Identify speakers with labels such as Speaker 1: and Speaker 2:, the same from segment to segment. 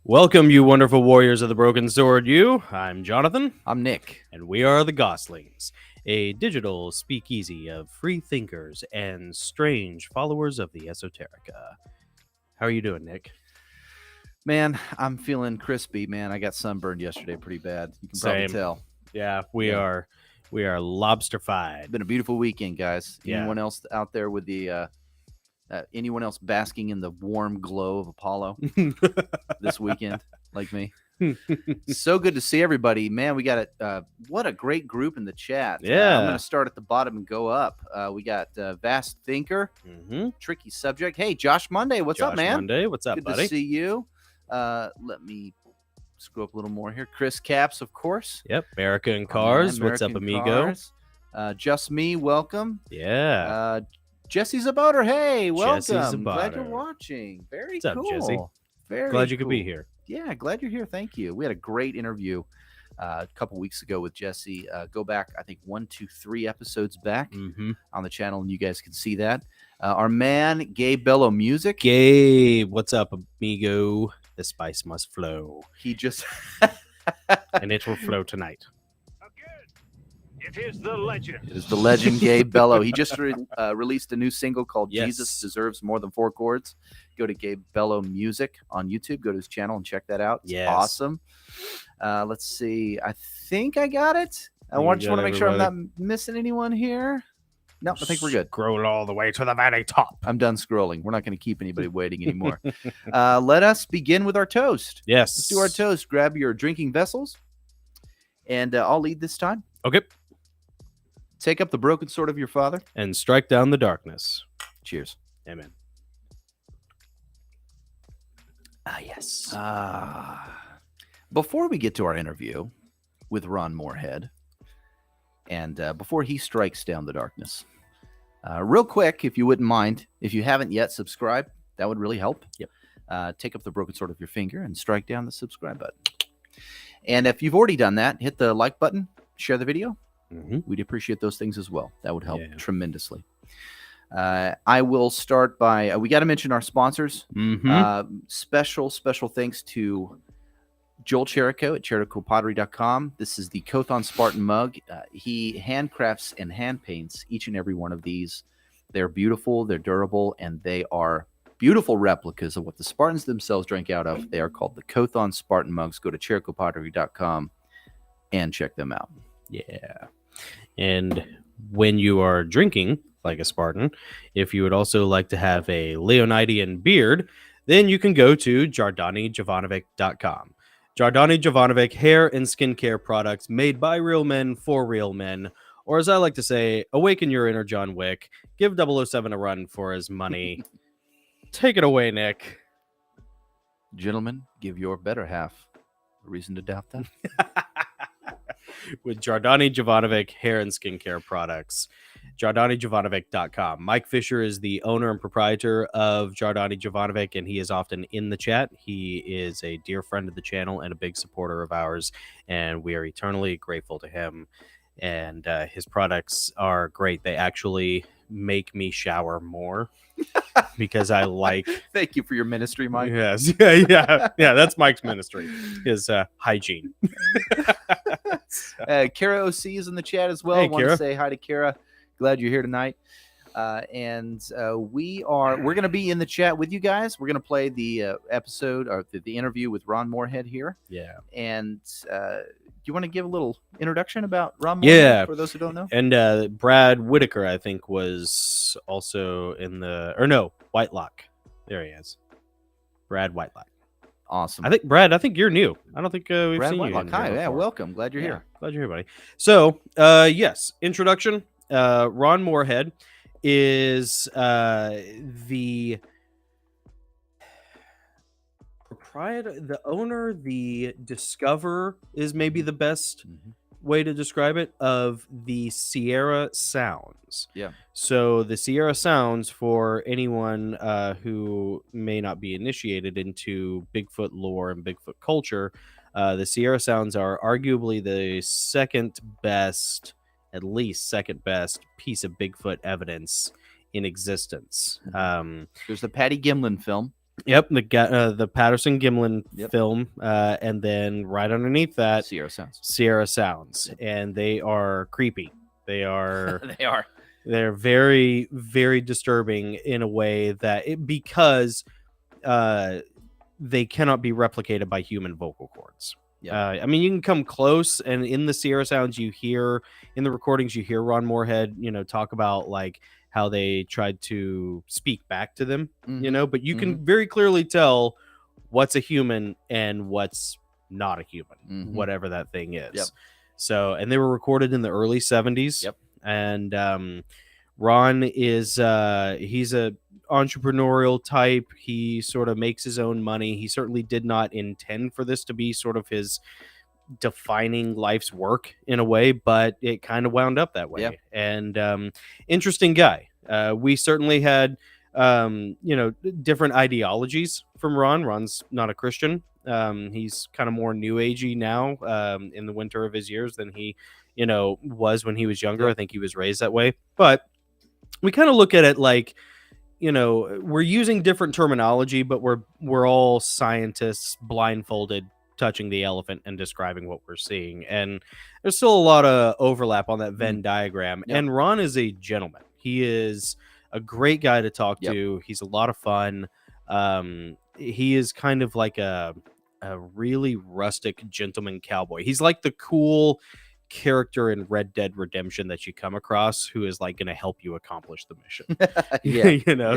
Speaker 1: Welcome, you wonderful warriors of the broken sword. I'm Jonathan.
Speaker 2: I'm Nick.
Speaker 1: And we are the Gosslings, a digital speakeasy of free thinkers and strange followers of the Esoterica. How are you doing, Nick?
Speaker 2: Man, I'm feeling crispy, man. I got sunburned yesterday pretty bad. You can probably tell.
Speaker 1: Yeah, we are lobsterfied.
Speaker 2: It's been a beautiful weekend, guys.
Speaker 1: Yeah.
Speaker 2: Anyone else out there with the anyone else basking in the warm glow of Apollo this weekend like me? So good to see everybody, man. We got what a great group in the chat.
Speaker 1: Yeah.
Speaker 2: I'm going to start at the bottom and go up. We got Vast Thinker, Tricky Subject. Hey, Josh Monday, what's up, man?
Speaker 1: Monday, what's up,
Speaker 2: good
Speaker 1: buddy?
Speaker 2: to see you. Let me scroll up a little more here. Chris Caps, of course.
Speaker 1: Yep, America and Cars. What's up, amigo?
Speaker 2: Cars. Just Me, welcome.
Speaker 1: Yeah.
Speaker 2: Jesse's a boater. Hey, welcome.
Speaker 1: Jesse's a
Speaker 2: Glad
Speaker 1: boater.
Speaker 2: you're watching. Very
Speaker 1: What's
Speaker 2: cool.
Speaker 1: up, Jesse?
Speaker 2: Very
Speaker 1: glad you could
Speaker 2: cool.
Speaker 1: be here.
Speaker 2: Yeah, glad you're here. Thank you. We had a great interview a couple weeks ago with Jesse. Go back, I think 1, 2, 3 episodes back on the channel, and you guys can see that. Our man, Gabe Bello Music.
Speaker 1: Gabe, what's up, amigo? The spice must flow.
Speaker 2: He just
Speaker 1: and it will flow tonight.
Speaker 3: It is the legend.
Speaker 2: It is the legend, Gabe Bello. He just released a new single called
Speaker 1: Yes.
Speaker 2: Jesus Deserves More Than 4 Chords. Go to Gabe Bello Music on YouTube. Go to his channel and check that out. It's
Speaker 1: Yes.
Speaker 2: awesome. Let's see. I think I got it. I
Speaker 1: You
Speaker 2: just
Speaker 1: got
Speaker 2: want to make sure I'm not
Speaker 1: everybody?
Speaker 2: missing anyone here. No, I think we're good.
Speaker 1: Scroll all the way to the very top.
Speaker 2: I'm done scrolling. We're not going to keep anybody waiting anymore. Let us begin with our toast.
Speaker 1: Yes.
Speaker 2: Let's do our toast. Grab your drinking vessels, and I'll lead this time.
Speaker 1: Okay.
Speaker 2: Take up the broken sword of your father.
Speaker 1: And strike down the darkness.
Speaker 2: Cheers.
Speaker 1: Amen.
Speaker 2: Yes. Before we get to our interview with Ron Moorhead, and before he strikes down the darkness, real quick, if you wouldn't mind, if you haven't yet subscribed, that would really help.
Speaker 1: Yep.
Speaker 2: Take up the broken sword of your finger and strike down the subscribe button. And if you've already done that, hit the like button, share the video. We'd appreciate those things as well. That would help tremendously. I will start by, we got to mention our sponsors. Special thanks to Joel Cherico at ChericoPottery.com. This is the Kothon Spartan mug. He handcrafts and hand paints each and every one of these. They're beautiful, they're durable, and they are beautiful replicas of what the Spartans themselves drank out of. They are called the Kothon Spartan mugs. Go to ChericoPottery.com and check them out.
Speaker 1: Yeah. And when you are drinking like a Spartan, if you would also like to have a Leonidian beard, then you can go to JardaniJovanovic.com. Jardani Jovanovic hair and skincare products made by real men for real men. Or as I like to say, awaken your inner John Wick. Give 007 a run for his money. Take it away, Nick.
Speaker 2: Gentlemen, give your better half a reason to doubt that.
Speaker 1: With Jardani Jovanovic hair and skincare products. JardaniJovanovic.com. Mike Fisher is the owner and proprietor of Jardani Jovanovic, and he is often in the chat. He is a dear friend of the channel and a big supporter of ours, and we are eternally grateful to him. And his products are great. They actually make me shower more because I like...
Speaker 2: Thank you for your ministry, Mike.
Speaker 1: Yes. Yeah. That's Mike's ministry, his hygiene.
Speaker 2: Kara OC is in the chat as well.
Speaker 1: Hey,
Speaker 2: I want
Speaker 1: Kara.
Speaker 2: to say hi to Kara. Glad you're here tonight. And we're going to be in the chat with you guys. We're going to play the episode or the interview with Ron Moorhead here.
Speaker 1: Yeah.
Speaker 2: And do you want to give a little introduction about Ron Moorhead?
Speaker 1: Yeah.
Speaker 2: For those who don't know.
Speaker 1: And Brad Whitaker, I think, was also in the... Or no, Whitelock. There he is. Brad Whitelock.
Speaker 2: Awesome.
Speaker 1: I think you're new. I don't think we've
Speaker 2: Brad
Speaker 1: seen
Speaker 2: Whitelock.
Speaker 1: you.
Speaker 2: Hi. Yeah, welcome. Glad you're here.
Speaker 1: Glad you're here, buddy. So, yes, introduction. Ron Moorhead is the proprietor, the owner, the discoverer is maybe the best way to describe it, of the Sierra Sounds.
Speaker 2: Yeah.
Speaker 1: So the Sierra Sounds, for anyone who may not be initiated into Bigfoot lore and Bigfoot culture, the Sierra Sounds are arguably the at least second best piece of Bigfoot evidence in existence.
Speaker 2: There's the Patty Gimlin film.
Speaker 1: Yep, the Patterson Gimlin film, and then right underneath that, Sierra Sounds, and they are creepy. They are.
Speaker 2: They are.
Speaker 1: They're very, very disturbing in a way that because they cannot be replicated by human vocal cords. I mean, you can come close, and in the Sierra Sounds, in the recordings, you hear Ron Moorhead, talk about like how they tried to speak back to them, but you can very clearly tell what's a human and what's not a human, whatever that thing is. So, and they were recorded in the early 70s. And Ron is he's a entrepreneurial type. He sort of makes his own money. He certainly did not intend for this to be sort of his defining life's work in a way, but it kind of wound up that way. And interesting guy. We certainly had different ideologies from Ron. Ron's not a Christian. He's kind of more new agey now in the winter of his years than he was when he was younger. I think he was raised that way, but we kind of look at it like, we're using different terminology, but we're all scientists blindfolded, touching the elephant and describing what we're seeing. And there's still a lot of overlap on that Venn diagram. And Ron is a gentleman. He is a great guy to talk to. He's a lot of fun. He is kind of like a really rustic gentleman cowboy. He's like the cool character in Red Dead Redemption that you come across who is like going to help you accomplish the mission.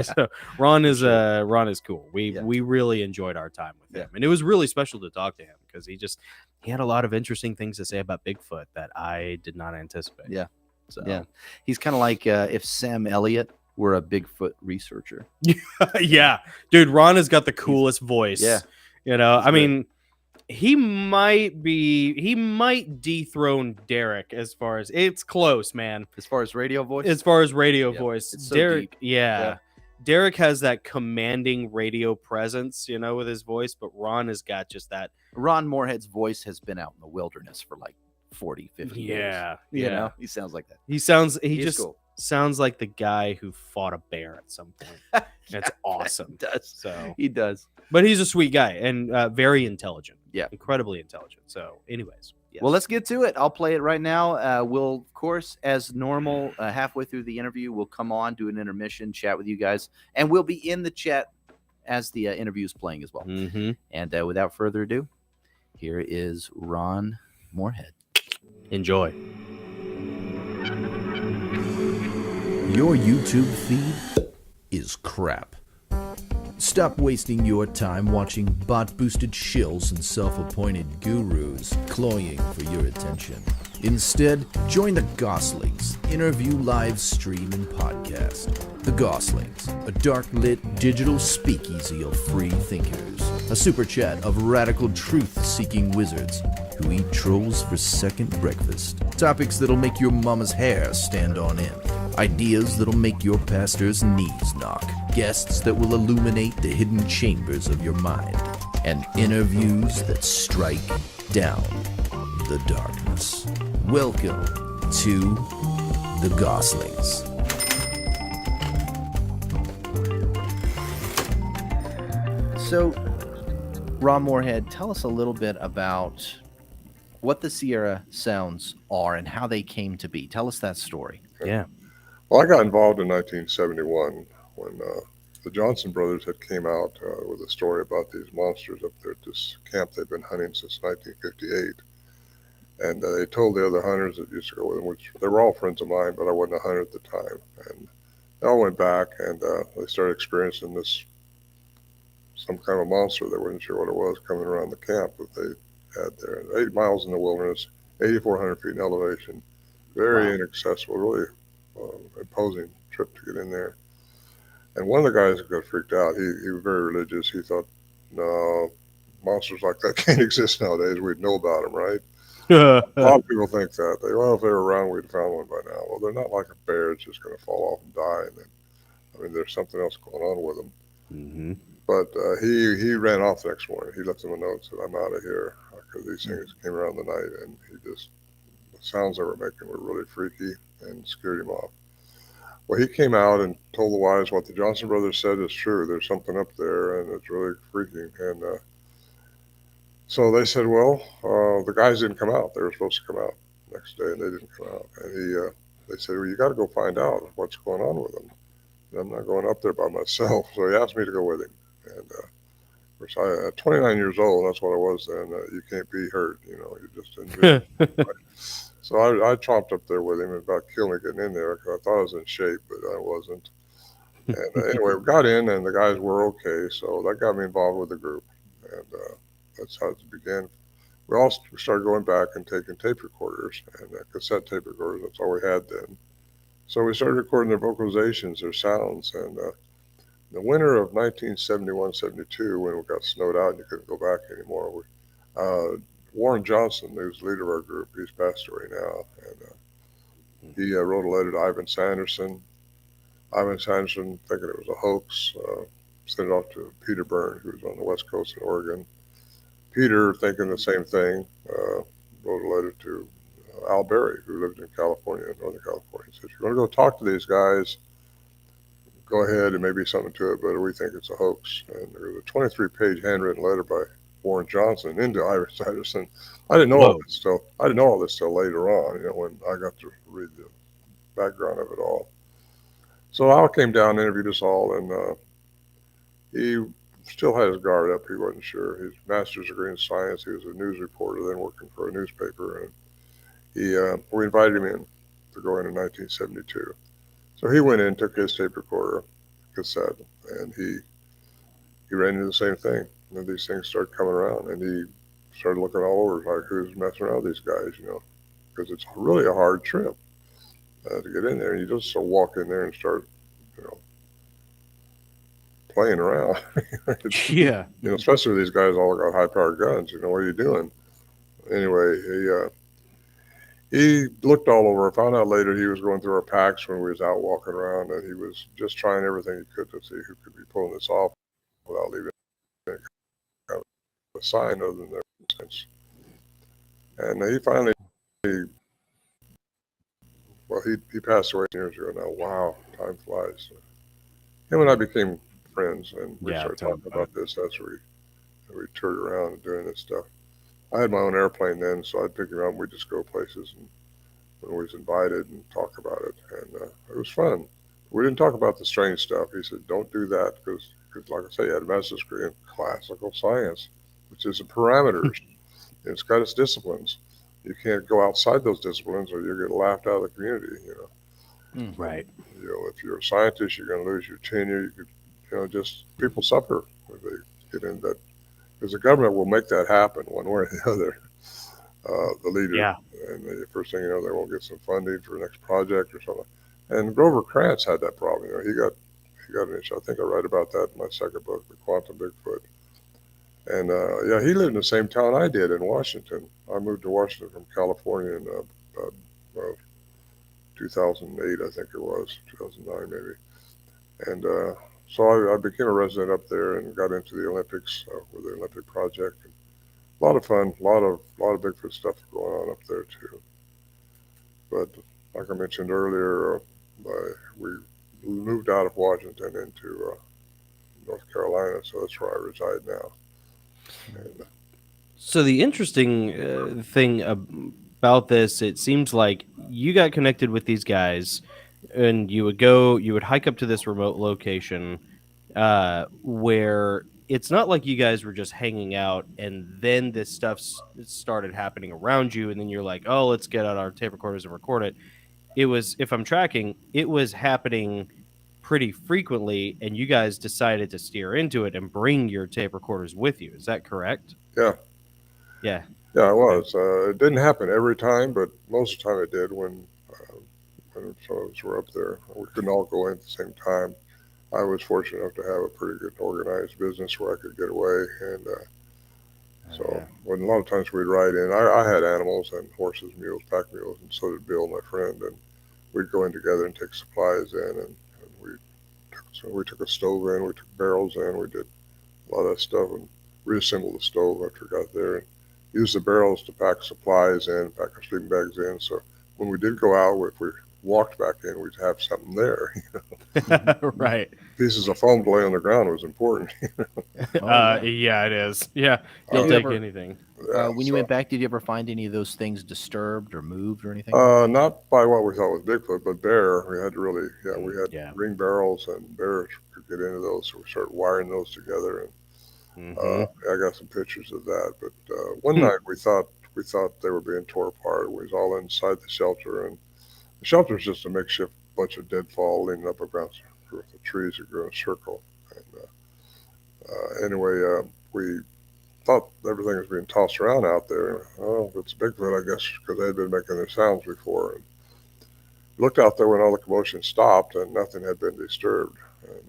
Speaker 1: So Ron is cool. We really enjoyed our time with him, and it was really special to talk to him because he had a lot of interesting things to say about Bigfoot that I did not anticipate.
Speaker 2: He's kind of like if Sam Elliott were a Bigfoot researcher.
Speaker 1: Dude, Ron has got the coolest voice. I mean, he might dethrone Derek as far as it's close, man.
Speaker 2: As far as radio voice?
Speaker 1: It's so
Speaker 2: Derek,
Speaker 1: deep. Derek has that commanding radio presence, with his voice, but Ron has got just that.
Speaker 2: Ron Moorhead's voice has been out in the wilderness for like 40, 50 years. He sounds like that.
Speaker 1: He just cool. Sounds like the guy who fought a bear at some point. That's awesome.
Speaker 2: He does.
Speaker 1: But he's a sweet guy and very intelligent. Incredibly intelligent. So, anyways. Yes.
Speaker 2: Well, let's get to it. I'll play it right now. We'll, of course, as normal, halfway through the interview, we'll come on, do an intermission, chat with you guys, and we'll be in the chat as the interview is playing as well. And without further ado, here is Ron Moorhead.
Speaker 1: Enjoy.
Speaker 4: Your YouTube feed is crap. Stop wasting your time watching bot-boosted shills and self-appointed gurus cloying for your attention. Instead, join the Gosslings interview live stream and podcast. The Gosslings, a dark-lit digital speakeasy of free thinkers. A super chat of radical truth-seeking wizards who eat trolls for second breakfast. Topics that'll make your mama's hair stand on end. Ideas that'll make your pastor's knees knock. Guests that will illuminate the hidden chambers of your mind. And interviews that strike down the darkness. Welcome to the Gosslings.
Speaker 2: So, Ron Moorhead, tell us a little bit about what the Sierra Sounds are and how they came to be. Tell us that story.
Speaker 1: Yeah.
Speaker 5: Well, I got involved in 1971 when the Johnson brothers had came out with a story about these monsters up there at this camp they've been hunting since 1958. And they told the other hunters that used to go with them, which they were all friends of mine, but I wasn't a hunter at the time. And they all went back and they started experiencing some kind of monster. They weren't sure what it was coming around the camp that they had there. 8 miles in the wilderness, 8,400 feet in elevation, very inaccessible, really imposing trip to get in there. And one of the guys got freaked out. He was very religious. He thought, no, monsters like that can't exist nowadays. We'd know about them, right? A lot of people think that. If they were around, we'd found one by now. Well, they're not like a bear. It's just going to fall off and die. And then, there's something else going on with them.
Speaker 1: Mm-hmm.
Speaker 5: But he ran off the next morning. He left them a note and said, I'm out of here. Because these things came around the night. And the sounds they were making were really freaky and scared him off. Well, he came out and told the wives what the Johnson brothers said is true. There's something up there, and it's really freaking. And so they said, well, the guys didn't come out. They were supposed to come out next day, and they didn't come out. And they said, well, you got to go find out what's going on with them. And I'm not going up there by myself. So he asked me to go with him. And at 29 years old, that's what I was then. You can't be hurt, you just enjoy it. So I chomped up there with him and about killed me getting in there because I thought I was in shape, but I wasn't. And anyway, we got in and the guys were okay. So that got me involved with the group. And that's how it began. We all started going back and taking tape recorders and cassette tape recorders. That's all we had then. So we started recording their vocalizations, their sounds. And the winter of 1971-72, when we got snowed out and you couldn't go back anymore, Warren Johnson, who's the leader of our group, he's passed away now, and he wrote a letter to Ivan Sanderson. Ivan Sanderson, thinking it was a hoax, sent it off to Peter Byrne, who was on the West Coast in Oregon. Peter, thinking the same thing, wrote a letter to Al Berry, who lived in California, Northern California. He said, if you're going to go talk to these guys, go ahead, and maybe something to it, but we think it's a hoax. And there was a 23-page handwritten letter by Warren Johnson into Ivan Sanderson. I didn't know all this till later on, when I got to read the background of it all. So Al came down and interviewed us all, and he still had his guard up. He wasn't sure. His master's degree in science. He was a news reporter, then working for a newspaper, and we invited him in to go in 1972. So he went in, took his tape recorder, cassette, and he ran into the same thing. And these things started coming around, and he started looking all over, like, who's messing around with these guys, because it's really a hard trip to get in there. And you just walk in there and start, playing around.
Speaker 1: Yeah.
Speaker 5: Especially these guys all got high-powered guns. What are you doing? Anyway, he looked all over. Found out later he was going through our packs when we was out walking around, and he was just trying everything he could to see who could be pulling this off without leaving a sign other than their sense. And he finally, he passed away years ago now. Wow, time flies. Him and I became friends, and we started talking about this as we toured around and doing this stuff. I had my own airplane then, so I'd pick him up and we'd just go places and when we was invited and talk about it. And it was fun. We didn't talk about the strange stuff. He said, don't do that because like I say, he had a master's degree in classical science, which is the parameters. It's got its disciplines. You can't go outside those disciplines or you'll get laughed out of the community,
Speaker 1: Right.
Speaker 5: If you're a scientist, you're going to lose your tenure. You could, just people suffer when they get into that. Because the government will make that happen one way or the other. The leader.
Speaker 1: Yeah.
Speaker 5: And the first thing you know, they won't get some funding for the next project or something. And Grover Krantz had that problem. He got an issue. I think I write about that in my second book, The Quantum Bigfoot. And he lived in the same town I did in Washington. I moved to Washington from California in 2008, I think it was, 2009 maybe. And so I became a resident up there and got into the Olympics with the Olympic project. And a lot of fun, a lot of Bigfoot stuff going on up there too. But like I mentioned earlier, we moved out of Washington into North Carolina, so that's where I reside now. And,
Speaker 1: so the interesting thing about this, it seems like you got connected with these guys and you would hike up to this remote location where it's not like you guys were just hanging out and then this stuff started happening around you and then you're like, oh, let's get out our tape recorders and record it. It was, if I'm tracking, it was happening pretty frequently and you guys decided to steer into it and bring your tape recorders with you. Is that correct?
Speaker 5: Yeah.
Speaker 1: Yeah.
Speaker 5: Yeah, it was. It didn't happen every time, but most of the time it did when some of us were up there. We couldn't all go in at the same time. I was fortunate enough to have a pretty good organized business where I could get away. And when a lot of times we'd ride in, I had animals and horses, mules, pack mules, and so did Bill, my friend. And we'd go in together and take supplies in. And we took a stove in, we took barrels in, we did a lot of that stuff and reassembled the stove after we got there. And used the barrels to pack supplies in, pack our sleeping bags in. So when we did go out, if we walked back in, we'd have something there.
Speaker 1: Right.
Speaker 5: Pieces of foam to lay on the ground was important.
Speaker 1: Yeah, it is. Yeah, you'll
Speaker 2: Did you
Speaker 1: take
Speaker 2: ever-
Speaker 1: anything.
Speaker 2: when you went back, did you ever find any of those things disturbed or moved or anything?
Speaker 5: Not by what we thought was Bigfoot, but bear. We had to really, we had
Speaker 1: Yeah.
Speaker 5: ring barrels, and bears could get into those, so we started wiring those together. And I got some pictures of that. But one night we thought they were being tore apart. We was all inside the shelter, and the shelter is just a makeshift bunch of deadfall leaning up against the trees that grew in a circle. And anyway, we thought everything was being tossed around out there. Oh, it's Bigfoot, I guess, because they had been making their sounds before. And looked out there when all the commotion stopped, and nothing had been disturbed. And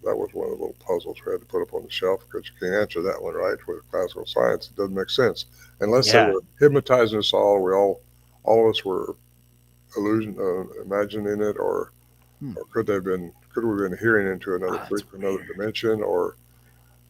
Speaker 5: that was one of the little puzzles we had to put up on the shelf, because you can't answer that one right with classical science. It doesn't make sense unless they were hypnotizing us all. All of us were imagining it, or could we have been hearing into another dimension, or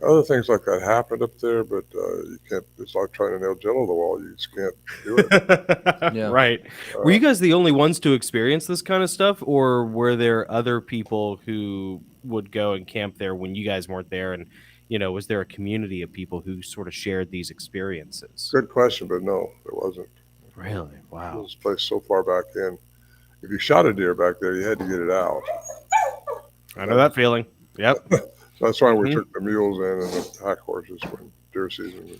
Speaker 5: other things like that happened up there. But you can't. It's like trying to nail Jello to the wall. You just can't do it.
Speaker 2: Yeah.
Speaker 1: Right. Were you guys the only ones to experience this kind of stuff, or were there other people who would go and camp there when you guys weren't there? And was there a community of people who sort of shared these experiences?
Speaker 5: Good question, but no, there wasn't.
Speaker 1: Really? Wow.
Speaker 5: This place so far back in. If you shot a deer back there, you had to get it out.
Speaker 1: I know that feeling. Yep.
Speaker 5: That's why we took the mules in and the pack horses when deer season.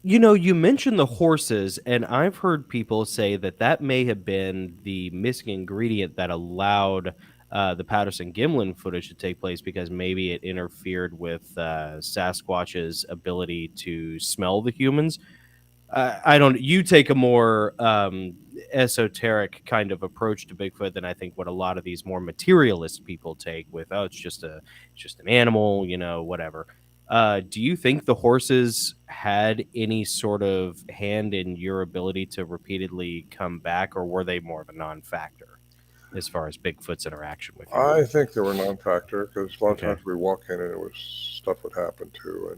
Speaker 1: You mentioned the horses, and I've heard people say that may have been the missing ingredient that allowed the Patterson-Gimlin footage to take place, because maybe it interfered with Sasquatch's ability to smell the humans. You take a more esoteric kind of approach to Bigfoot than I think what a lot of these more materialist people take with, it's just an animal, whatever. Do you think the horses had any sort of hand in your ability to repeatedly come back, or were they more of a non-factor as far as Bigfoot's interaction with you?
Speaker 5: I think they were non-factor, because a lot of times we walk in and stuff would happen too.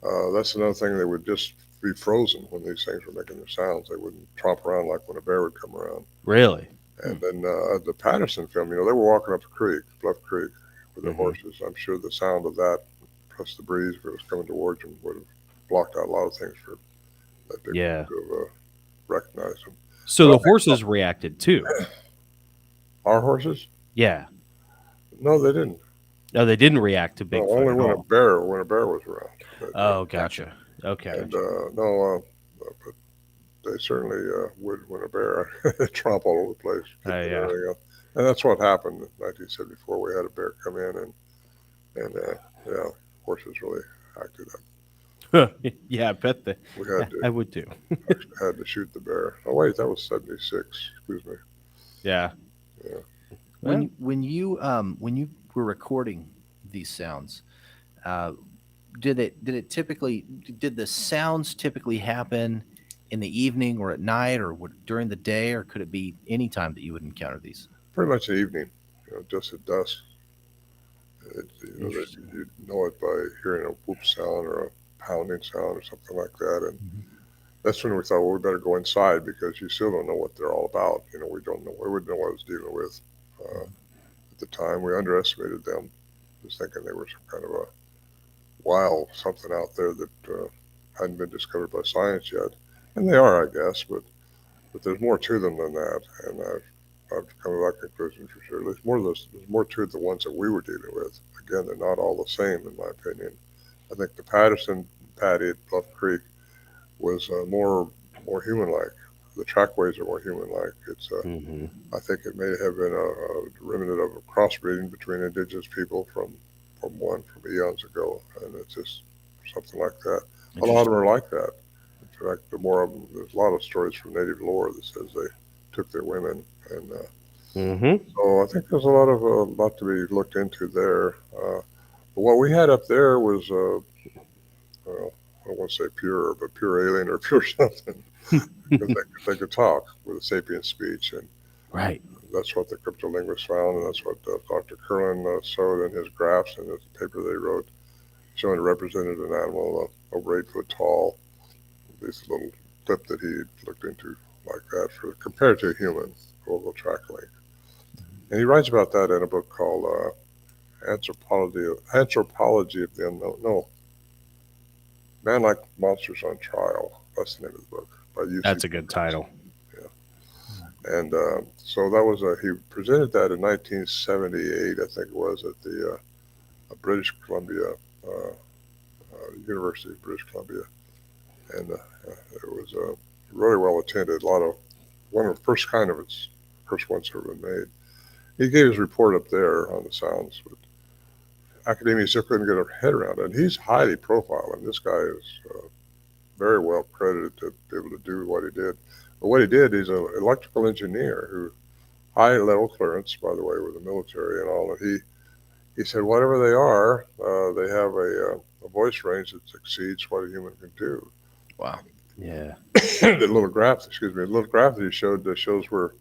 Speaker 5: And that's another thing, they would just be frozen when these things were making their sounds. They wouldn't tromp around like when a bear would come around.
Speaker 1: Really?
Speaker 5: And then the Patterson film, they were walking up the creek, Bluff Creek, with their horses. I'm sure the sound of that, plus the breeze, if it was coming towards them, would have blocked out a lot of things for that big to recognize them.
Speaker 1: So the horses reacted too?
Speaker 5: Our horses?
Speaker 1: Yeah.
Speaker 5: No, they didn't.
Speaker 1: No, they didn't react to Bigfoot.
Speaker 5: Only when a bear was around.
Speaker 1: But, gotcha. Okay.
Speaker 5: And but they certainly would when a bear tromp all over the place. And that's what happened in 1974. We had a bear come in, and horses really acted up.
Speaker 1: Yeah, I bet that.
Speaker 5: We had to.
Speaker 1: I would too.
Speaker 5: Had to shoot the bear. Oh wait, that was 76. Excuse me.
Speaker 1: Yeah.
Speaker 2: Yeah. When you were recording these sounds, did the sounds typically happen in the evening or at night, or during the day, or could it be any time that you would encounter these?
Speaker 5: Pretty much the evening, just at dusk. You know it by hearing a whoop sound or a pounding sound or something like that. And that's when we thought, well, we better go inside, because you still don't know what they're all about. We don't know. We wouldn't know what I was dealing with. At the time, we underestimated them, just thinking they were some kind of a wild something out there that hadn't been discovered by science yet. And they are, I guess, but there's more to them than that. And I've come to that conclusion for sure. There's more to the ones that we were dealing with. Again, they're not all the same, in my opinion. I think the Patterson patty at Bluff Creek was more human-like. The trackways are more human-like. It's I think it may have been a remnant of a crossbreeding between indigenous people from eons ago, and it's just something like that. A lot of them are like that. In fact, there's a lot of stories from native lore that says they took their women, and so I think there's a lot to be looked into there. But what we had up there was, well, I don't want to say pure, but pure alien or pure something, because they could talk with a sapient speech, and that's what the cryptolinguists found, and that's what Dr. Curlin showed in his graphs and his paper they wrote, showing it represented an animal over 8 foot tall. This little clip that he looked into like that compared to a human vocal track length. And he writes about that in a book called Anthropology of the Unknown. No, Man Like Monsters on Trial. That's the name of the book.
Speaker 1: That's a good title.
Speaker 5: Yeah. And so that was he presented that in 1978, I think it was, at the British Columbia University of British Columbia, and it was really well attended. One of the first ones ever been made. He gave his report up there on the sounds, but academia still couldn't get their head around it. And he's highly profiled, and this guy is very well credited to be able to do what he did. But what he did, he's an electrical engineer who high level clearance, by the way, with the military and all. And he said whatever they are, they have a voice range that exceeds what a human can do.
Speaker 2: Wow.
Speaker 1: Yeah.
Speaker 5: The little graph that he showed shows where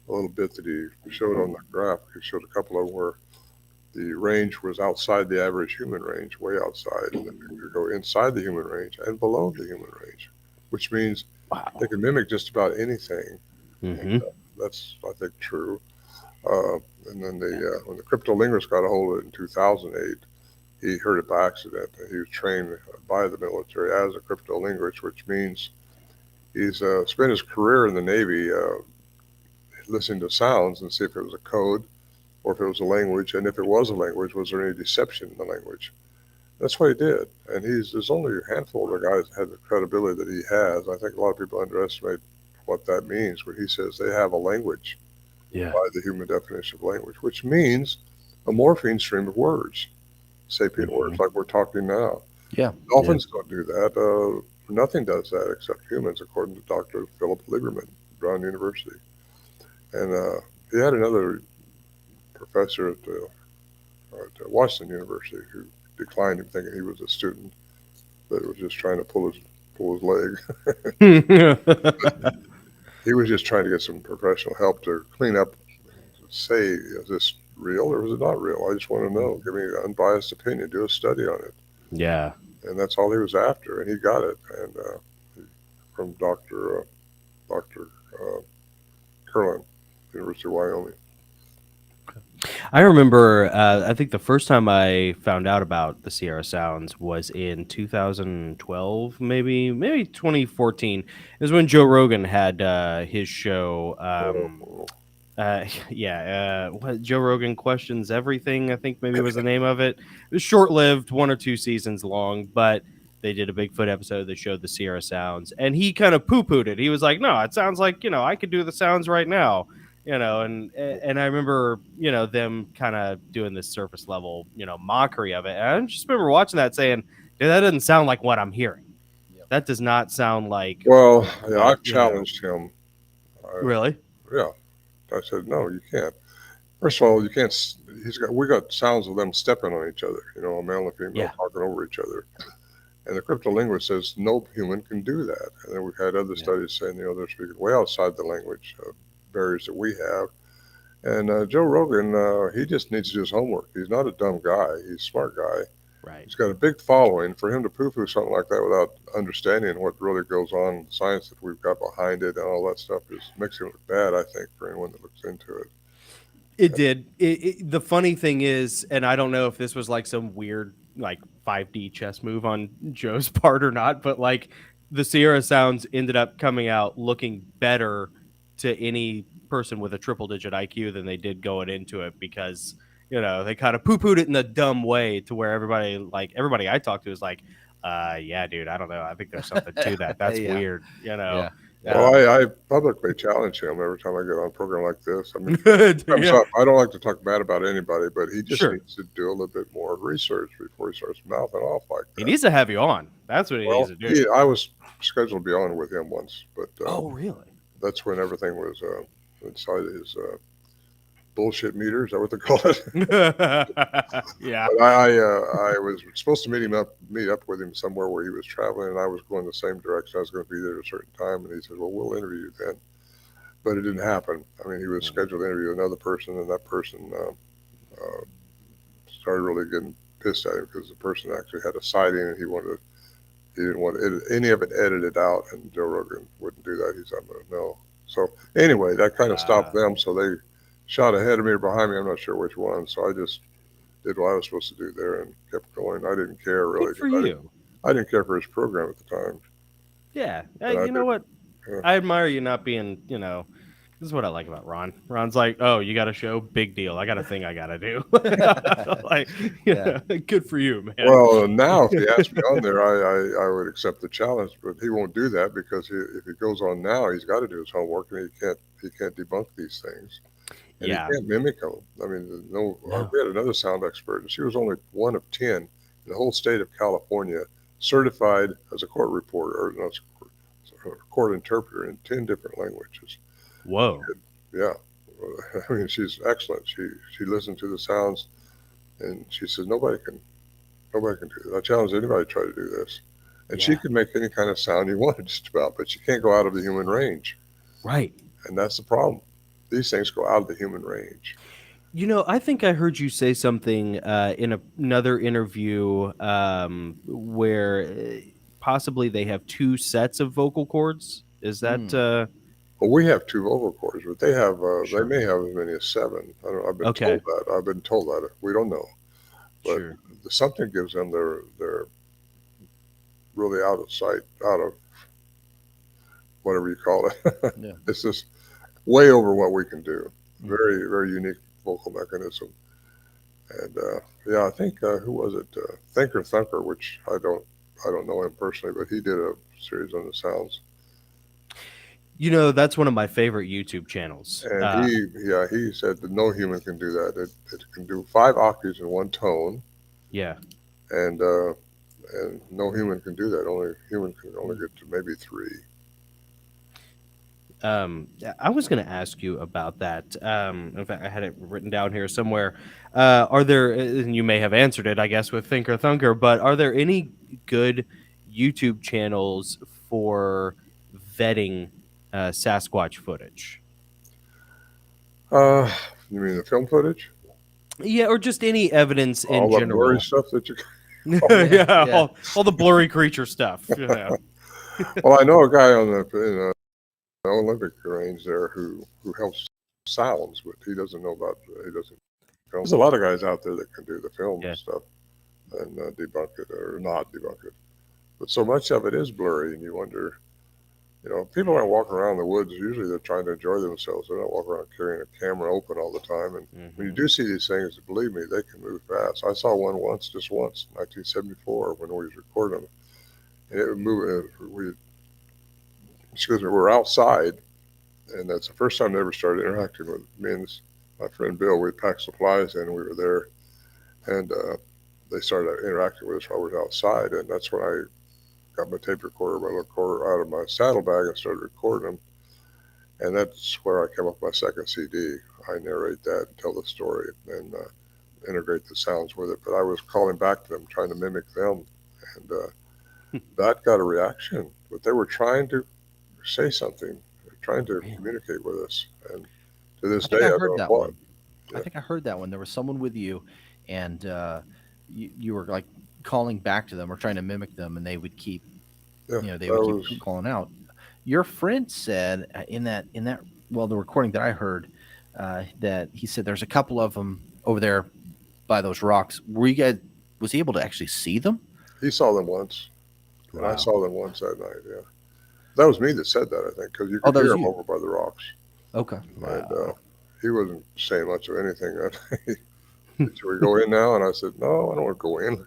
Speaker 5: a little bit that he showed on the graph. He showed a couple of them where the range was outside the average human range, way outside, and then you could go inside the human range and below the human range, which means they can mimic just about anything.
Speaker 1: Mm-hmm.
Speaker 5: And, that's, I think, true. And then when the cryptolinguist got a hold of it in 2008, he heard it by accident. He was trained by the military as a cryptolinguist, which means he's spent his career in the Navy listening to sounds and see if it was a code or if it was a language, and if it was a language, was there any deception in the language? That's what he did, and there's only a handful of the guys that have the credibility that he has. I think a lot of people underestimate what that means when he says they have a language by the human definition of language, which means a morphine stream of words, sapient words, like we're talking now.
Speaker 2: Yeah.
Speaker 5: Dolphins don't do that. Nothing does that except humans, according to Dr. Philip Lieberman, Brown University. And he had another professor at Washington University who declined him, thinking he was a student that was just trying to pull his leg. He was just trying to get some professional help to clean up, say, is this real or is it not real? I just want to know. Give me an unbiased opinion. Do a study on it.
Speaker 1: Yeah.
Speaker 5: And that's all he was after, and he got it. And from Dr. Curlin, University of Wyoming.
Speaker 1: I remember, I think the first time I found out about the Sierra Sounds was in 2012, maybe 2014. It was when Joe Rogan had his show. Joe Rogan Questions Everything, I think maybe was the name of it. It was short-lived, 1 or 2 seasons long, but they did a Bigfoot episode that showed the Sierra Sounds, and he kind of poo-pooed it. He was like, no, it sounds like, I could do the sounds right now. And I remember, them kind of doing this surface level, mockery of it. And I just remember watching that saying, dude, that doesn't sound like what I'm hearing. Yep. That does not sound like.
Speaker 5: Well, I've challenged him.
Speaker 1: Really?
Speaker 5: Yeah. I said, no, you can't. First of all, you can't. We got sounds of them stepping on each other, a male and a female talking over each other. And the cryptolinguist says no human can do that. And then we've had other studies saying, they're speaking way outside the language barriers that we have. And Joe Rogan, he just needs to do his homework. He's not a dumb guy. He's a smart guy.
Speaker 1: Right.
Speaker 5: He's got a big following. For him to poo-poo something like that without understanding what really goes on, the science that we've got behind it and all that stuff makes him look bad, I think, for anyone that looks into it.
Speaker 1: It did. The funny thing is, and I don't know if this was like some weird like 5D chess move on Joe's part or not, but like the Sierra Sounds ended up coming out looking better to any person with a triple-digit IQ than they did going into it, because they kind of poo-pooed it in a dumb way to where everybody I talked to is like, yeah, dude, I don't know. I think there's something to that. That's weird,
Speaker 2: Yeah.
Speaker 5: Well, I publicly challenge him every time I get on a program like this. I mean, I don't like to talk bad about anybody, but he just needs to do a little bit more research before he starts mouthing off like that.
Speaker 1: He needs to have you on. That's what he needs to do.
Speaker 5: I was scheduled to be on with him once, but
Speaker 1: oh, really?
Speaker 5: That's when everything was inside his bullshit meter. Is that what they call it?
Speaker 1: Yeah.
Speaker 5: But I was supposed to meet up with him somewhere where he was traveling, and I was going the same direction. I was going to be there at a certain time, and he said, well, we'll interview you then. But it didn't happen. I mean, he was scheduled to interview another person, and that person started really getting pissed at him because the person actually had a sighting, and he didn't want any of it edited out, and Joe Rogan wouldn't do that. He said, no. So anyway, that kind of stopped them. So they shot ahead of me or behind me. I'm not sure which one. So I just did what I was supposed to do there and kept going. I didn't care really.
Speaker 1: Good for you.
Speaker 5: I didn't care for his program at the time.
Speaker 1: Yeah.
Speaker 5: And
Speaker 1: You know what?
Speaker 5: Yeah.
Speaker 1: I admire you not being, this is what I like about Ron. Ron's like, oh, you got a show? Big deal. I got a thing I got to do. Like, yeah, good for you, man.
Speaker 5: Well, now if he asked me on there, I would accept the challenge, but he won't do that because if he goes on now, he's got to do his homework and he can't debunk these things. And he can't mimic them. I mean, we had another sound expert, and she was only one of 10 in the whole state of California certified as a court reporter, or not a court interpreter in 10 different languages.
Speaker 1: Whoa.
Speaker 5: Yeah. I mean, she's excellent. She listened to the sounds, and she said, nobody can do this. I challenge anybody to try to do this. And she could make any kind of sound you wanted just about, but she can't go out of the human range.
Speaker 1: Right.
Speaker 5: And that's the problem. These things go out of the human range.
Speaker 1: I think I heard you say something in another interview where possibly they have 2 sets of vocal cords. Is that...
Speaker 5: Well, we have 2 vocal cords, but they have they may have as many as 7. I don't know. I've been told that. I've been told that. We don't know. But something gives them they're really out of sight, out of whatever you call it. Yeah. It's just way over what we can do. Very, very unique vocal mechanism. And I think who was it? Thinker Thunker, which I don't know him personally, but he did a series on the sounds.
Speaker 1: That's one of my favorite YouTube channels.
Speaker 5: And he said that no human can do that. It can do 5 octaves in one tone.
Speaker 1: Yeah.
Speaker 5: And no human can do that. Only human can only get to maybe 3.
Speaker 1: I was going to ask you about that. In fact, I had it written down here somewhere. Are there, and you may have answered it, I guess, with Thinker Thunker, but are there any good YouTube channels for vetting Sasquatch footage?
Speaker 5: You mean the film footage?
Speaker 1: Yeah, or just any evidence in
Speaker 5: all
Speaker 1: general.
Speaker 5: All the blurry stuff that you...
Speaker 1: All the blurry creature stuff.
Speaker 5: Well, I know a guy in the Olympic range there who helps sounds, but he doesn't know about, he doesn't film. There's a lot of guys out there that can do the film stuff and debunk it or not debunk it. But so much of it is blurry, and you wonder, people aren't walking around the woods. Usually they're trying to enjoy themselves. They're not walking around carrying a camera open all the time. And when you do see these things, believe me, they can move fast. I saw one just once, 1974, when we was recording them. And it would move. We were outside, and that's the first time they ever started interacting with me and my friend Bill. We packed supplies in, and we were there, and they started interacting with us while we were outside, and that's when I got my tape recorder, my recorder out of my saddlebag and started recording them, and that's where I came up with my second CD. I narrate that and tell the story and integrate the sounds with it, but I was calling back to them, trying to mimic them, and that got a reaction, but they were trying to say something, trying to communicate with us, and to this day,
Speaker 2: I heard that one.
Speaker 5: Yeah.
Speaker 2: I think I heard that one. There was someone with you, and you were like calling back to them or trying to mimic them, and they would keep, keep calling out. Your friend said in that the recording that I heard, that he said there's a couple of them over there by those rocks. Was he able to actually see them?
Speaker 5: He saw them once, and I saw them once that night. Yeah. That was me that said that, I think, because you could hear him over by the rocks.
Speaker 2: Okay.
Speaker 5: And he wasn't saying much of anything that day. Should we go in now? And I said, no, I don't want to go in.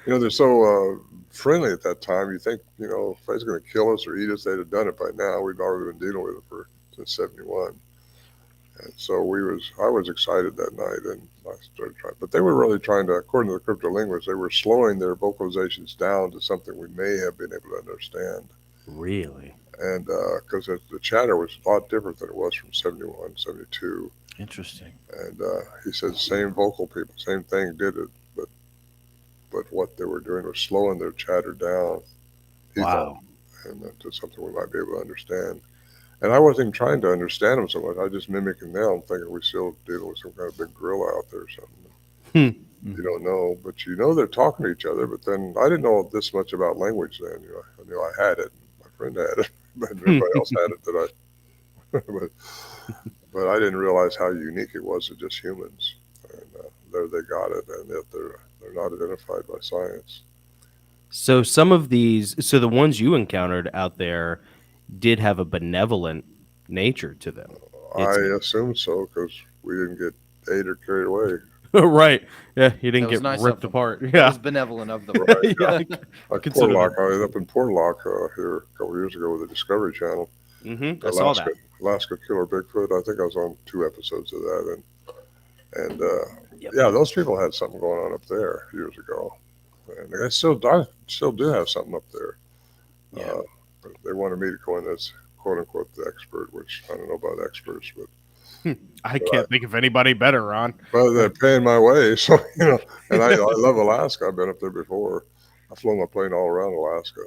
Speaker 5: They're so friendly at that time. You think, if he's going to kill us or eat us, they'd have done it by now. We'd already been dealing with it since 71. And so I was excited that night, and I started trying. But they were really trying to, according to the cryptolinguists, they were slowing their vocalizations down to something we may have been able to understand.
Speaker 1: Really?
Speaker 5: And because the chatter was a lot different than it was from 71, 72.
Speaker 2: Interesting.
Speaker 5: And he said same vocal people, same thing did it, but what they were doing was slowing their chatter down.
Speaker 1: Wow.
Speaker 5: And to something we might be able to understand. And I wasn't even trying to understand them so much. I was just mimicking them, thinking we're still dealing with some kind of big gorilla out there or something. You don't know, but they're talking to each other. But then I didn't know this much about language then. I knew I had it. My friend had it, but everybody else had it that I. But but I didn't realize how unique it was to just humans. And there they got it, and yet they're not identified by science.
Speaker 1: So some of these, so the ones you encountered out there did have a benevolent nature to them.
Speaker 5: I assume so because we didn't get ate or carried away.
Speaker 1: Right. Yeah, you didn't
Speaker 2: That was
Speaker 1: get
Speaker 2: nice
Speaker 1: ripped
Speaker 2: of them.
Speaker 1: apart.
Speaker 2: It
Speaker 1: Yeah.
Speaker 2: was benevolent of them.
Speaker 5: Right.
Speaker 1: Yeah.
Speaker 5: Like
Speaker 1: Consider
Speaker 5: Portlock, I was up in Portlock here a couple years ago with the Discovery Channel.
Speaker 1: I saw that.
Speaker 5: Alaska Killer Bigfoot. I think I was on 2 episodes of that, and
Speaker 1: Yep.
Speaker 5: yeah, those people had something going on up there years ago, and they still do have something up there.
Speaker 1: Yeah.
Speaker 5: They wanted me to go in as quote unquote the expert, which I don't know about experts, but
Speaker 1: I can't think of anybody better, Ron.
Speaker 5: but they're paying my way, so And I love Alaska. I've been up there before. I've flown my plane all around Alaska.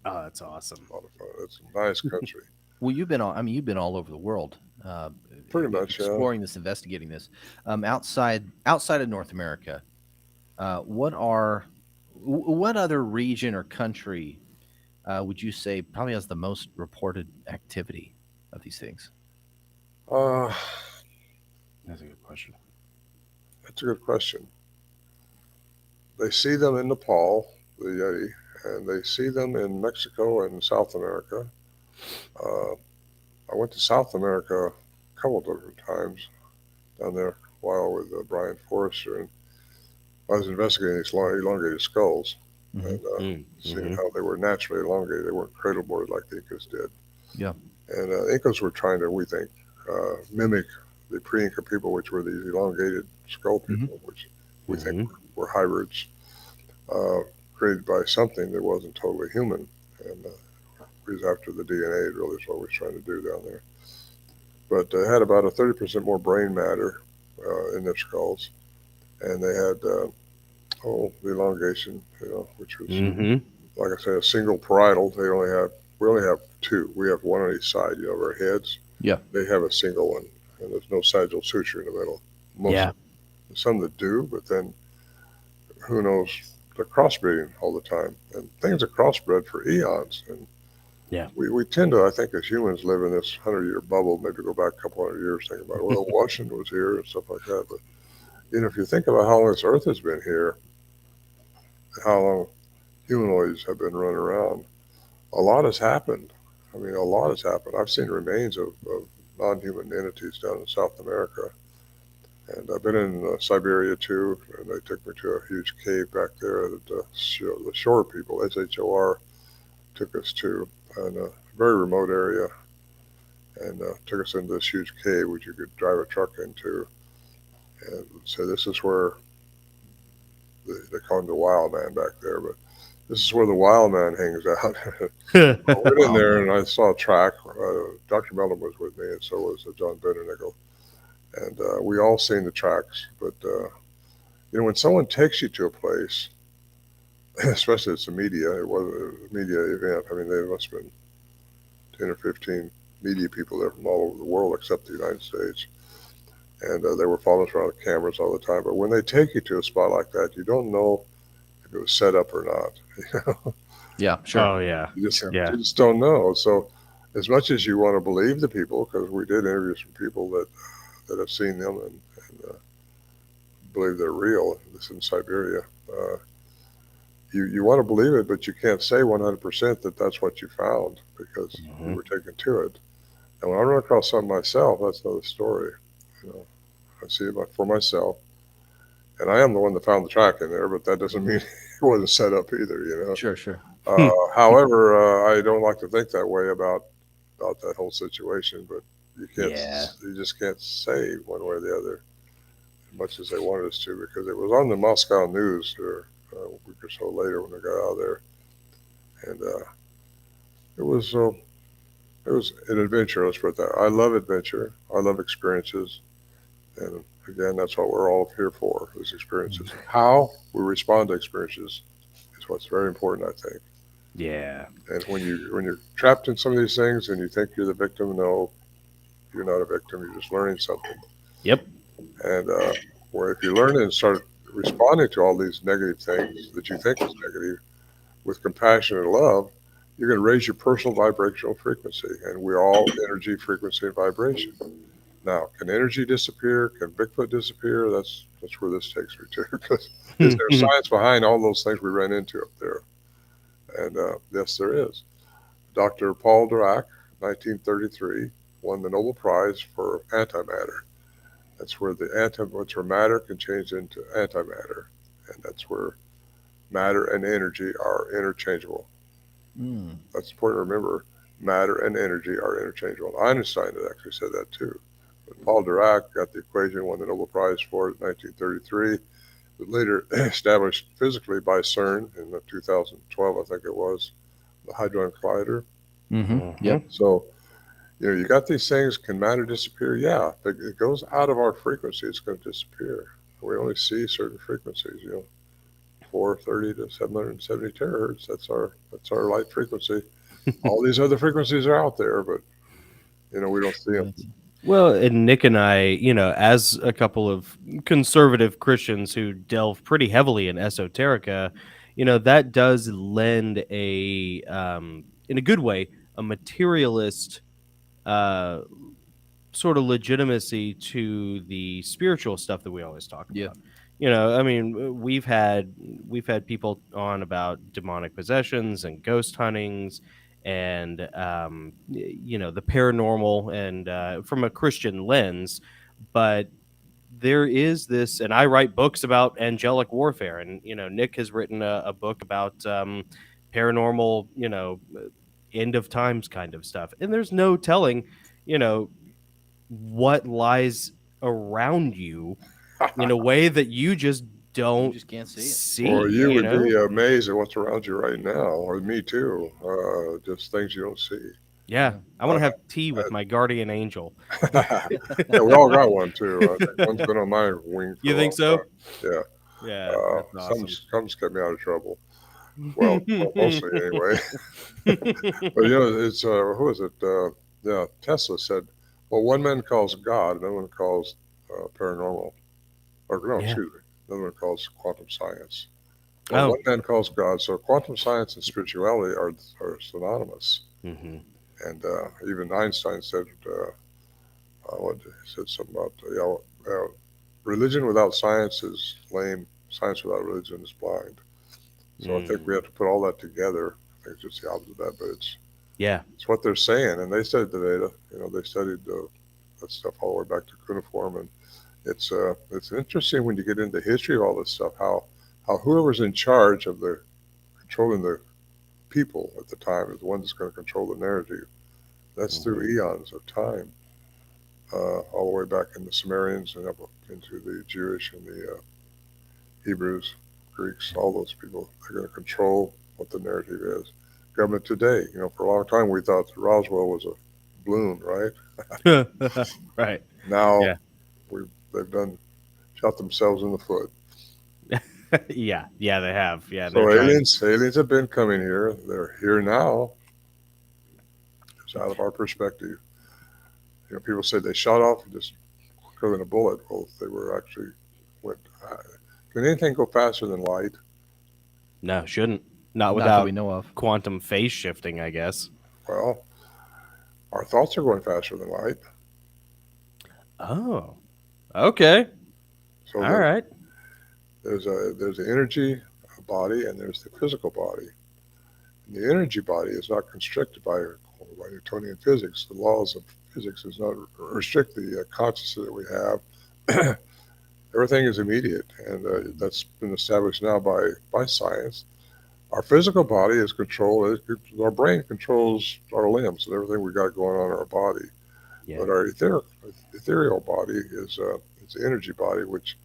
Speaker 1: Oh, that's awesome.
Speaker 5: A lot of fun. It's a nice country.
Speaker 2: Well, you've been all over the world.
Speaker 5: Pretty much,
Speaker 2: exploring this, investigating this. Outside of North America, what other region or country would you say probably has the most reported activity of these things?
Speaker 1: That's a good question.
Speaker 5: That's a good question. They see them in Nepal, the Yeti, and they see them in Mexico and South America. I went to South America a couple of different times down there a while with Brian Forrester, and I was investigating these elongated skulls and seeing how they were naturally elongated. They weren't cradle boarded like the Incas did.
Speaker 2: Yeah.
Speaker 5: And Incas were trying to, we think, mimic the pre-Inca people, which were these elongated skull people, which we think were hybrids created by something that wasn't totally human. And because after the DNA really is what we're trying to do down there. But they had about a 30% more brain matter in their skulls, and they had the elongation, which was like I say, a single parietal. We only have 2. We have one on each side, of our heads.
Speaker 2: Yeah.
Speaker 5: They have a single one, and there's no sagittal suture in the middle. Some that do, but then who knows? They're crossbreeding all the time, and things are crossbred for eons. And we tend to, I think, as humans, live in this 100-year bubble. Maybe go back a couple hundred years, think about, well, Washington was here and stuff like that. But if you think about how long this Earth has been here, how long humanoids have been running around, a lot has happened. I mean, a lot has happened. I've seen remains of non-human entities down in South America. And I've been in Siberia too, and they took me to a huge cave back there that the shore people, SHOR, took us to in a very remote area, and took us into this huge cave which you could drive a truck into, and say this is where they call him the wild man back there, but this is where the wild man hangs out. I went in there and I saw a track. Dr. Mellon was with me, and so was John Benedict. And we all seen the tracks, but when someone takes you to a place, especially it's the media, it was a media event. I mean, there must have been 10 or 15 media people there from all over the world except the United States. And they were following us around with cameras all the time. But when they take you to a spot like that, you don't know if it was set up or not.
Speaker 2: Yeah, sure.
Speaker 1: Oh, yeah.
Speaker 5: You just don't know. So as much as you want to believe the people, because we did interviews from people that have seen them and believe they're real. This in Siberia. You want to believe it, but you can't say 100% that that's what you found because you were taken to it. And when I run across something myself, that's another story. I see it for myself, and I am the one that found the track in there, but that doesn't mean it wasn't set up either.
Speaker 2: Sure.
Speaker 5: However, I don't like to think that way about that whole situation, but you just can't say one way or the other as much as they wanted us to, because it was on the Moscow news a week or so later when I got out of there, and it was an adventure. Let's put it that. I love adventure. I love experiences, and again, that's what we're all here for: is experiences. How we respond to experiences is what's very important, I think.
Speaker 1: Yeah. And
Speaker 5: when you're trapped in some of these things and you think you're the victim, no, you're not a victim. You're just learning something.
Speaker 1: Yep.
Speaker 5: And where if you learn and start responding to all these negative things that you think is negative with compassion and love, you're going to raise your personal vibrational frequency. And we're all energy, frequency, and vibration. Now, can energy disappear? Can Bigfoot disappear? That's where this takes me to. Because is there science behind all those things we ran into up there? And yes, there is. Dr. Paul Dirac, 1933, won the Nobel Prize for antimatter. That's where what's where matter can change into antimatter, and that's where matter and energy are interchangeable. That's important to remember. Matter and energy are interchangeable. Einstein had actually said that too. But Paul Dirac got the equation, won the Nobel Prize for it in 1933. But later established physically by CERN in 2012, I think it was, the Hadron Collider.
Speaker 2: Yep.
Speaker 5: So, you got these things. Can matter disappear? Yeah. If it goes out of our frequency, it's going to disappear. We only see certain frequencies, 430 to 770 terahertz. That's our light frequency. All these other frequencies are out there, but we don't see them.
Speaker 1: Well, and Nick and I, as a couple of conservative Christians who delve pretty heavily in esoterica, that does lend in a good way, a materialist sort of legitimacy to the spiritual stuff that we always talk about. I mean, we've had people on about demonic possessions and ghost huntings and the paranormal and from a Christian lens, but there is this, and I write books about angelic warfare, and Nick has written a book about paranormal, end of times kind of stuff, and there's no telling, what lies around you in a way that you just don't
Speaker 2: You just can't see it.
Speaker 1: see.
Speaker 5: Or you would be amazed at what's around you right now, or me too. Just things you don't see.
Speaker 1: Yeah, I want to have tea with my guardian angel.
Speaker 5: Yeah, we all got one too. I think one's been on my wing.
Speaker 1: You think so?
Speaker 5: Time. Yeah.
Speaker 1: Yeah. That's awesome.
Speaker 5: Some's kept me out of trouble. Well, mostly anyway. But it's who is it? Tesla said, "Well, one man calls God, another one calls paranormal, or no, excuse me, another one calls quantum science. Well, one man calls God, so quantum science and spirituality are synonymous."
Speaker 1: Mm-hmm.
Speaker 5: And even Einstein said, he said something about religion without science is lame. Science without religion is blind. So I think we have to put all that together. I think it's just the opposite of that, but it's what they're saying. And they studied the data. They studied that stuff all the way back to cuneiform, and it's interesting when you get into the history of all this stuff, how whoever's in charge of the controlling the people at the time is the one that's going to control the narrative. That's through eons of time, all the way back in the Sumerians and up into the Jewish and the Hebrews, Greeks, all those people. They're going to control what the narrative is. Government today, for a long time we thought that Roswell was a balloon, right?
Speaker 1: Right.
Speaker 5: Now they've shot themselves in the foot.
Speaker 1: yeah, they have. Yeah.
Speaker 5: So aliens have been coming here. They're here now. It's out of our perspective. People say they shot off and just quicker than a bullet. Well, they were actually went. Can anything go faster than light?
Speaker 1: No, shouldn't. Not without
Speaker 2: that we know of.
Speaker 1: Quantum phase shifting, I guess.
Speaker 5: Well, our thoughts are going faster than light.
Speaker 1: Oh, okay.
Speaker 5: So
Speaker 1: all right.
Speaker 5: There's the energy body and there's the physical body. And the energy body is not constricted by Newtonian physics. The laws of physics does not restrict the consciousness that we have. Everything is immediate, and that's been established now by science. Our physical body is controlled. Our brain controls our limbs and everything we got going on in our body. Yeah. But our ethereal body is it's the energy body, which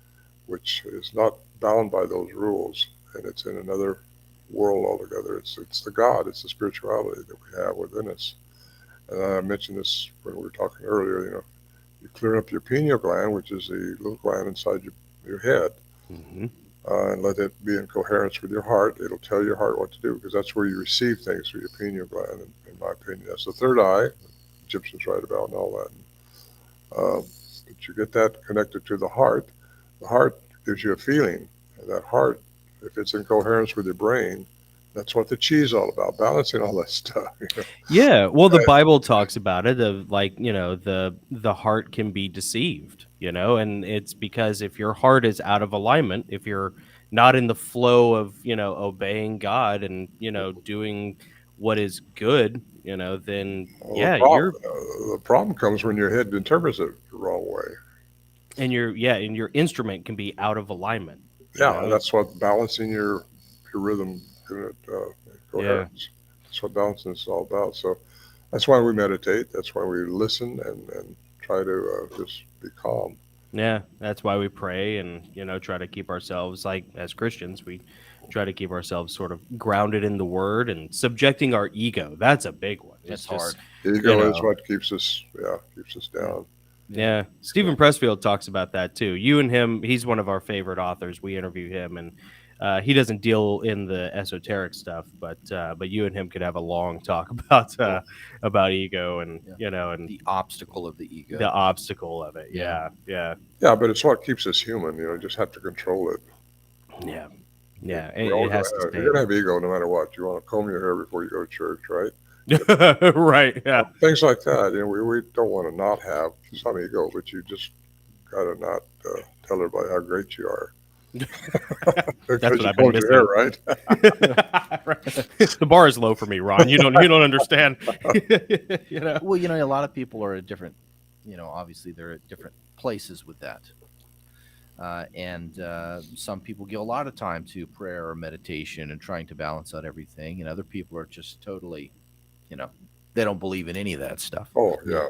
Speaker 5: is not bound by those rules, and it's in another world altogether. It's the God, it's the spirituality that we have within us. And I mentioned this when we were talking earlier. You clear up your pineal gland, which is the little gland inside your head, and let it be in coherence with your heart. It'll tell your heart what to do, because that's where you receive things through your pineal gland. In my opinion, that's the third eye. Egyptians write about and all that. But you get that connected to the heart. The heart gives you a feeling, and that heart, if it's in coherence with your brain, That's what the chi is all about, balancing all that stuff.
Speaker 1: Yeah, well, the Bible talks about it of like, the heart can be deceived, and it's because if your heart is out of alignment, if you're not in the flow of, obeying God and, doing what is good, then
Speaker 5: Well,
Speaker 1: yeah, you're
Speaker 5: the problem comes when your head interprets it the wrong way.
Speaker 1: and your instrument can be out of alignment.
Speaker 5: Yeah, and that's what balancing your rhythm,
Speaker 1: Yeah.
Speaker 5: coherence. That's what balancing is all about. So that's why we meditate. That's why we listen and try to just be calm.
Speaker 1: Yeah, that's why we pray and, try to keep ourselves, like, as Christians, we try to keep ourselves sort of grounded in the word and subjecting our ego. That's a big one.
Speaker 2: It's
Speaker 1: just,
Speaker 2: hard.
Speaker 5: Ego is what keeps us down.
Speaker 1: Yeah. Stephen Pressfield talks about that too. You and him, he's one of our favorite authors. We interview him, and he doesn't deal in the esoteric stuff, but you and him could have a long talk about ego and and
Speaker 2: the obstacle of the ego.
Speaker 1: the obstacle of it. Yeah.
Speaker 5: Yeah, but it's what keeps us human. You just have to control it.
Speaker 1: Yeah. Yeah.
Speaker 5: You're gonna have ego no matter what. You want to comb your hair before you go to church, right?
Speaker 1: Right. Yeah.
Speaker 5: Things like that. We don't want to not have some ego, but you just gotta not tell everybody how great you are.
Speaker 1: That's what I've been missing.
Speaker 5: Hair, right?
Speaker 1: The bar is low for me, Ron. You don't understand.
Speaker 2: Well, a lot of people are at different, obviously they're at different places with that. And some people give a lot of time to prayer or meditation and trying to balance out everything. And other people are just totally, they don't believe in any of that stuff.
Speaker 5: Oh, yeah.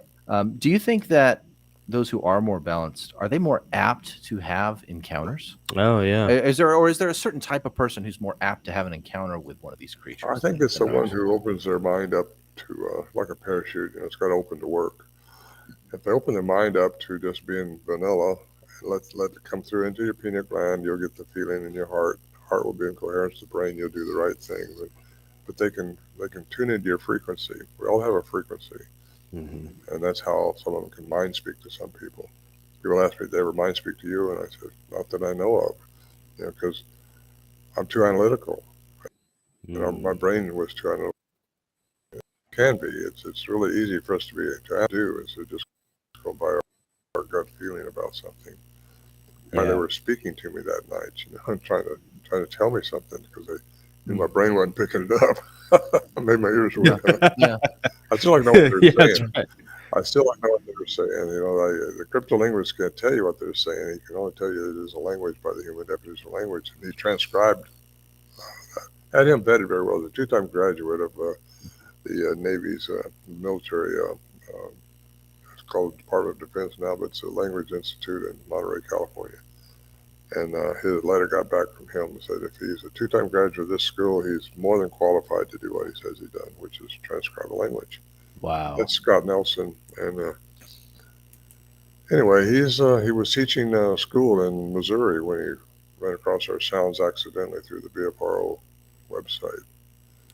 Speaker 2: Do you think that those who are more balanced, are they more apt to have encounters?
Speaker 1: Oh, yeah.
Speaker 2: Is there a certain type of person who's more apt to have an encounter with one of these creatures?
Speaker 5: I think it's the one who opens their mind up to, like a parachute, it's got to open to work. If they open their mind up to just being vanilla, and let it come through into your pineal gland, you'll get the feeling in your heart. Heart will be in coherence, the brain, you'll do the right things. But they can tune into your frequency. We all have a frequency.
Speaker 1: Mm-hmm.
Speaker 5: And that's how some of them can mind speak to some people. People ask me if they ever mind speak to you, and I said, not that I know of, because I'm too analytical. My brain was too analytical. It can be. It's really easy for us to do is to just go by our gut feeling about something.
Speaker 1: Yeah.
Speaker 5: They were speaking to me that night, trying to tell me something because my brain wasn't picking it up. I made my ears work.
Speaker 2: Yeah.
Speaker 5: I still like know what they're saying.
Speaker 1: That's right.
Speaker 5: I still like know what they're saying. The cryptolinguist can't tell you what they're saying. He can only tell you that it is a language by the human definition of language. And he transcribed that. Had him vetted very well. He's a 2-time graduate of the Navy's military. It's called Department of Defense now, but it's a language institute in Monterey, California. And his letter got back from him and said if he's a 2-time graduate of this school, he's more than qualified to do what he says he's done, which is transcribe a language.
Speaker 1: Wow.
Speaker 5: That's Scott Nelson. And anyway, he was teaching school in Missouri when he ran across our sounds accidentally through the BFRO website.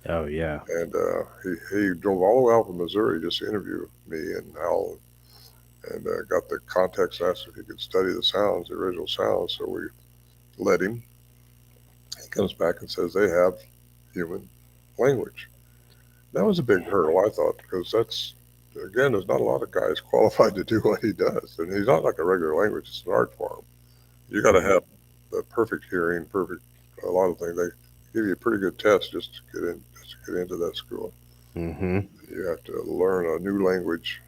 Speaker 1: Oh, yeah.
Speaker 5: And he drove all the way out from Missouri just to interview me and Hal, and got the context, asked if he could study the sounds, the original sounds. So we let him. He comes back and says they have human language. That was a big hurdle, I thought, because there's not a lot of guys qualified to do what he does. And he's not like a regular language, it's an art form. You got to have the perfect hearing, a lot of things. They give you a pretty good test just to get into that school.
Speaker 1: Mm-hmm.
Speaker 5: You have to learn a new language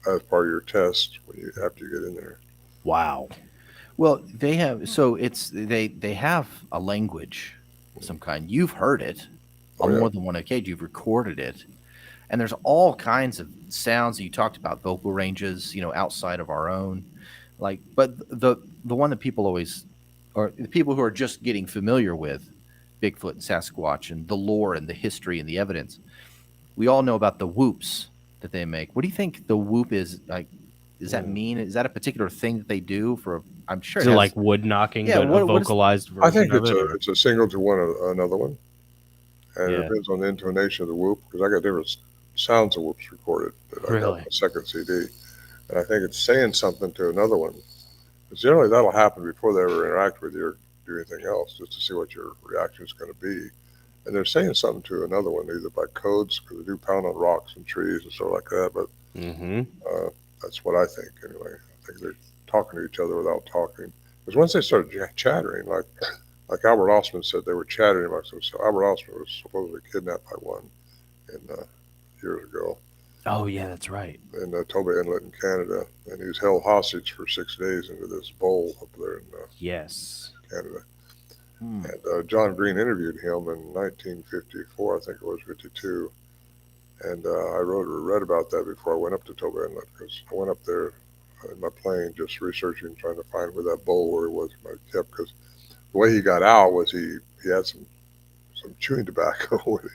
Speaker 5: as part of your test after you get in there.
Speaker 1: Wow.
Speaker 2: Well, they have they have a language of some kind. You've heard it on more than one occasion. You've recorded it, and there's all kinds of sounds that you talked about, vocal ranges, outside of our own. But the one that people always, or the people who are just getting familiar with Bigfoot and Sasquatch and the lore and the history and the evidence, we all know about the whoops that they make. What do you think the whoop is like? Does that mean? Is that a particular thing that they do for? I'm sure.
Speaker 1: Is it like wood knocking, but a vocalized version?
Speaker 5: I think it's a single to another one, and it depends on the intonation of the whoop. Because I got different sounds of whoops recorded that I got on the second CD, and I think it's saying something to another one. Because generally that'll happen before they ever interact with you or do anything else, just to see what your reaction is going to be. and they're saying something to another one, either by codes, because they do pound on rocks and trees and stuff like that. But that's what I think anyway. I think they're talking to each other without talking. Because once they started chattering, like Albert Ostman said, they were chattering amongst themselves. Albert Ostman was supposedly kidnapped by one years ago.
Speaker 1: Oh yeah, that's right.
Speaker 5: In Toba Inlet in Canada, and he was held hostage for 6 days into this bowl up there in Canada. And John Green interviewed him in 1954, I think it was 52. And I read about that before I went up to Toba Inlet, because I went up there in my plane just researching, trying to find where that bowl where it was kept. Because the way he got out was he had some chewing tobacco with him.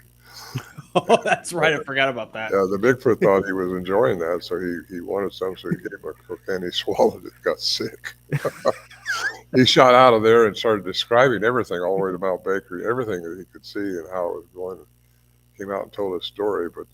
Speaker 1: Oh, that's right. I forgot about that.
Speaker 5: Yeah, the Bigfoot thought he was enjoying that, so he wanted some, so he gave him a cocaine. He swallowed it, got sick. He shot out of there and started describing everything all the way to Mount Baker, everything that he could see and how it was going. Came out and told his story. But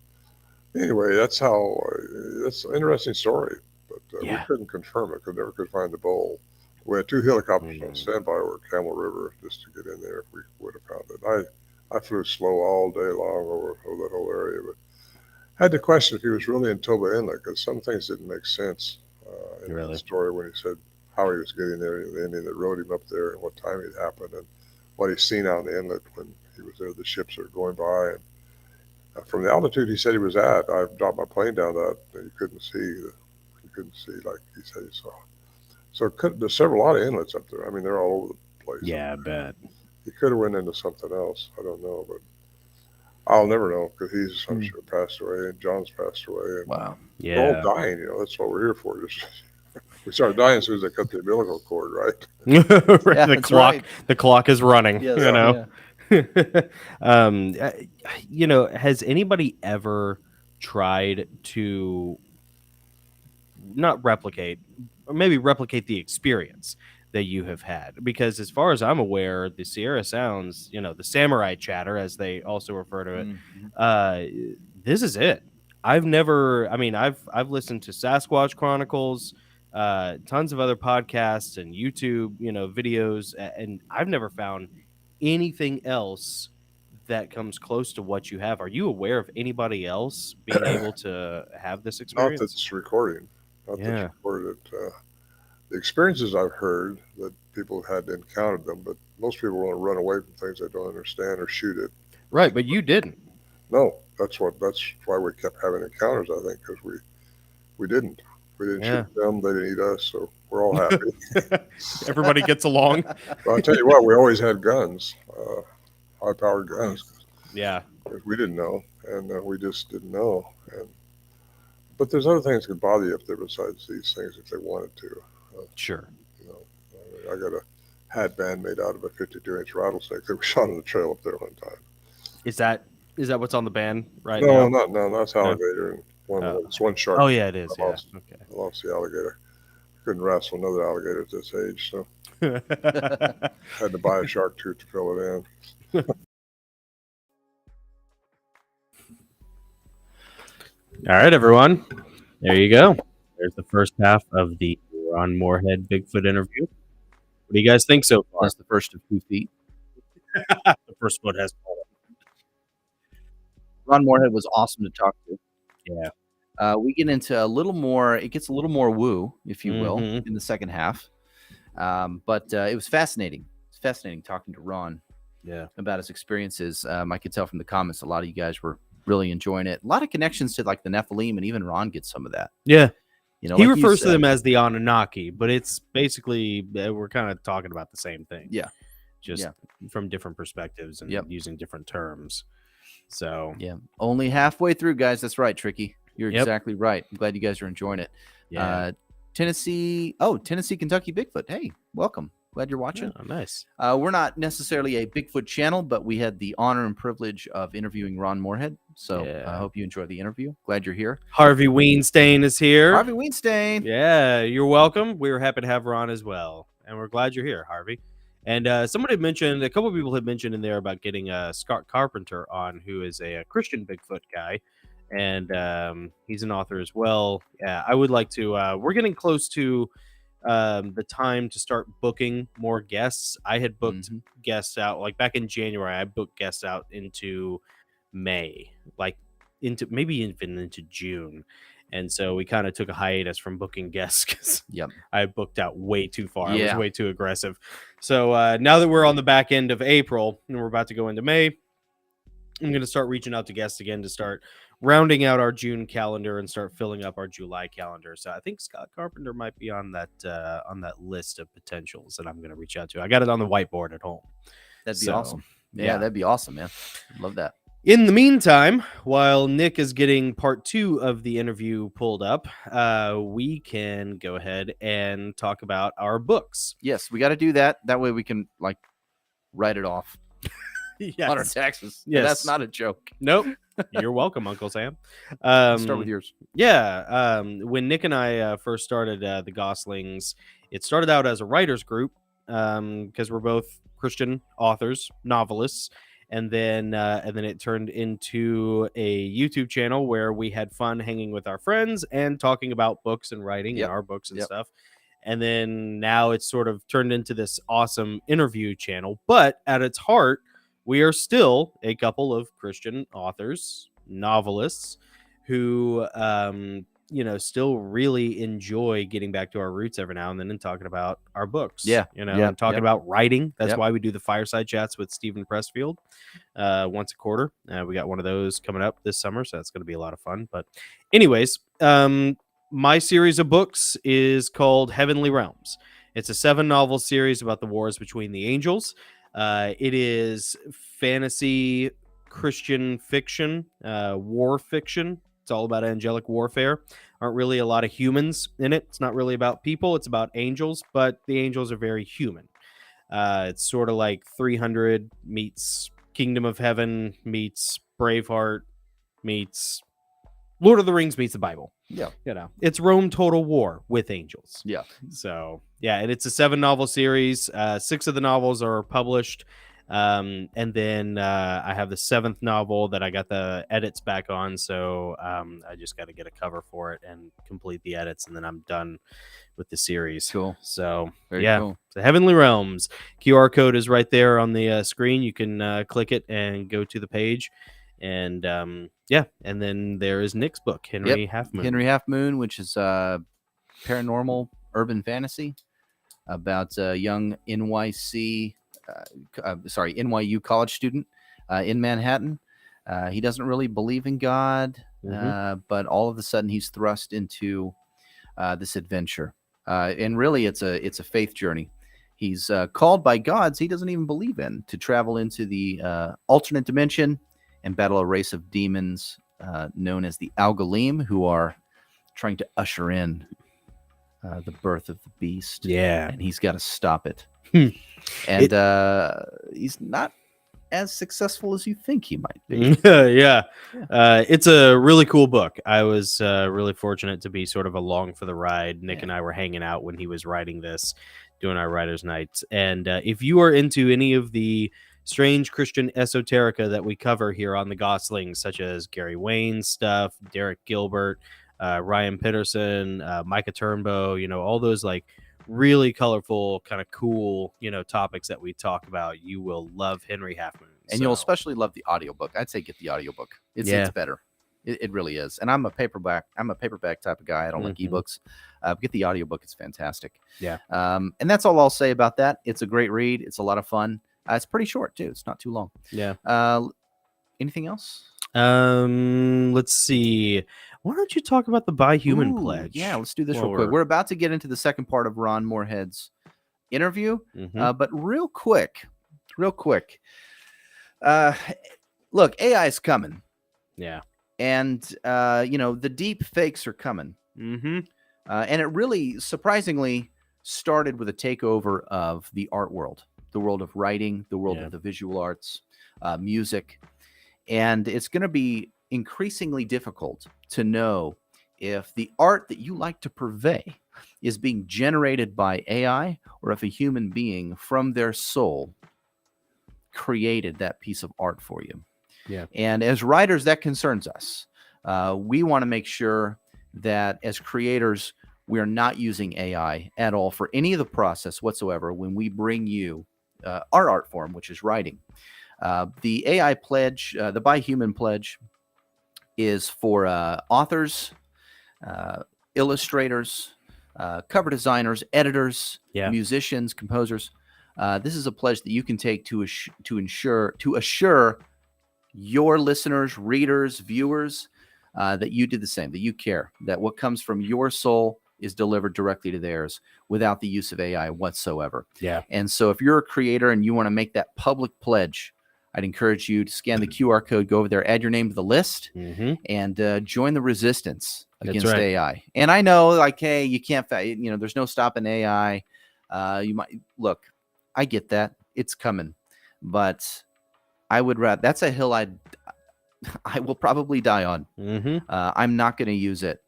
Speaker 5: anyway, that's an interesting story. But we couldn't confirm it, because never could find the bowl. We had 2 helicopters on standby over Camel River just to get in there if we would have found it. I flew slow all day long over that whole area, but I had to question if he was really in Toba Inlet, because some things didn't make sense in the story when he said how he was getting there, the Indian that rode him up there, and what time it happened, and what he's seen out in the inlet when he was there. The ships are going by, and from the altitude he said he was at, I dropped my plane down that, and you couldn't see like he said he saw. So there's a lot of inlets up there. I mean, they're all over the place.
Speaker 1: Yeah, I bet.
Speaker 5: He could have went into something else. I don't know, but I'll never know, because he's, I'm sure, passed away, and John's passed away. And
Speaker 2: wow.
Speaker 1: Yeah.
Speaker 5: We're all dying, that's what we're here for. We start dying as soon as they cut the umbilical cord, right?
Speaker 1: Yeah, the clock is running.
Speaker 2: Yes,
Speaker 1: Has anybody ever tried to not replicate, or maybe replicate the experience that you have had? Because as far as I'm aware, the Sierra Sounds, the samurai chatter, as they also refer to it, this is it. I've listened to Sasquatch Chronicles, tons of other podcasts and YouTube, videos, and I've never found anything else that comes close to what you have. Are you aware of anybody else being able to have this experience?
Speaker 5: Not that's recording. Not that's recorded. The experiences I've heard that people had encountered them, but most people want to run away from things they don't understand or shoot it.
Speaker 1: Right, but you didn't.
Speaker 5: No, that's why we kept having encounters, I think, because we didn't. We didn't shoot them, they didn't eat us, so we're all happy.
Speaker 1: Everybody gets along.
Speaker 5: But I'll tell you what, we always had guns, high-powered guns.
Speaker 1: Yeah.
Speaker 5: Because we didn't know, and we just didn't know. But there's other things that could bother you up there besides these things if they wanted to.
Speaker 1: Sure.
Speaker 5: I got a hat band made out of a 52-inch rattlesnake that we shot on the trail up there one time.
Speaker 1: Is that what's on the band right now?
Speaker 5: No, that's alligator and it's one shark.
Speaker 1: Oh yeah, it is.
Speaker 5: I lost the alligator. Couldn't wrestle another alligator at this age, so had to buy a shark tooth to fill it in.
Speaker 1: All right, everyone. There you go. There's the first half of the Ron Moorhead Bigfoot interview. What do you guys think so far?
Speaker 2: That's the first of 2 feet.
Speaker 1: The first foot has fallen.
Speaker 2: Ron Moorhead was awesome to talk to.
Speaker 1: Yeah.
Speaker 2: We get into it gets a little more woo, if you will, in the second half. But it was fascinating. It's fascinating talking to Ron about his experiences. I could tell from the comments, a lot of you guys were really enjoying it. A lot of connections to like the Nephilim, and even Ron gets some of that.
Speaker 1: Yeah.
Speaker 2: He
Speaker 1: like refers to them as the Anunnaki, but it's basically, we're kind of talking about the same thing.
Speaker 2: Yeah.
Speaker 1: Just from different perspectives and using different terms. So
Speaker 2: only halfway through, guys. That's right, Tricky. You're exactly right. I'm glad you guys are enjoying it. Tennessee, Kentucky Bigfoot. Hey, welcome. Glad you're watching.
Speaker 1: Oh, nice.
Speaker 2: We're not necessarily a Bigfoot channel, but we had the honor and privilege of interviewing Ron Moorhead. So I hope you enjoy the interview. Glad you're here.
Speaker 1: Harvey Weinstein is here.
Speaker 2: Harvey Weinstein.
Speaker 1: Yeah, you're welcome. We were happy to have Ron as well. And we're glad you're here, Harvey. And a couple of people had mentioned in there about getting Scott Carpenter on, who is a Christian Bigfoot guy. And he's an author as well. I would like to, we're getting close to the time to start booking more guests. I had booked guests out like back in January. I booked guests out into May, like into maybe even into June. And so we kind of took a hiatus from booking guests because I booked out way too far. I was way too aggressive. So now that we're on the back end of April and we're about to go into May, I'm going to start reaching out to guests again to start rounding out our June calendar and start filling up our July calendar. So I think Scott Carpenter might be on that list of potentials that I'm going to reach out to. I got it on the whiteboard at home.
Speaker 2: That'd be awesome. Yeah, that'd be awesome, man. Love that.
Speaker 1: In the meantime, while Nick is getting part 2 of the interview pulled up, we can go ahead and talk about our books.
Speaker 2: Yes, we got to do that. That way we can like write it off on our taxes. Yes. That's not a joke.
Speaker 1: Nope. You're welcome, Uncle Sam.
Speaker 2: Start with yours.
Speaker 1: Yeah. When Nick and I first started the Goslings, it started out as a writer's group because we're both Christian authors, novelists. And then it turned into a YouTube channel where we had fun hanging with our friends and talking about books and writing and our books and stuff. And then now it's sort of turned into this awesome interview channel. But at its heart, we are still a couple of Christian authors, novelists who, still really enjoy getting back to our roots every now and then and talking about our books. And talking about writing. That's why we do the fireside chats with Stephen Pressfield once a quarter. We got one of those coming up this summer, so that's going to be a lot of fun. But anyways, my series of books is called Heavenly Realms. It's a 7-novel series about the wars between the angels. It is fantasy, Christian fiction, war fiction. It's all about angelic warfare. Aren't really a lot of humans in it. It's not really about people. It's about angels, but the angels are very human. It's sort of like 300 meets Kingdom of Heaven meets Braveheart meets Lord of the Rings meets the Bible.
Speaker 2: Yeah.
Speaker 1: It's Rome Total War with angels.
Speaker 2: Yeah.
Speaker 1: So, and it's a 7-novel series. 6 of the novels are published. And then I have the 7th novel that I got the edits back on. So I just got to get a cover for it and complete the edits. And then I'm done with the series.
Speaker 2: Cool.
Speaker 1: So,
Speaker 2: Very cool.
Speaker 1: The Heavenly Realms. QR code is right there on the screen. You can click it and go to the page. And and then there is Nick's book, Henry Half Moon.
Speaker 2: Henry Half Moon, which is paranormal urban fantasy about a young NYU college student in Manhattan. He doesn't really believe in God, but all of a sudden he's thrust into this adventure. And really, it's a faith journey. He's called by gods he doesn't even believe in to travel into the alternate dimension and battle a race of demons known as the Algalim, who are trying to usher in the birth of the beast.
Speaker 1: Yeah.
Speaker 2: And he's got to stop it. And he's not as successful as you think he might be.
Speaker 1: It's a really cool book. I was really fortunate to be sort of along for the ride. Nick and I were hanging out when he was writing this, doing our writers' nights. And if you are into any of the strange Christian esoterica that we cover here on the Goslings, such as Gary Wayne's stuff, Derek Gilbert, Ryan Peterson, Micah Turnbow, all those like really colorful, kind of cool, topics that we talk about, you will love Henry Half Moon.
Speaker 2: And you'll especially love the audiobook. I'd say get the audiobook. It's better. It really is. And I'm a paperback type of guy. I don't like ebooks. Get the audiobook. It's fantastic.
Speaker 1: Yeah.
Speaker 2: And that's all I'll say about that. It's a great read. It's a lot of fun. It's pretty short too. It's not too long.
Speaker 1: Yeah.
Speaker 2: Anything else?
Speaker 1: Let's see. Why don't you talk about the Buy Human pledge?
Speaker 2: Yeah, let's do this real quick. We're about to get into the second part of Ron Moorhead's interview, but real quick. Look, AI is coming.
Speaker 1: Yeah.
Speaker 2: And, the deep fakes are coming. And it really, surprisingly, started with a takeover of the art world, the world of writing, the world of the visual arts, music. And it's going to be increasingly difficult to know if the art that you like to purvey is being generated by AI or if a human being from their soul created that piece of art for you.
Speaker 1: Yeah.
Speaker 2: And as writers, that concerns us. We want to make sure that as creators, We are not using AI at all for any of the process whatsoever when we bring you our art form, which is writing. The AI pledge, the By Human pledge, is for authors, illustrators, cover designers, editors, musicians, composers. This is a pledge that you can take to assure your listeners, readers, viewers that you did the same, that you care, that what comes from your soul is delivered directly to theirs without the use of AI whatsoever.
Speaker 1: Yeah.
Speaker 2: And so if you're a creator and you want to make that public pledge, I'd encourage you to scan the QR code, go over there, add your name to the list, and join the resistance against AI. And I know, like, hey, you can't, there's no stopping AI. You might look, I get that, it's coming, but I would rather, that's a hill I will probably die on. I'm not going to use it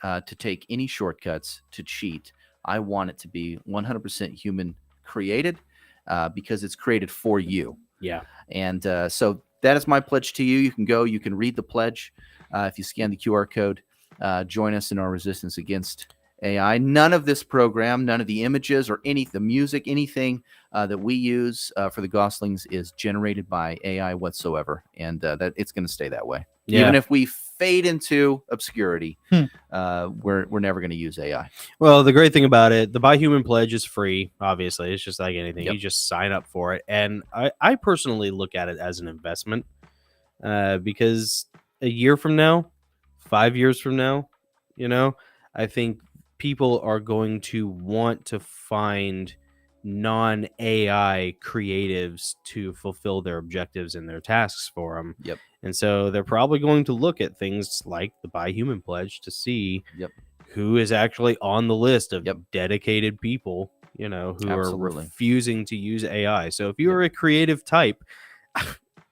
Speaker 2: to take any shortcuts to cheat. I want it to be 100% human created because it's created for you.
Speaker 1: Yeah.
Speaker 2: And so that is my pledge to you. You can go, you can read the pledge. If you scan the QR code, join us in our resistance against AI. None of this program, none of the images or the music, anything that we use for the Goslings is generated by AI whatsoever. And that it's going to stay that way. Yeah. Even if we fade into obscurity, we're never going to use AI.
Speaker 1: Well, the great thing about it, the By Human pledge is free. Obviously, it's just like anything. You just sign up for it. And I personally look at it as an investment because a year from now, 5 years from now, I think people are going to want to find non-AI creatives to fulfill their objectives and their tasks for them.
Speaker 2: Yep.
Speaker 1: And so they're probably going to look at things like the By Human pledge to see who is actually on the list of dedicated people, who are refusing to use AI. So if you are a creative type,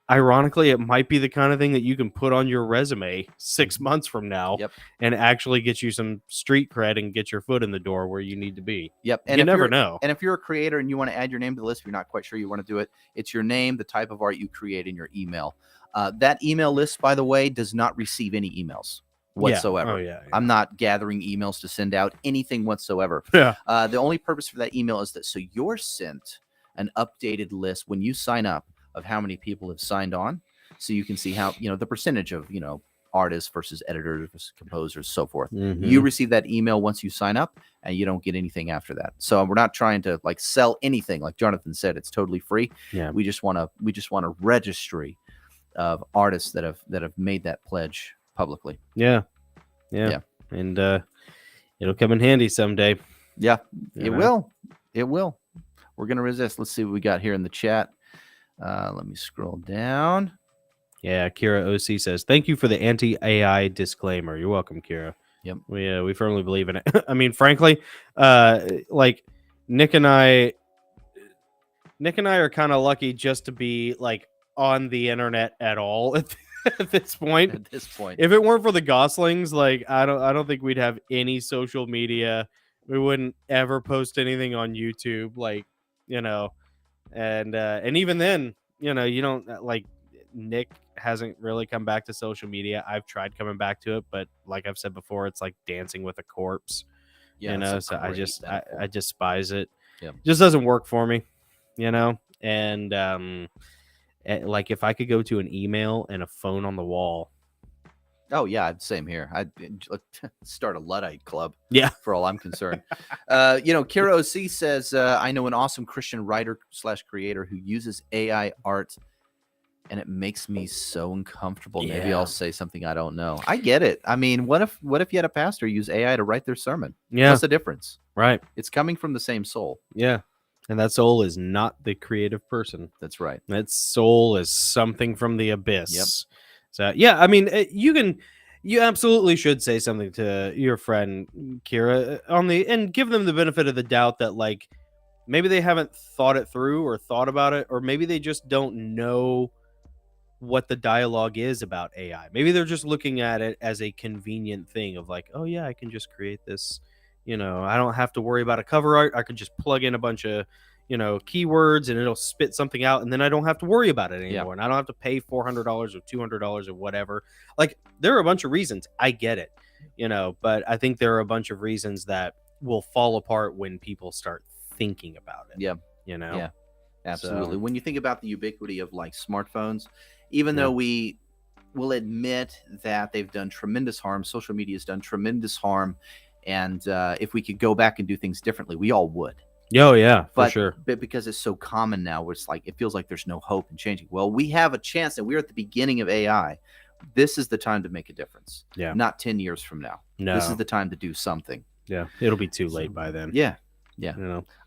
Speaker 1: ironically, it might be the kind of thing that you can put on your resume 6 months from now and actually get you some street cred and get your foot in the door where you need to be.
Speaker 2: Yep. And
Speaker 1: you never know.
Speaker 2: And if you're a creator and you want to add your name to the list, if you're not quite sure you want to do it, it's your name, the type of art you create, in your email. That email list, by the way, does not receive any emails whatsoever.
Speaker 1: Yeah.
Speaker 2: I'm not gathering emails to send out anything whatsoever.
Speaker 1: Yeah.
Speaker 2: The only purpose for that email is that so you're sent an updated list when you sign up of how many people have signed on, so you can see how, the percentage of, artists versus editors versus composers, so forth. You receive that email once you sign up, and you don't get anything after that. So we're not trying to sell anything. Like Jonathan said, it's totally free.
Speaker 1: Yeah.
Speaker 2: We just want a registry of artists that have made that pledge publicly.
Speaker 1: Yeah. And it'll come in handy someday.
Speaker 2: Yeah, it will. We're gonna resist. Let's see what we got here in the chat. Let me scroll down.
Speaker 1: Yeah, Kira OC says, "Thank you for the anti-AI disclaimer." You're welcome, Kira.
Speaker 2: Yep.
Speaker 1: We firmly believe in it. I mean, frankly, Nick and I are kind of lucky just to be on the internet at all at this point.
Speaker 2: At this point,
Speaker 1: if it weren't for the Goslings, I don't think we'd have any social media. We wouldn't ever post anything on YouTube, and even then, you don't Nick hasn't really come back to social media. I've tried coming back to it, but like I've said before, it's like dancing with a corpse. So I despise it.
Speaker 2: Yeah.
Speaker 1: It just doesn't work for me, and if I could go to an email and a phone on the wall.
Speaker 2: Oh yeah, same here. I'd start a Luddite club.
Speaker 1: Yeah,
Speaker 2: for all I'm concerned. Kira OC says, I know an awesome Christian writer / creator who uses AI art, and it makes me so uncomfortable.
Speaker 1: Yeah.
Speaker 2: Maybe I'll say something I don't know. I get it. I mean, what if you had a pastor use AI to write their sermon?
Speaker 1: Yeah,
Speaker 2: what's the difference?
Speaker 1: Right.
Speaker 2: It's coming from the same soul.
Speaker 1: Yeah. And that soul is not the creative person.
Speaker 2: That's right.
Speaker 1: That soul is something from the abyss.
Speaker 2: Yep.
Speaker 1: So, yeah, I mean, you absolutely should say something to your friend Kira and give them the benefit of the doubt that maybe they haven't thought it through or thought about it, or maybe they just don't know what the dialogue is about AI. Maybe they're just looking at it as a convenient thing of oh yeah, I can just create this. I don't have to worry about a cover art. I could just plug in a bunch of keywords and it'll spit something out, and then I don't have to worry about it anymore.
Speaker 2: Yeah.
Speaker 1: And I don't have to pay $400 or $200 or whatever. There are a bunch of reasons. I get it. But I think there are a bunch of reasons that will fall apart when people start thinking about it.
Speaker 2: Yeah. Yeah, absolutely. When you think about the ubiquity of like smartphones, even though we will admit that they've done tremendous harm, social media has done tremendous harm, and if we could go back and do things differently, we all would.
Speaker 1: Oh yeah, for sure.
Speaker 2: But because it's so common now, where it's like it feels like there's no hope in changing. Well, we have a chance, and we're at the beginning of AI. This is the time to make a difference.
Speaker 1: Yeah.
Speaker 2: Not 10 years from now.
Speaker 1: No.
Speaker 2: This is the time to do something.
Speaker 1: Yeah. It'll be too late by then.
Speaker 2: Yeah.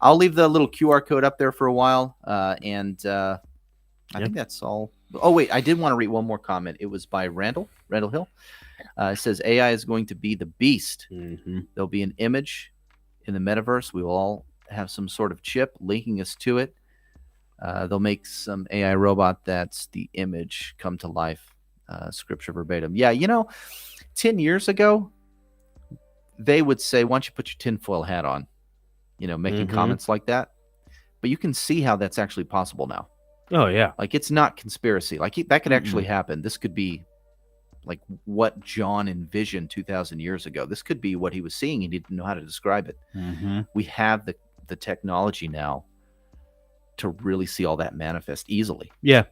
Speaker 2: I'll leave the little QR code up there for a while. I think that's all. Oh, wait. I did want to read one more comment. It was by Randall Hill. It says AI is going to be the beast.
Speaker 1: Mm-hmm.
Speaker 2: There'll be an image in the metaverse. We will all have some sort of chip linking us to it. They'll make some AI robot that's the image come to life. Scripture verbatim. Yeah, 10 years ago, they would say, why don't you put your tinfoil hat on? Making comments like that. But you can see how that's actually possible now.
Speaker 1: Oh, yeah.
Speaker 2: Like, it's not conspiracy. Like, that could actually happen. This could be like what John envisioned 2,000 years ago. This could be what he was seeing, and he didn't know how to describe it.
Speaker 1: Mm-hmm.
Speaker 2: We have the technology now to really see all that manifest easily.
Speaker 1: Yeah.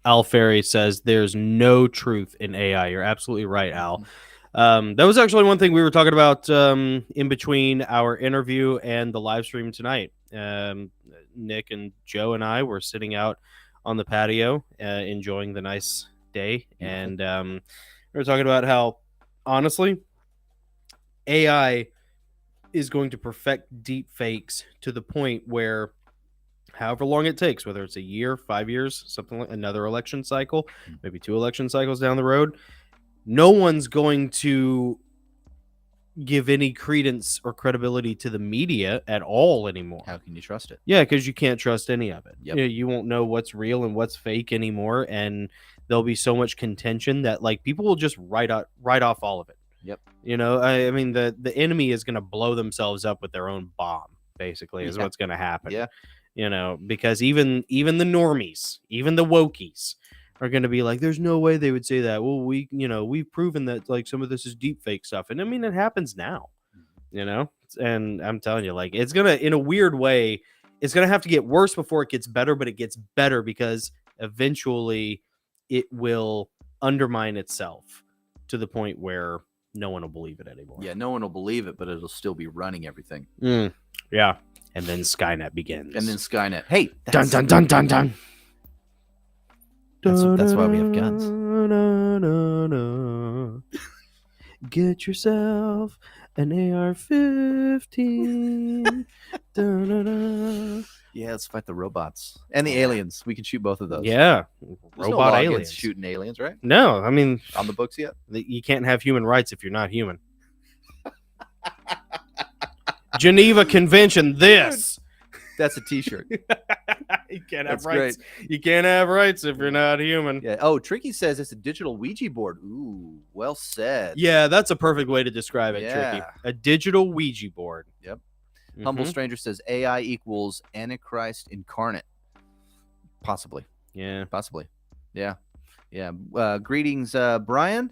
Speaker 1: Al Ferry says there's no truth in AI. You're absolutely right, Al. That was actually one thing we were talking about in between our interview and the live stream tonight. Nick and Joe and I were sitting out on the patio enjoying the nice day. And we were talking about how, honestly, AI is going to perfect deep fakes to the point where however long it takes, whether it's a year, 5 years, something like another election cycle, maybe 2 election cycles down the road, no one's going to give any credence or credibility to the media at all anymore.
Speaker 2: How can you trust it?
Speaker 1: Yeah, because you can't trust any of it.
Speaker 2: Yep.
Speaker 1: You won't know what's real and what's fake anymore, and there'll be so much contention that like people will just write off all of it.
Speaker 2: Yep.
Speaker 1: I mean the enemy is going to blow themselves up with their own bomb, basically, is what's going to happen.
Speaker 2: Yeah.
Speaker 1: Because even the normies, even the wokies are going to be like, there's no way they would say that. Well, we've proven that like some of this is deep fake stuff. And I mean, it happens now, and I'm telling you, like, it's going to, in a weird way, it's going to have to get worse before it gets better, but it gets better because eventually it will undermine itself to the point where no one will believe it anymore.
Speaker 2: Yeah. No one will believe it, but it'll still be running everything.
Speaker 1: Yeah. And then Skynet begins.
Speaker 2: Hey,
Speaker 1: dun dun dun dun dun.
Speaker 2: That's why we have guns.
Speaker 1: Get yourself an AR-15.
Speaker 2: Yeah, let's fight the robots and the aliens. We can shoot both of those.
Speaker 1: Yeah,
Speaker 2: There's
Speaker 1: robot
Speaker 2: no
Speaker 1: aliens
Speaker 2: shooting aliens, right?
Speaker 1: No, I mean
Speaker 2: on the books yet.
Speaker 1: You can't have human rights if you're not human. Geneva Convention. This.
Speaker 2: That's a T-shirt.
Speaker 1: You can't have rights. Great. You can't have rights if you're not human.
Speaker 2: Yeah. Oh, Tricky says it's a digital Ouija board. Ooh, well said.
Speaker 1: Yeah, that's a perfect way to describe it, Tricky. A digital Ouija board.
Speaker 2: Yep. Humble Stranger says AI equals Antichrist incarnate. Possibly.
Speaker 1: Yeah.
Speaker 2: Possibly. Yeah. Yeah. Greetings, Brian.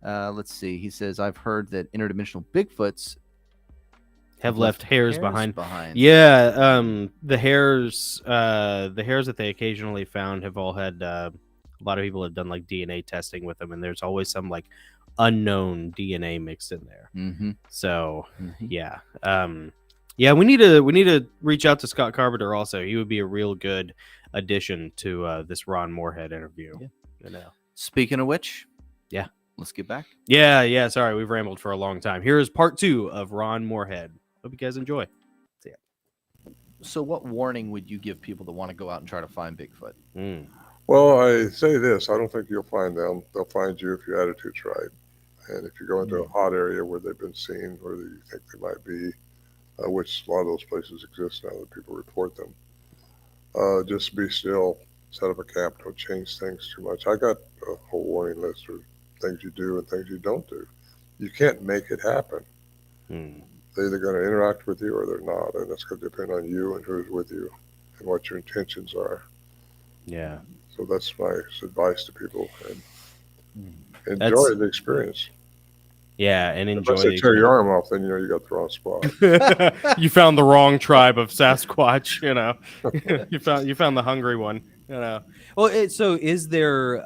Speaker 2: Let's see. He says, I've heard that interdimensional Bigfoots
Speaker 1: have left hairs behind.
Speaker 2: behind.
Speaker 1: Yeah, the hairs that they occasionally found have all had a lot of people have done like DNA testing with them, and there's always some like unknown DNA mixed in there. So yeah, we need to reach out to Scott Carpenter also. He would be a real good addition to this Ron Moorhead interview.
Speaker 2: Speaking of which,
Speaker 1: yeah,
Speaker 2: let's get back.
Speaker 1: Yeah. Sorry, we've rambled for a long time. Here is part 2 of Ron Moorhead. Hope you guys enjoy. See ya.
Speaker 2: So what warning would you give people that want to go out and try to find Bigfoot?
Speaker 5: Well, I say this. I don't think you'll find them. They'll find you if your attitude's right. And if you go into a hot area where they've been seen, where you think they might be, which a lot of those places exist now that people report them, just be still, set up a camp, don't change things too much. I got a whole warning list of things you do and things you don't do. You can't make it happen. They're either going to interact with you or they're not, and it's going to depend on you and who's with you and what your intentions are.
Speaker 1: Yeah.
Speaker 5: So that's my advice to people, and enjoy the experience.
Speaker 1: Yeah, and
Speaker 5: If I
Speaker 1: enjoy
Speaker 5: say
Speaker 1: the
Speaker 5: tear your
Speaker 1: experience.
Speaker 5: arm off, then you got the wrong spot.
Speaker 1: You found the wrong tribe of Sasquatch. You found the hungry one. Well, so is there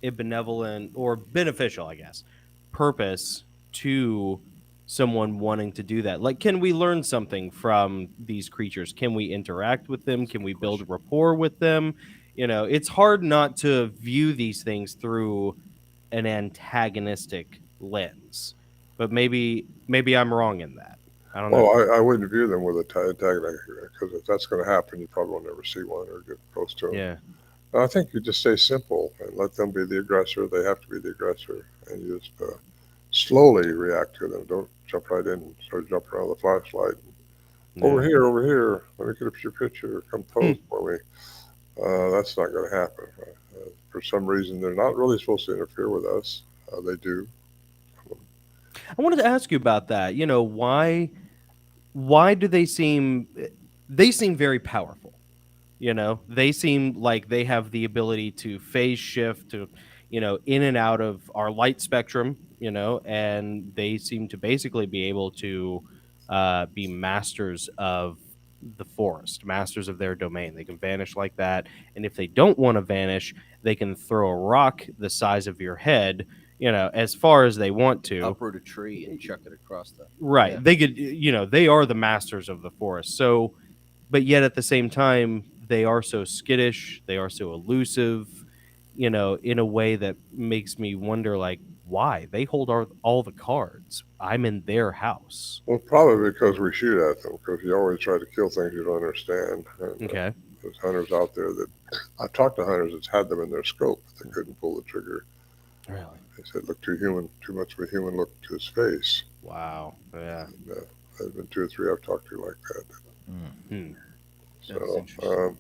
Speaker 1: a benevolent or beneficial, I guess, purpose to someone wanting to do that? Like, can we learn something from these creatures? Can we interact with them? Can we build rapport with them? It's hard not to view these things through an antagonistic lens, but maybe I'm wrong in that. I don't know.
Speaker 5: Well, I wouldn't view them with a tag because if that's going to happen, you probably will never see one or get close to them.
Speaker 1: Yeah.
Speaker 5: I think you just stay simple and let them be the aggressor. They have to be the aggressor, and you just slowly react to them. Don't jump right in and start jumping around the flashlight. Over here. Let me get up your picture. Come pose for me. That's not going to happen. For some reason, they're not really supposed to interfere with us. They do.
Speaker 1: I wanted to ask you about that. Why do they seem very powerful? They seem like they have the ability to phase shift to, in and out of our light spectrum, and they seem to basically be able to be masters of the forest, masters of their domain. They can vanish like that. And if they don't want to vanish, they can throw a rock the size of your head, as far as they want to.
Speaker 2: Uproot a tree and chuck it across the...
Speaker 1: Right.
Speaker 2: Yeah.
Speaker 1: They could, they are the masters of the forest. So, but yet at the same time, they are so skittish. They are so elusive, in a way that makes me wonder, like, why? They hold all the cards. I'm in their house.
Speaker 5: Well, probably because we shoot at them, because you always try to kill things you don't understand. And,
Speaker 1: Okay.
Speaker 5: There's hunters out there that... I've talked to hunters that's had them in their scope, but they couldn't pull the trigger.
Speaker 1: Really?
Speaker 5: They said, look too much of a human look to his face.
Speaker 1: Wow. Yeah.
Speaker 5: And, there's been 2 or 3 I've talked to like that.
Speaker 1: Hmm.
Speaker 5: So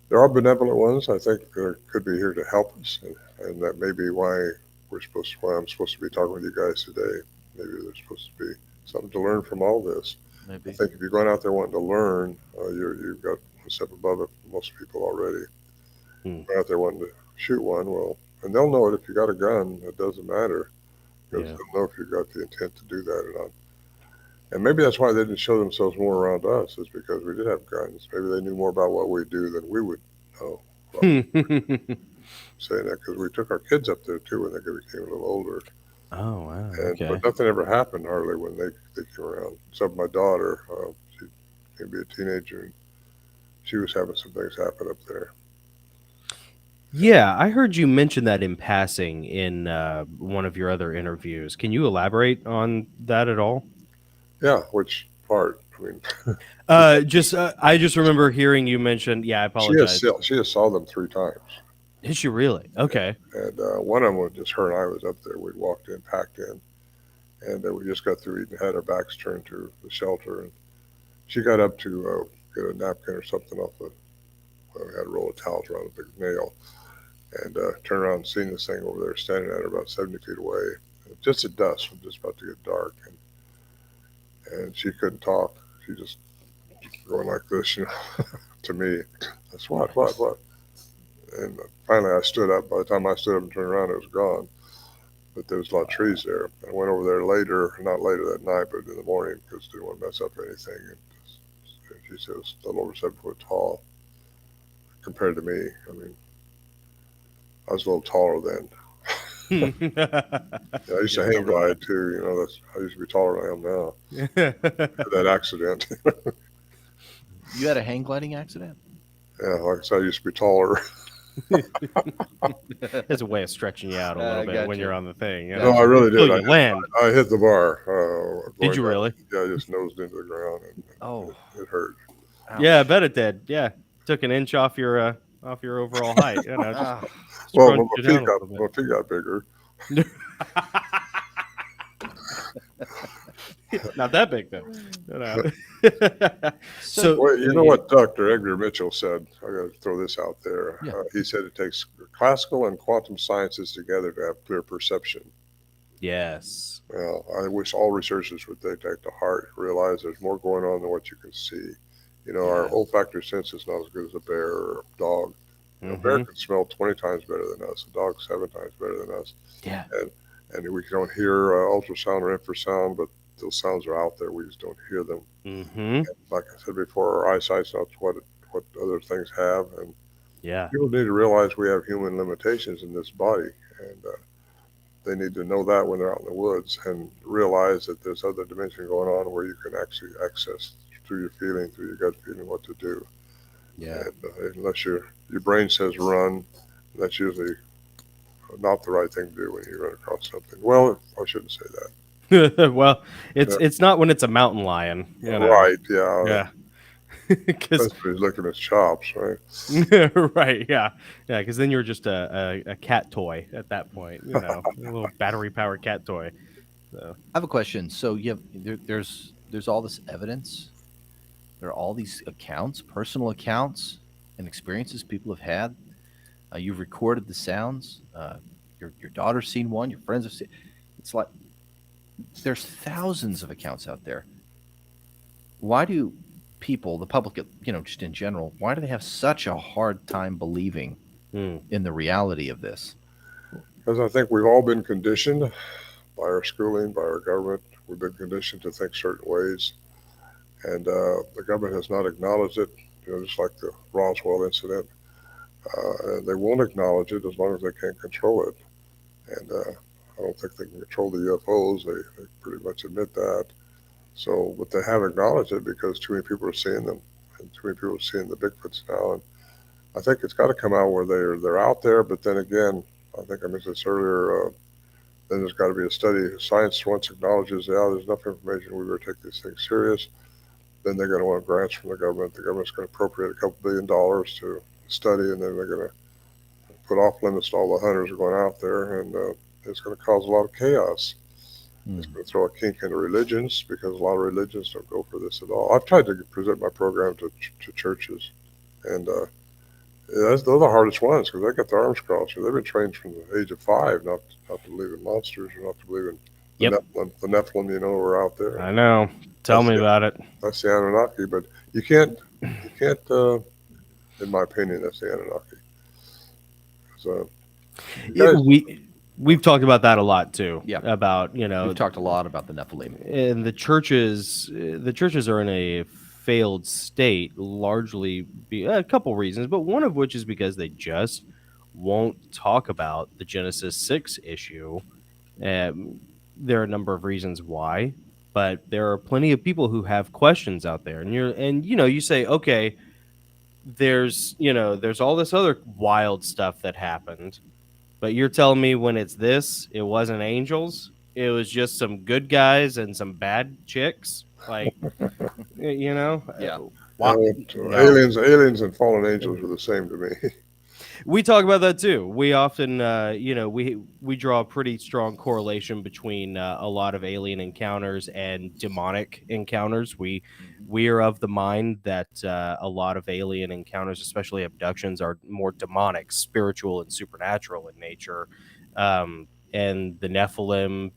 Speaker 5: there are benevolent ones. I think they could be here to help us, and that may be why I'm supposed to be talking with you guys today. Maybe there's supposed to be something to learn from all this.
Speaker 2: Maybe.
Speaker 5: I think if you're going out there wanting to learn, you've got one step above it for most people already. Going out there wanting to shoot one, well, and they'll know it if you got a gun. It doesn't matter, because they'll know if you got the intent to do that or not. And maybe that's why they didn't show themselves more around us, is because we did have guns. Maybe they knew more about what we do than we would know. Saying that because we took our kids up there too when they became a little older.
Speaker 1: Oh, wow.
Speaker 5: Okay. But nothing ever happened hardly when they came around. Except my daughter, she came to be a teenager, and she was having some things happen up there.
Speaker 1: Yeah, I heard you mention that in passing in one of your other interviews. Can you elaborate on that at all?
Speaker 5: Yeah, which part? I mean,
Speaker 1: I just remember hearing you mention. Yeah, I apologize.
Speaker 5: She has saw them 3 times.
Speaker 1: Did she really? Okay.
Speaker 5: And one of them was just her and I was up there. We'd walked in, packed in, and we just got through eating, had our backs turned to the shelter, and she got up to get a napkin or something off we had a roll of towels around a big nail, and turned around and seen this thing over there standing at her about 70 feet away. Just at dusk, it was just about to get dark, and she couldn't talk. She just going like this, to me. That's what? And finally I stood up. By the time I stood up and turned around, it was gone. But there was a lot of trees there. I went over there not later that night, but in the morning, because I didn't want to mess up anything. And she said it was a little over 7 foot tall compared to me. I mean, I was a little taller then. I used to hang glide too. I used to be taller than I am now. That accident.
Speaker 2: You had a hang gliding accident?
Speaker 5: Yeah, like I said, I used to be taller.
Speaker 1: It's a way of stretching you out a little bit when you're on the thing.
Speaker 5: No, I really did.
Speaker 1: I
Speaker 5: hit the bar.
Speaker 1: Did you really?
Speaker 5: Yeah, I just nosed into the ground, and it hurt.
Speaker 2: Ouch.
Speaker 1: Yeah, I bet it did. Yeah, took an inch off your overall height.
Speaker 5: Well, my feet got bigger.
Speaker 1: Not that big though.
Speaker 5: Well, you know what Dr. Edgar Mitchell said? I got to throw this out there.
Speaker 2: Yeah.
Speaker 5: He said it takes classical and quantum sciences together to have clear perception.
Speaker 1: Yes.
Speaker 5: Well, I wish all researchers would take that to heart, realize there's more going on than what you can see. Our olfactory sense is not as good as a bear or a dog. A bear can smell 20 times better than us. A dog 7 times better than us.
Speaker 2: Yeah.
Speaker 5: And we don't hear ultrasound or infrasound, but those sounds are out there. We just don't hear them. And like I said before, our eyesight's not what other things have. And people need to realize we have human limitations in this body. And they need to know that when they're out in the woods and realize that there's other dimension going on where you can actually access through your feeling, through your gut feeling what to do.
Speaker 2: Yeah.
Speaker 5: And unless your brain says run, that's usually not the right thing to do when you run across something. Well, I shouldn't say that.
Speaker 1: Well, it's not when it's a mountain lion. You know?
Speaker 5: Right, yeah.
Speaker 1: Yeah.
Speaker 5: Because he's licking his chops, right?
Speaker 1: Right, yeah. Because then you're just a cat toy at that point, a little battery-powered cat toy. So.
Speaker 2: I have a question. So you have there's all this evidence. There are all these accounts, personal accounts, and experiences people have had. You've recorded the sounds. Your daughter's seen one. Your friends have seen. It's like there's thousands of accounts out there. Why do people, the public, just in general, why do they have such a hard time believing in the reality of this?
Speaker 5: Because I think we've all been conditioned by our schooling, by our government. We've been conditioned to think certain ways. And the government has not acknowledged it, just like the Roswell incident. And they won't acknowledge it as long as they can't control it. And I don't think they can control the UFOs. They pretty much admit that. So, but they have acknowledged it because too many people are seeing them, and too many people are seeing the Bigfoots now. And I think it's got to come out where they're out there. But then again, I think I mentioned this earlier. Then there's got to be a study. Science once acknowledges, there's enough information. We better take these things serious. Then they're going to want grants from the government. The government's going to appropriate a couple $1 billion to study, and then they're going to put off limits to all the hunters who are going out there, and it's going to cause a lot of chaos. It's going to throw a kink into religions because a lot of religions don't go for this at all. I've tried to present my program to churches, and those are the hardest ones because they got their arms crossed. They've been trained from the age of 5 not to believe in monsters or not to believe in the Nephilim, are out there.
Speaker 1: I know. Tell me about it.
Speaker 5: That's the Anunnaki, but you can't. In my opinion, that's the Anunnaki. So,
Speaker 1: we've talked about that a lot too.
Speaker 2: Yeah.
Speaker 1: About
Speaker 2: we've talked a lot about the Nephilim.
Speaker 1: And the churches are in a failed state, largely a couple reasons, but one of which is because they just won't talk about the Genesis 6 issue. There are a number of reasons why, but there are plenty of people who have questions out there, and you say, okay, there's all this other wild stuff that happened, but you're telling me when it's this, it wasn't angels, it was just some good guys and some bad chicks, like
Speaker 2: yeah.
Speaker 1: Wow.
Speaker 5: Aliens and fallen angels are the same to me.
Speaker 1: We talk about that too. We often, we draw a pretty strong correlation between a lot of alien encounters and demonic encounters. We are of the mind that a lot of alien encounters, especially abductions, are more demonic, spiritual, and supernatural in nature. And the Nephilim,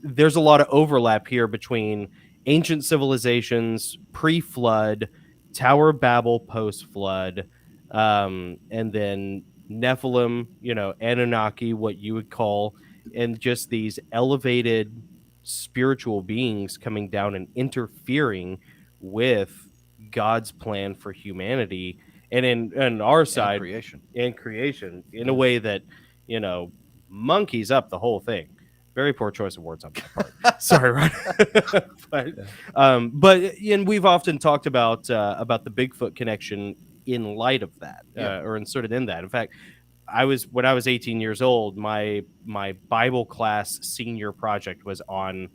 Speaker 1: there's a lot of overlap here between ancient civilizations, pre-flood, Tower of Babel, post-flood. And then Nephilim, Anunnaki, what you would call, and just these elevated spiritual beings coming down and interfering with God's plan for humanity, and in our side, and creation in a way that monkeys up the whole thing. Very poor choice of words on my part. Sorry, Ron. but and we've often talked about the Bigfoot connection in light of that, or inserted in that. In fact, when I was 18 years old, my Bible class senior project was on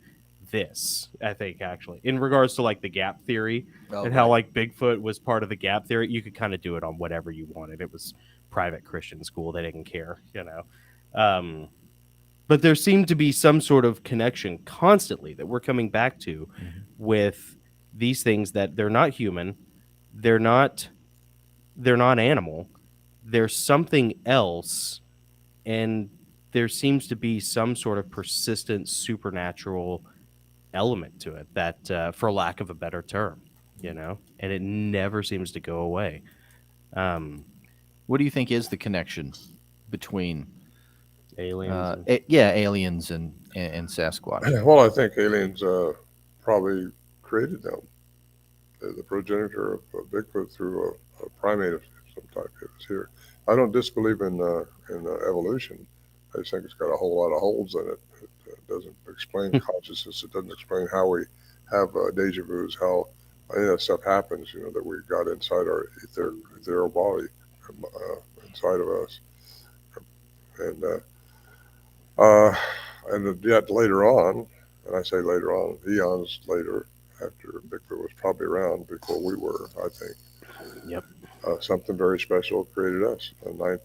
Speaker 1: this, I think, actually, in regards to like the gap theory and how like Bigfoot was part of the gap theory. You could kind of do it on whatever you wanted. It was private Christian school. They didn't care, but there seemed to be some sort of connection constantly that we're coming back to with these things, that they're not human. They're not animal. There's something else, and there seems to be some sort of persistent supernatural element to it that, for lack of a better term, and it never seems to go away.
Speaker 2: What do you think is the connection between
Speaker 1: Aliens.
Speaker 2: aliens and Sasquatch?
Speaker 5: Well, I think aliens probably created them. The progenitor of Bigfoot through a primate of some type is here. I don't disbelieve in evolution. I just think it's got a whole lot of holes in it. It doesn't explain consciousness. It doesn't explain how we have deja vus, how any of that stuff happens, that we got inside our ethereal body, inside of us. And yet later on, and I say later on, eons later, after Bigfoot was probably around before we were, I think.
Speaker 1: Yep.
Speaker 5: Something very special created us, a ninth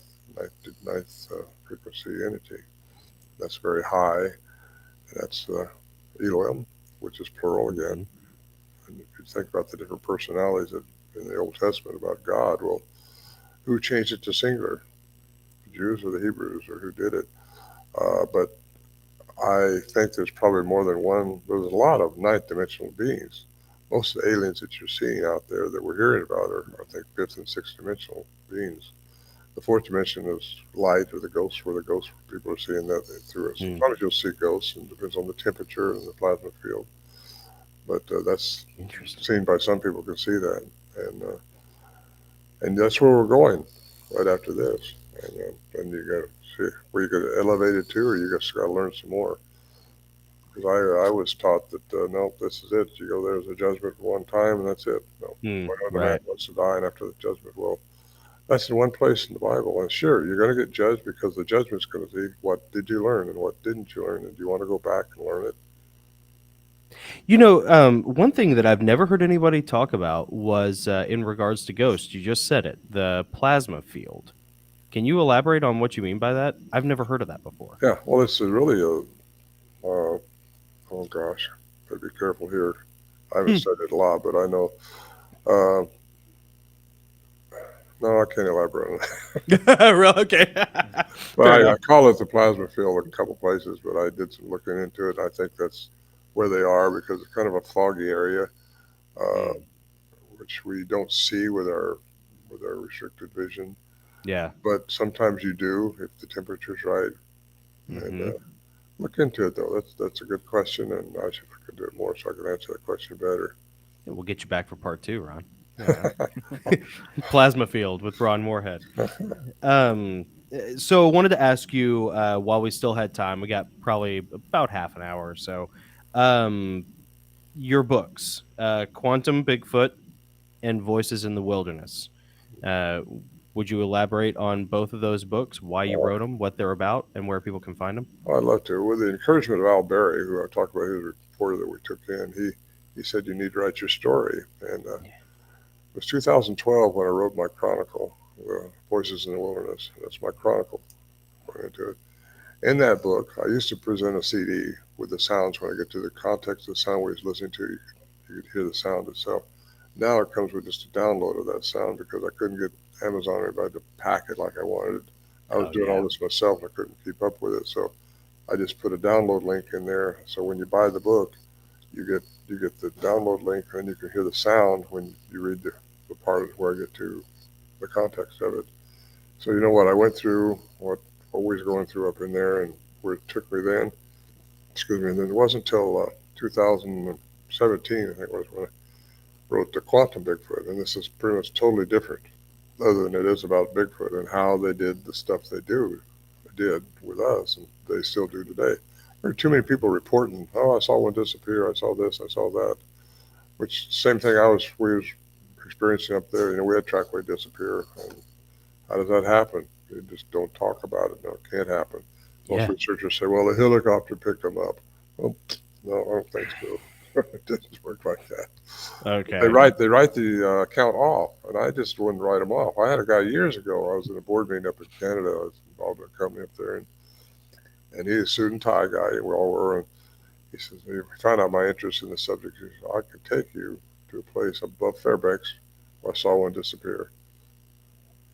Speaker 5: frequency entity. That's very high. And that's Elohim, which is plural again. And if you think about the different personalities in the Old Testament about God, well, who changed it to singular? The Jews or the Hebrews, or who did it? But I think there's probably more than one. There's a lot of ninth dimensional beings. Most of the aliens that you're seeing out there that we're hearing about are, I think, fifth and sixth dimensional beings. The fourth dimension is light, or the ghosts, where the ghosts people are seeing that through us. Sometimes you'll see ghosts, and it depends on the temperature and the plasma field. But that's seen by some people can see that, and that's where we're going right after this. And you got to see where you got elevated to, or you just got to learn some more. Because I was taught that no, this is it. You go there's a judgment one time, and that's it. No, the man wants to die, and after the judgment, well, that's in one place in the Bible. And sure, you're going to get judged because the judgment's going to be what did you learn and what didn't you learn, and do you want to go back and learn it?
Speaker 1: One thing that I've never heard anybody talk about was in regards to ghosts. You just said it, the plasma field. Can you elaborate on what you mean by that? I've never heard of that before.
Speaker 5: Yeah, well, it's really oh gosh, gotta be careful here. I haven't said it a lot, but I know. No, I can't elaborate on that.
Speaker 1: Really? Okay.
Speaker 5: But I call it the plasma field in a couple places, but I did some looking into it. I think that's where they are because it's kind of a foggy area, which we don't see with our restricted vision.
Speaker 1: Yeah.
Speaker 5: But sometimes you do if the temperature's right. And look into it though. That's a good question, and I should I could do it more so I can answer that question better.
Speaker 1: Yeah, we'll get you back for part 2, Ron. Plasma field with Ron Moorhead. So I wanted to ask you while we still had time, we got probably about half an hour or so. Your books, Quantum Bigfoot and Voices in the Wilderness. Would you elaborate on both of those books, why you wrote them, what they're about, and where people can find them?
Speaker 5: I'd love to. With the encouragement of Al Berry, who I talked about, his reporter that we took in, he said you need to write your story. And it was 2012 when I wrote my chronicle, Voices in the Wilderness. That's my chronicle. Went into it. In that book, I used to present a CD with the sounds when I get to the context of the sound we was listening to. You could hear the sound itself. Now it comes with just a download of that sound because I couldn't get Amazon or anybody to pack it like I wanted. I was doing all this myself and I couldn't keep up with it. So I just put a download link in there. So when you buy the book, you get the download link and you can hear the sound when you read the part where I get to the context of it. So you know what I went through, what was going through up in there, and where it took me then. Excuse me. And then it wasn't until 2017, I think it was, when I wrote the Quantum Bigfoot. And this is pretty much totally different, other than it is about Bigfoot and how they did the stuff they did with us, and they still do today. There are too many people reporting, oh, I saw one disappear, I saw this, I saw that, which same thing we was experiencing up there. We had trackway disappear. And how does that happen? You just don't talk about it. No, it can't happen. Most researchers say, well, a helicopter picked them up. Well, no, I don't think so. It doesn't work like that.
Speaker 1: Okay.
Speaker 5: They write the account off, and I just wouldn't write them off. I had a guy years ago. I was in a board meeting up in Canada. I was involved in a company up there, and he's a suit and tie guy. We all were. And he says, he found out my interest in the subject. He said, I could take you to a place above Fairbanks where I saw one disappear.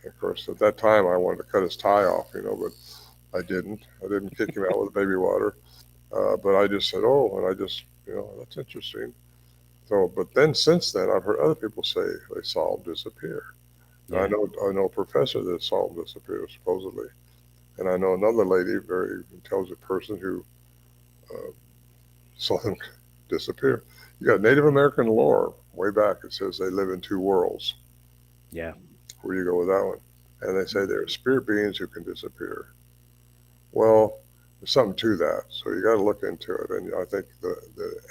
Speaker 5: And of course, at that time, I wanted to cut his tie off, but I didn't. I didn't kick him out with baby water. But I just said, that's interesting. So, but then since then, I've heard other people say they saw him disappear. I know a professor that saw them disappear supposedly, and I know another lady, very intelligent person, who saw them disappear. You got Native American lore way back. It says they live in two worlds.
Speaker 1: Yeah.
Speaker 5: Where do you go with that one? And they say they're spirit beings who can disappear. Well, there's something to that. So you got to look into it. And I think the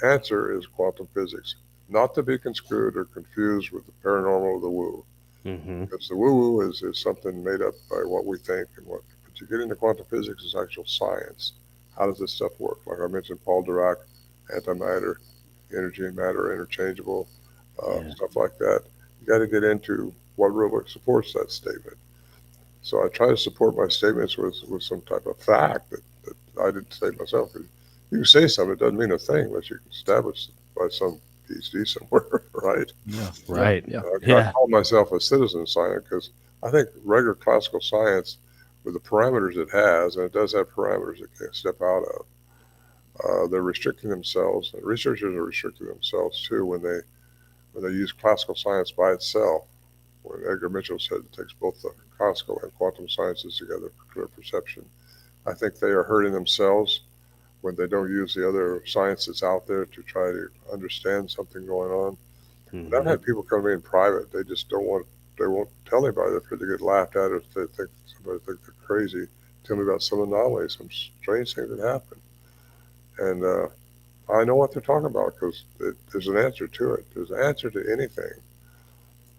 Speaker 5: answer is quantum physics, not to be construed or confused with the paranormal or the woo.
Speaker 1: Mm-hmm.
Speaker 5: Because the woo-woo is something made up by what we think, but you get into quantum physics is actual science. How does this stuff work? Like I mentioned, Paul Dirac, antimatter, energy and matter are interchangeable, stuff like that. You got to get into what really supports that statement. So I try to support my statements with some type of fact that I didn't say myself. You can say something, it doesn't mean a thing unless you can establish it by some PhD somewhere, right?
Speaker 2: Yeah.
Speaker 1: Right.
Speaker 2: Yeah.
Speaker 5: I call myself a citizen scientist because I think regular classical science, with the parameters it has, and it does have parameters it can't step out of, they're restricting themselves. And researchers are restricting themselves too when they use classical science by itself. When Edgar Mitchell said it takes both the classical and quantum sciences together for clear perception, I think they are hurting themselves when they don't use the other science that's out there to try to understand something going on. Mm-hmm. I've had people come to me in private. They just won't tell anybody. They're afraid to get laughed at, or if they think somebody think they're crazy. Tell me about some anomalies, some strange things that happen. And I know what they're talking about because there's an answer to it. There's an answer to anything.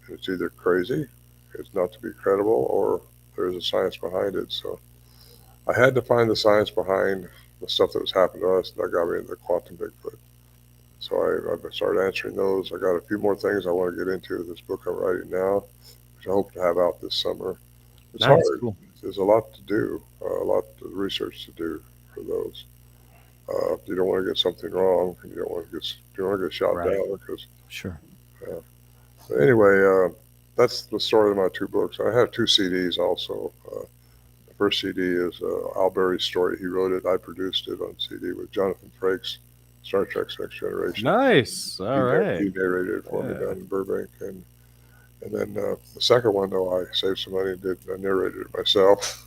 Speaker 5: It's either crazy, it's not to be credible, or there's a science behind it. So I had to find the science behind the stuff that was happening to us, and that got me into the quantum Bigfoot. So I started answering those. I got a few more things I want to get into. This book I'm writing now, which I hope to have out this summer. It's hard. Cool. There's a lot to do, a lot of research to do for those. You don't want to get something wrong, and you don't want to get shot down because.
Speaker 2: Sure.
Speaker 5: So anyway, that's the story of my two books. I have two CDs also. The first CD is Al Berry's story. He wrote it. I produced it on CD with Jonathan Frakes, Star Trek's Next Generation.
Speaker 1: Nice. All right.
Speaker 5: He narrated it for me down in Burbank. And then the second one, though, I saved some money and I narrated it myself.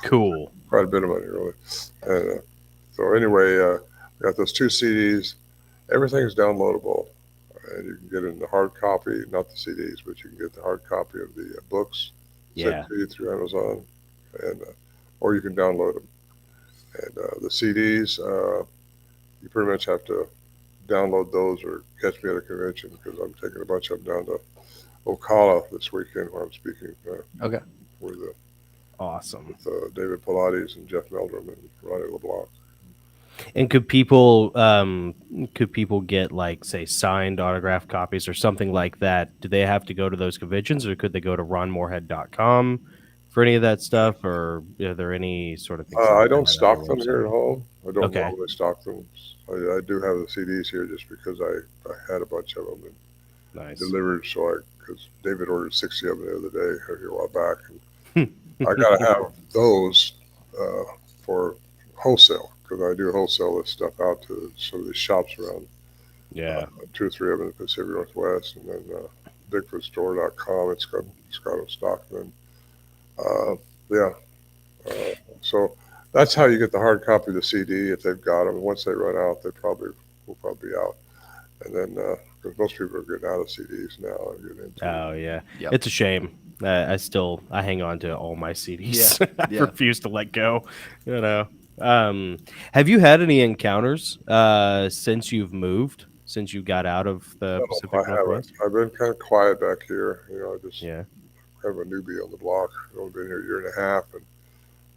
Speaker 1: Cool.
Speaker 5: Quite a bit of money, really. And so anyway, got those two CDs. Everything's downloadable. And you can get it in the hard copy, not the CDs, but you can get the hard copy of the books sent to you through Amazon, and or you can download them. And the CDs, you pretty much have to download those or catch me at a convention because I'm taking a bunch of them down to Ocala this weekend where I'm speaking.
Speaker 2: Okay.
Speaker 5: With
Speaker 1: awesome.
Speaker 5: With David Pilates and Jeff Meldrum and Ronnie LeBlanc.
Speaker 1: And could people get, like, say, signed autographed copies or something like that? Do they have to go to those conventions, or could they go to ronmoorhead.com for any of that stuff? Or are there any sort of things?
Speaker 5: I don't stock them here at home. I don't
Speaker 1: Okay.
Speaker 5: normally stock them. I do have the CDs here just because I had a bunch of them and delivered. So because David ordered 60 of them the other day, a while back, and I got to have those for wholesale. Because I do wholesale this stuff out to some of these shops around. Yeah. 2 or 3 of them in the Pacific Northwest. And then BigfootStore.com, it's got them stocked. And then, so that's how you get the hard copy of the CD if they've got them. Once they run out, they will probably be out. And then, because most people are getting out of CDs now and getting into.
Speaker 1: Oh, yeah. Yep. It's a shame. I hang on to all my CDs. I refuse to let go, you know. Have you had any encounters since you've moved, since you got out of the Pacific Northwest?
Speaker 5: I've been kind of quiet back here. You know, kind of a newbie on the block. I've only been here a year and a half, and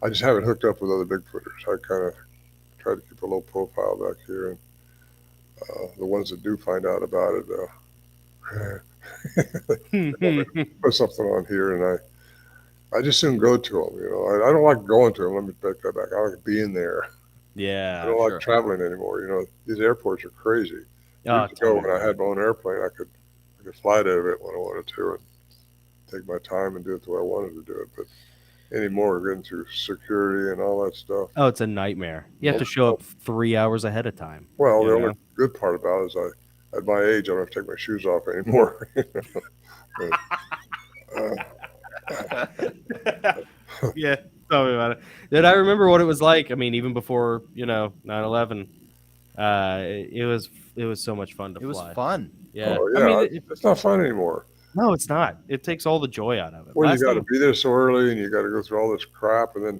Speaker 5: I just haven't hooked up with other Bigfooters. I kind of try to keep a low profile back here, and the ones that do find out about it, put something on here, and I just soon go to them. You know, I don't like going to them. Let me take that back. I like being there.
Speaker 1: Yeah,
Speaker 5: I don't like traveling anymore. You know, these airports are crazy. Years ago, when I had my own airplane, I could fly to it when I wanted to and take my time and do it the way I wanted to do it. But anymore, we're getting through security and all that stuff.
Speaker 1: Oh, it's a nightmare. You have to show up 3 hours ahead of time.
Speaker 5: Well, the only good part about it is at my age, I don't have to take my shoes off anymore.
Speaker 1: Yeah, tell me about it. Did I remember what it was like? I mean, even before 9/11, it was so much fun to
Speaker 2: It was
Speaker 1: fly.
Speaker 2: fun.
Speaker 1: Yeah,
Speaker 5: Oh
Speaker 1: I
Speaker 5: yeah,
Speaker 1: mean,
Speaker 5: it's not fun anymore.
Speaker 1: no, it's not. It takes all the joy out of it.
Speaker 5: Well, you
Speaker 1: Last
Speaker 5: got to
Speaker 1: time,
Speaker 5: be there so early, and you got to go through all this crap, and then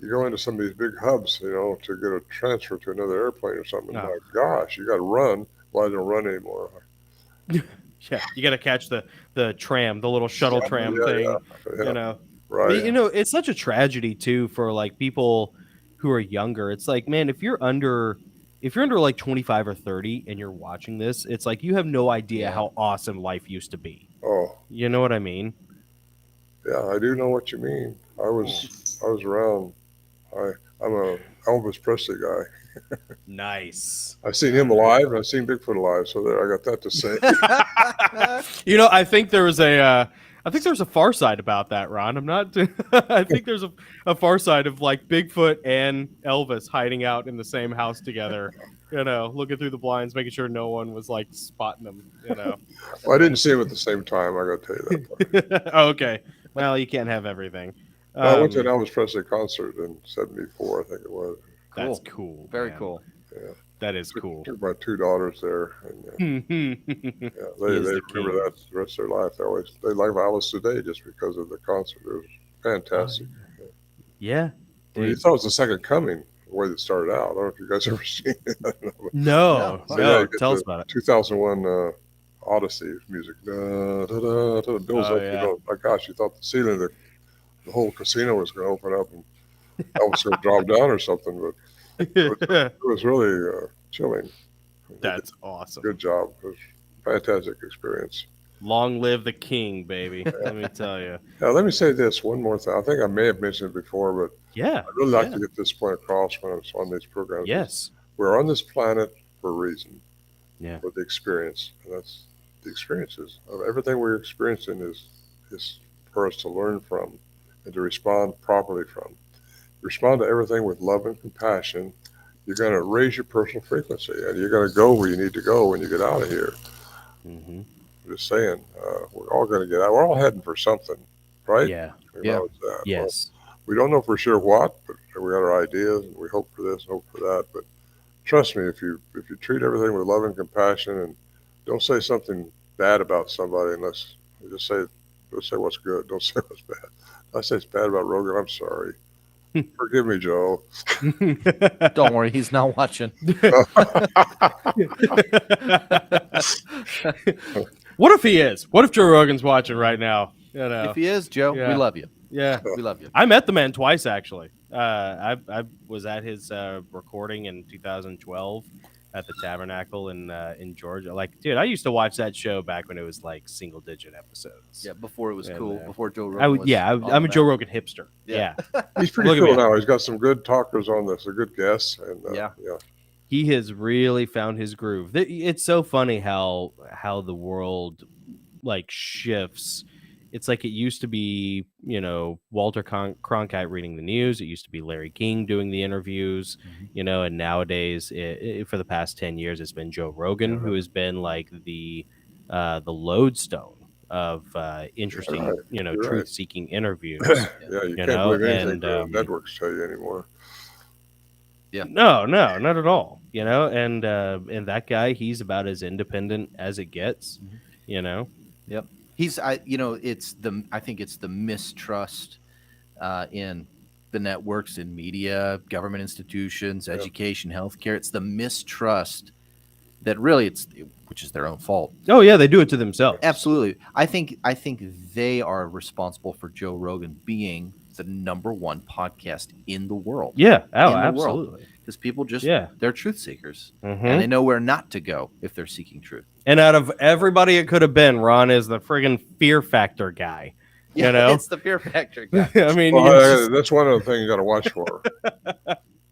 Speaker 5: you go into some of these big hubs, to get a transfer to another airplane or something.
Speaker 1: Oh.
Speaker 5: My gosh, you got to run. Well, I don't run anymore.
Speaker 1: yeah, you got to catch the tram, the little shuttle tram thing.
Speaker 5: Yeah. Right.
Speaker 1: It's such a tragedy too for like people who are younger. It's like, man, if you're under like 25 or 30 and you're watching this, it's like you have no idea how awesome life used to be.
Speaker 5: Oh,
Speaker 1: you know what I mean?
Speaker 5: Yeah, I do know what you mean. I was around. I'm a Elvis Presley guy.
Speaker 1: Nice.
Speaker 5: I've seen him alive and I've seen Bigfoot alive, so there I got that to say.
Speaker 1: I think there was a Far Side about that, Ron. I'm not. I think there's a Far Side of like Bigfoot and Elvis hiding out in the same house together. Looking through the blinds, making sure no one was like spotting them.
Speaker 5: Well, I didn't see him at the same time. I got to tell you that.
Speaker 1: Okay. Well, you can't have everything.
Speaker 5: I went to an Elvis Presley concert in '74, I think it was.
Speaker 2: Cool.
Speaker 1: That's cool.
Speaker 2: Very
Speaker 1: man.
Speaker 2: cool.
Speaker 5: Yeah.
Speaker 1: That is cool.
Speaker 5: Took my 2 daughters there, and they remember that the rest of their life. They like Alice today just because of the concert. It was fantastic.
Speaker 1: Yeah.
Speaker 5: I mean, you thought it was the second coming, the way it started out. I don't know if you guys ever seen it.
Speaker 1: No. Tell us about it.
Speaker 5: 2001 Odyssey music. Da, da, da, da, builds up.
Speaker 1: Yeah.
Speaker 5: My gosh, you thought the ceiling of the whole casino was going to open up and Elvis going to drop down or something, but it was really chilling.
Speaker 1: That's awesome.
Speaker 5: Good job. It was a fantastic experience.
Speaker 1: Long live the king, baby. Let me tell you.
Speaker 5: Now, let me say this one more thing. I think I may have mentioned it before, but
Speaker 1: Yeah.
Speaker 5: I'd really like to get this point across when I'm on these programs.
Speaker 1: Yes.
Speaker 5: We're on this planet for a reason.
Speaker 1: Yeah.
Speaker 5: For the experience. And that's the experiences. Everything we're experiencing is for us to learn from and to respond properly from. Respond to everything with love and compassion. You're going to raise your personal frequency, and you're going to go where you need to go when you get out of here.
Speaker 1: Mm-hmm.
Speaker 5: I'm just saying, we're all going to get out. We're all heading for something, right?
Speaker 1: Yeah.
Speaker 5: We know it's that.
Speaker 1: Yes.
Speaker 5: Well, we don't know for sure what, but we got our ideas, and we hope for this and hope for that. But trust me, if you treat everything with love and compassion, and don't say something bad about somebody unless you just say what's good. Don't say what's bad. If I say it's bad about Rogan, I'm sorry. Forgive me, Joe.
Speaker 2: Don't worry, he's not watching.
Speaker 1: What if he is? What if Joe Rogan's watching right now?
Speaker 2: If he is, Joe, we love you.
Speaker 1: Yeah,
Speaker 2: we love you.
Speaker 1: I met the man twice, actually. I was at his recording in 2012 at the Tabernacle in Georgia. Like, dude, I used to watch that show back when it was like single-digit episodes.
Speaker 2: Yeah, before it was cool. Before Joe Rogan.
Speaker 1: I'm a Joe Rogan hipster. Yeah.
Speaker 5: He's pretty cool now. He's got some good talkers on this, some good guests, and yeah.
Speaker 1: He has really found his groove. It's so funny how the world like shifts. It's like it used to be, Walter Cronkite reading the news. It used to be Larry King doing the interviews, and nowadays, for the past 10 years, it's been Joe Rogan, who has been like the lodestone of interesting, truth-seeking interviews.
Speaker 5: Yeah, you can't believe anything the networks tell you anymore.
Speaker 2: Yeah.
Speaker 1: No, not at all. And that guy, he's about as independent as it gets.
Speaker 2: Yep. He's, I think it's the mistrust in the networks, in media, government institutions, education, healthcare. It's the mistrust that really which is their own fault.
Speaker 1: Oh yeah, they do it to themselves.
Speaker 2: Absolutely. I think they are responsible for Joe Rogan being the #1 podcast in the world.
Speaker 1: Yeah. Oh, absolutely.
Speaker 2: Because people just, they're truth seekers,
Speaker 1: and
Speaker 2: they know where not to go if they're seeking truth.
Speaker 1: And out of everybody it could have been, Ron is the friggin' fear factor guy.
Speaker 2: It's the fear factor guy.
Speaker 1: I mean,
Speaker 5: that's one of the things you got to watch for.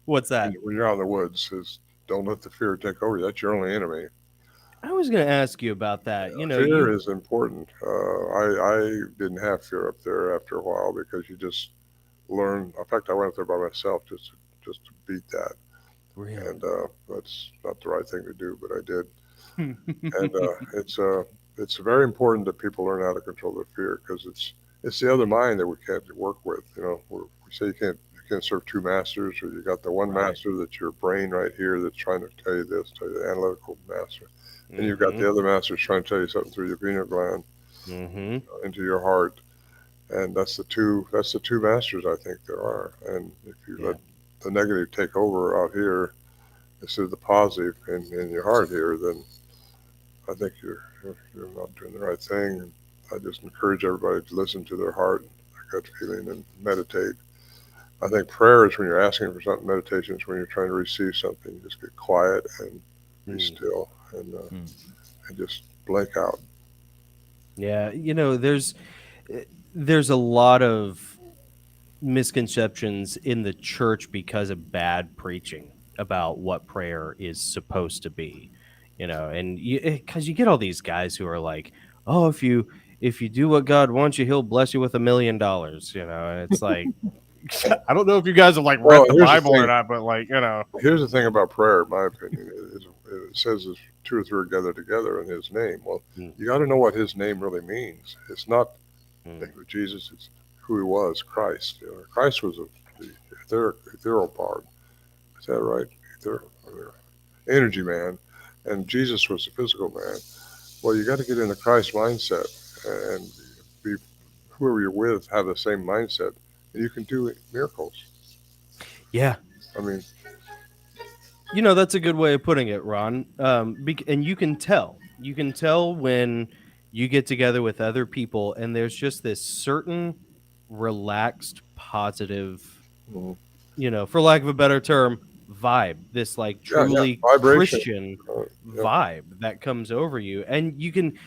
Speaker 1: What's that?
Speaker 5: When you're out in the woods, is don't let the fear take over you. That's your only enemy.
Speaker 1: I was going to ask you about that.
Speaker 5: Fear is important. I didn't have fear up there after a while because you just learn. In fact, I went up there by myself just to beat that.
Speaker 1: Really?
Speaker 5: And that's not the right thing to do, but I did. And it's very important that people learn how to control their fear, because it's the other mind that we can't work with. We say you can't serve two masters, or you got the one master that's your brain right here that's trying to tell you this, tell you the analytical master, and you've got the other masters trying to tell you something through your pineal gland into your heart, and that's the two masters I think there are. And if you let the negative take over out here instead of the positive in your heart here, then I think you're not doing the right thing. And I just encourage everybody to listen to their heart, their gut feeling, and meditate. I think prayer is when you're asking for something. Meditation is when you're trying to receive something. You just get quiet and be still and just blank out.
Speaker 1: Yeah, there's a lot of misconceptions in the church because of bad preaching about what prayer is supposed to be, and because you get all these guys who are like, oh, if you do what God wants you, he'll bless you with $1 million, and it's like, I don't know if you guys have read the Bible or not, but
Speaker 5: here's the thing about prayer, in my opinion, is it says there's two or three gathered together in his name. Well, you got to know what his name really means. It's not Jesus, it's who he was, Christ. Christ was the ethereal part. Is that right? Energy man, and Jesus was the physical man. Well, you got to get in the Christ mindset and be whoever you're with, have the same mindset, and you can do miracles.
Speaker 1: Yeah.
Speaker 5: I mean,
Speaker 1: that's a good way of putting it, Ron. And you can tell when you get together with other people and there's just this certain relaxed, positive, for lack of a better term, vibe, this truly Christian vibe that comes over you. And you can,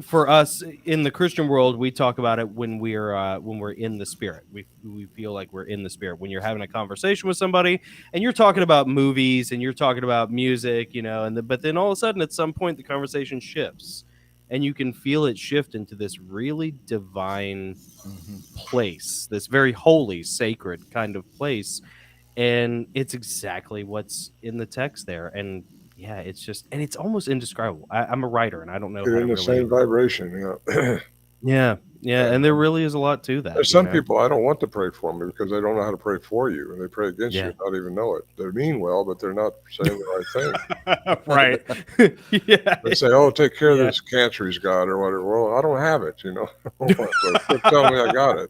Speaker 1: for us in the Christian world, we talk about it when we're in the spirit. We feel like we're in the spirit when you're having a conversation with somebody and you're talking about movies and you're talking about music, but then all of a sudden at some point the conversation shifts and you can feel it shift into this really divine place, this very holy, sacred kind of place. And it's exactly what's in the text there. And yeah, it's just, and it's almost indescribable. I'm a writer and I don't know
Speaker 5: get
Speaker 1: how
Speaker 5: in
Speaker 1: to
Speaker 5: the same vibration.
Speaker 1: Yeah. And there really is a lot to that.
Speaker 5: There's some people I don't want to pray for them because they don't know how to pray for you, and they pray against you and not even know it. They mean well, but they're not saying the right thing.
Speaker 1: Right. Yeah.
Speaker 5: They say, "Oh, take care of this cancer he's got," or whatever. Well, I don't have it, Quit telling me I got it.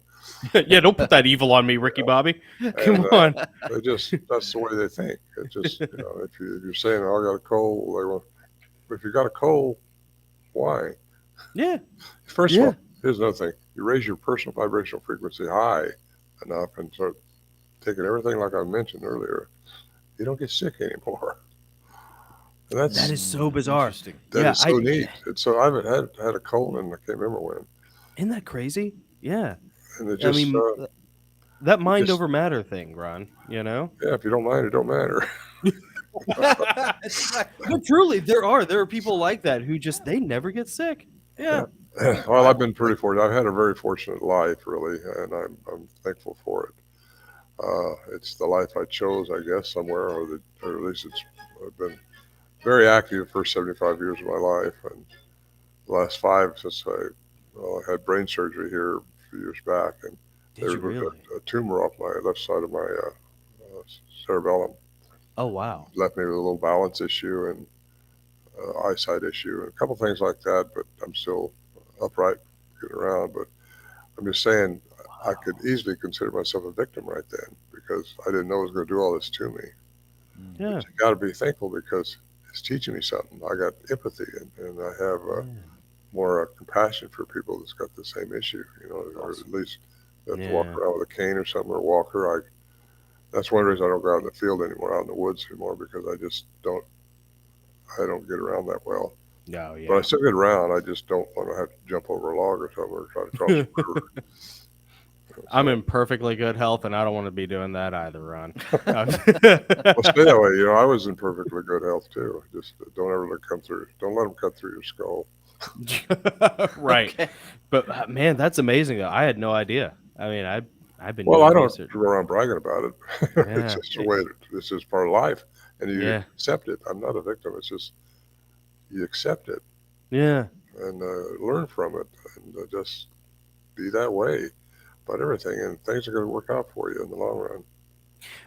Speaker 1: Yeah, don't put that evil on me, Ricky Bobby. Come on.
Speaker 5: That's the way they think. It's just, if you're saying, "Oh, I got a cold," if you got a cold, why?
Speaker 1: Yeah.
Speaker 5: First of all, here's another thing. You raise your personal vibrational frequency high enough and start taking everything like I mentioned earlier, you don't get sick anymore. And that is
Speaker 1: so bizarre.
Speaker 5: That is so neat. So I've had a cold and I can't remember when.
Speaker 1: Isn't that crazy? Yeah.
Speaker 5: And it just,
Speaker 1: that mind over matter thing, Ron, Yeah,
Speaker 5: if you don't mind, it don't matter.
Speaker 1: But truly, there are people like that who just, they never get sick. Yeah.
Speaker 5: Well, I've been pretty fortunate. I've had a very fortunate life, really, and I'm thankful for it. It's the life I chose, I guess, somewhere, or at least I've been very active the first 75 years of my life, and the last 5 since I had brain surgery here a few years back, and there was a tumor off my left side of my cerebellum.
Speaker 1: Oh, wow.
Speaker 5: Left me with a little balance issue and eyesight issue and a couple things like that, but I'm still upright, getting around. But I'm just saying, I could easily consider myself a victim right then because I didn't know it was going to do all this to me.
Speaker 1: Yeah.
Speaker 5: But you got to be thankful because it's teaching me something. I got empathy and I have more compassion for people that's got the same issue, or at least have to walk around with a cane or something, or a walker. That's one reason I don't go out in the field anymore, out in the woods anymore, because I don't get around that well.
Speaker 1: No, yeah.
Speaker 5: But I still get around. I just don't want to have to jump over a log or something or try to cross a river.
Speaker 1: I'm in perfectly good health, and I don't want to be doing that either, Ron.
Speaker 5: Well, stay that way. I was in perfectly good health too. Just don't ever let them cut through your skull.
Speaker 1: Right. Okay. But man, that's amazing. Though. I had no idea. I mean, I've been.
Speaker 5: Well, I don't go around bragging about it. It's just the way this is part of life, and you accept it. I'm not a victim. It's just you accept it.
Speaker 1: Yeah.
Speaker 5: and learn from it, and just be that way about everything, and things are going to work out for you in the long run.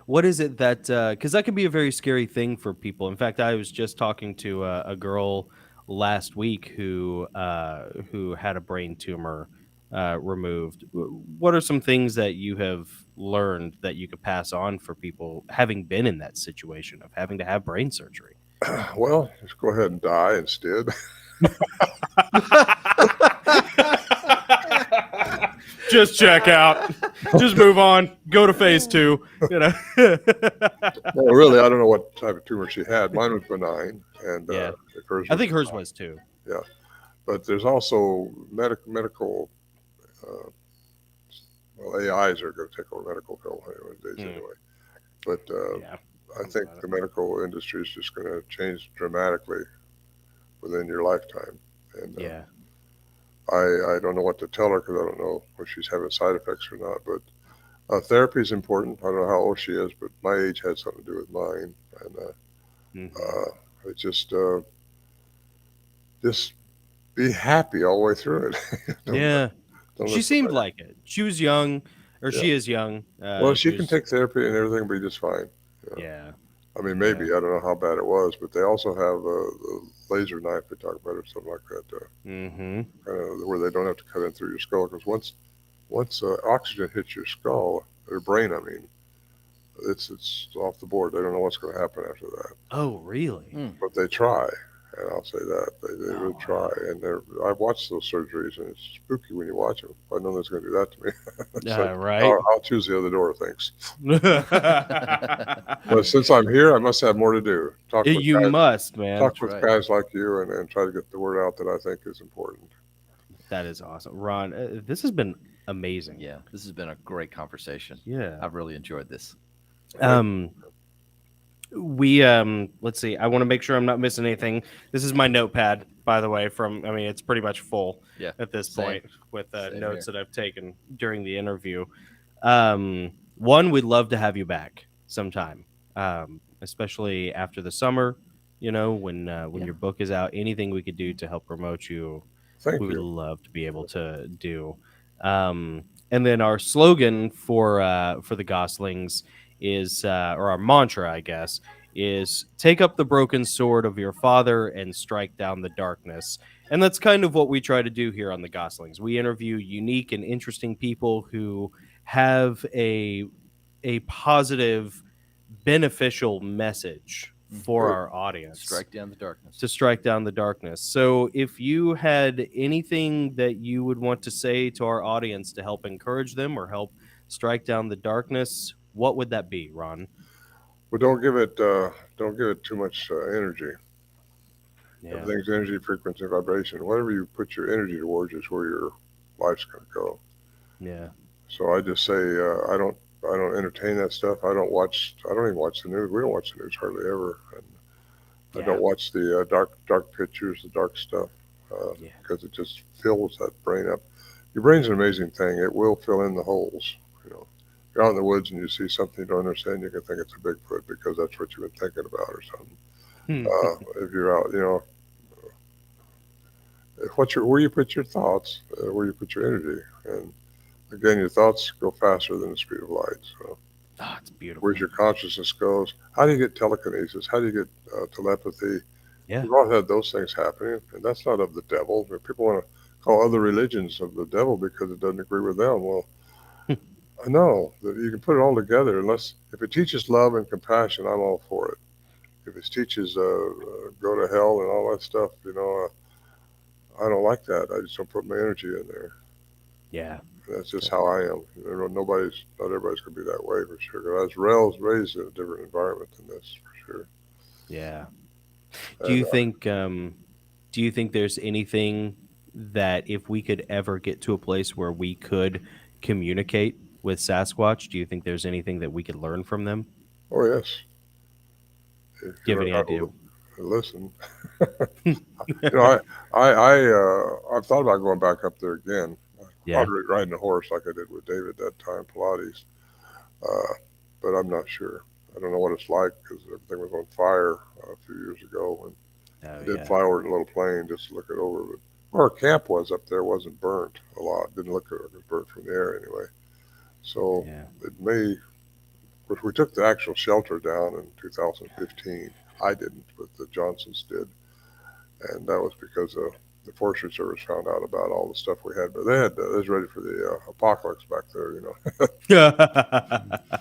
Speaker 1: What is it that, because that can be a very scary thing for people. In fact, I was just talking to a girl last week who had a brain tumor removed. What are some things that you have learned that you could pass on for people having been in that situation of having to have brain surgery?
Speaker 5: Well, just go ahead and die instead.
Speaker 1: Just check out. Just move on. Go to phase 2. You know.
Speaker 5: Well, really, I don't know what type of tumor she had. Mine was benign, and
Speaker 1: I think hers was too.
Speaker 5: Yeah, but there's also medical. Well, AIs are going to take over medical field anyway. But I think the medical industry is just going to change dramatically within your lifetime. And I don't know what to tell her because I don't know if she's having side effects or not. But therapy is important. I don't know how old she is, but my age had something to do with mine. And it's just be happy all the way through it.
Speaker 1: She seemed like it. She was young, or she is young.
Speaker 5: Well, she can take therapy and everything will be just fine.
Speaker 1: Yeah.
Speaker 5: I mean, maybe. I don't know how bad it was, but they also have a laser knife they talk about or something like that. Where they don't have to cut in through your skull, because once oxygen hits your skull, or brain, I mean, it's off the board. They don't know what's going to happen after that.
Speaker 1: Oh, really?
Speaker 5: But they try. And I'll say that they really try, and I've watched those surgeries, and it's spooky when you watch them. I know that's going to do that to me.
Speaker 1: Right.
Speaker 5: I'll choose the other door, thanks. But since I'm here, I must have more to do. Talk with guys like you, and try to get the word out that I think is important.
Speaker 1: That is awesome, Ron. This has been amazing.
Speaker 2: Yeah, this has been a great conversation.
Speaker 1: Yeah,
Speaker 2: I've really enjoyed this.
Speaker 1: Let's see. I want to make sure I'm not missing anything. This is my notepad, by the way. It's pretty much full at this point with notes that I've taken during the interview. One, we'd love to have you back sometime, especially after the summer. When your book is out, anything we could do to help promote you, we would love to be able to do. And then our slogan for the Goslings is, or our mantra, I guess, is take up the broken sword of your father and strike down the darkness. And that's kind of what we try to do here on the Goslings. We interview unique and interesting people who have a positive, beneficial message for our audience.
Speaker 2: To strike
Speaker 1: down the darkness. So if you had anything that you would want to say to our audience to help encourage them or help strike down the darkness, what would that be, Ron?
Speaker 5: Well, don't give it too much energy. Everything's energy, frequency, vibration. Whatever you put your energy towards is where your life's going to go.
Speaker 1: Yeah.
Speaker 5: So I just say I don't entertain that stuff. I don't even watch the news. We don't watch the news hardly ever. And I don't watch the dark pictures, the dark stuff, because it just fills that brain up. Your brain's an amazing thing. It will fill in the holes. You're out in the woods and you see something you don't understand, you can think it's a Bigfoot because that's what you've been thinking about or something. If you're out, where you put your thoughts, where you put your energy, and again, your thoughts go faster than the speed of light. So,
Speaker 1: it's beautiful.
Speaker 5: Where's your consciousness goes? How do you get telekinesis? How do you get telepathy?
Speaker 1: Yeah,
Speaker 5: we've all had those things happening, and that's not of the devil. People want to call other religions of the devil because it doesn't agree with them. Well, I know that you can put it all together. If it teaches love and compassion, I'm all for it. If it teaches go to hell and all that stuff, I don't like that. I just don't put my energy in there.
Speaker 1: Yeah,
Speaker 5: that's just how I am. Not everybody's going to be that way for sure. I was raised in a different environment than this for sure.
Speaker 1: Yeah. Do you think there's anything that if we could ever get to a place where we could communicate with Sasquatch, do you think there's anything that we could learn from them?
Speaker 5: Oh, yes.
Speaker 1: Do you have any idea?
Speaker 5: Listen. I've thought about going back up there again.
Speaker 1: Yeah.
Speaker 5: Riding a horse like I did with David that time, Pilates. But I'm not sure. I don't know what it's like because everything was on fire a few years ago. And I did fly over in a little plane just to look it over. But Where our camp was up there wasn't burnt a lot. Didn't look like it was burnt from the air anyway. So it may. Of course, we took the actual shelter down in 2015. I didn't, but the Johnsons did, and that was because the Forestry Service found out about all the stuff we had. But they was ready for the apocalypse back there,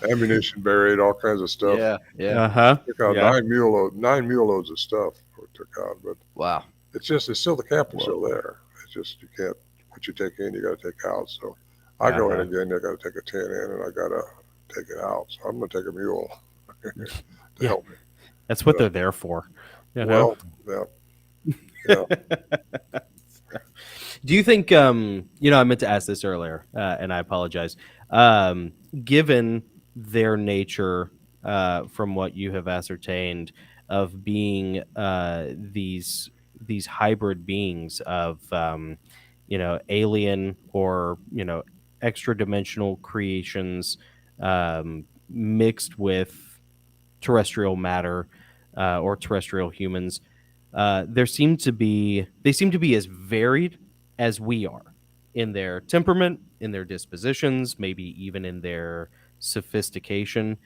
Speaker 5: ammunition buried, all kinds of stuff.
Speaker 2: Yeah.
Speaker 5: Took out 9 mule loads of stuff we took out. But
Speaker 2: wow,
Speaker 5: it's still the camp is still there. It's just you can't, what you take in, you got to take out. So I go in again, I got to take a tent in, and I got to take it out. So I'm going to take a mule to help me.
Speaker 1: That's what they're there for.
Speaker 5: Well, yeah.
Speaker 1: Do you think, I meant to ask this earlier, and I apologize. Given their nature, from what you have ascertained of being these hybrid beings of, alien or, extra dimensional creations mixed with terrestrial matter or terrestrial humans, they seem to be as varied as we are in their temperament, in their dispositions, maybe even in their sophistication.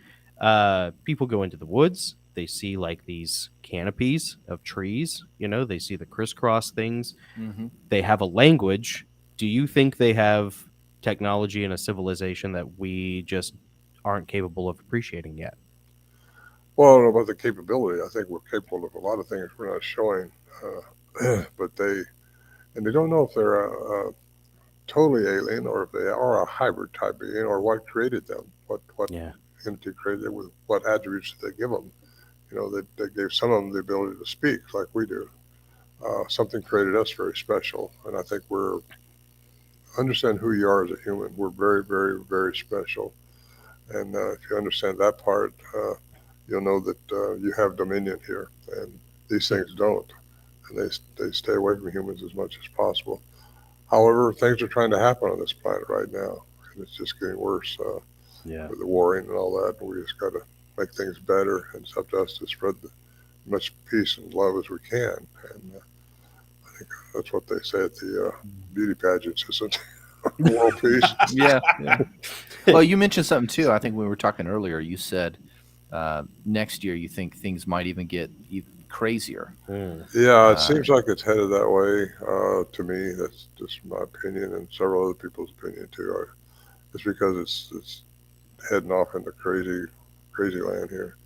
Speaker 1: People go into the woods, they see like these canopies of trees, they see the crisscross things.
Speaker 2: Mm-hmm.
Speaker 1: They have a language. Do you think they have technology and a civilization that we just aren't capable of appreciating yet?
Speaker 5: Well, I don't know about the capability. I think we're capable of a lot of things we're not showing, but they don't know if they're totally alien or if they are a hybrid type being or what created them, what entity created them, with what attributes did they give them. They gave some of them the ability to speak like we do. Something created us very special, and I think we're understand who you are as a human. We're very, very, very special, and if you understand that part, you'll know that you have dominion here, and these things don't, and they stay away from humans as much as possible. However, things are trying to happen on this planet right now, and it's just getting worse with the warring and all that. And we just got to make things better, and it's up to us to spread as much peace and love as we can. And I think that's what they say at the beauty pageants, isn't it? World peace.
Speaker 2: Yeah. Well, you mentioned something too. I think when we were talking earlier, you said next year you think things might even get even crazier.
Speaker 5: Yeah, it seems like it's headed that way to me. That's just my opinion and several other people's opinion too. It's because it's heading off into crazy land here,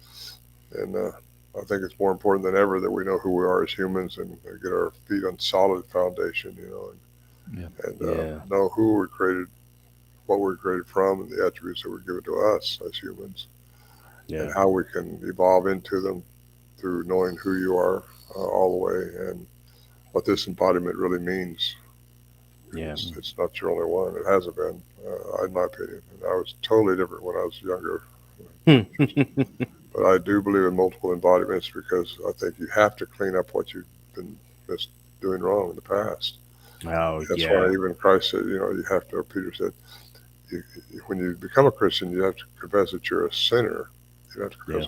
Speaker 5: and I think it's more important than ever that we know who we are as humans and get our feet on solid foundation, and know who we created, what we were created from, and the attributes that were given to us as humans, and how we can evolve into them through knowing who you are all the way, and what this embodiment really means. It's not your only one. It hasn't been, in my opinion. And I was totally different when I was younger. But I do believe in multiple embodiments because I think you have to clean up what you've been just doing wrong in the past. That's why even Christ said, you have to, or Peter said, when you become a Christian, you have to confess that you're a sinner. You have to confess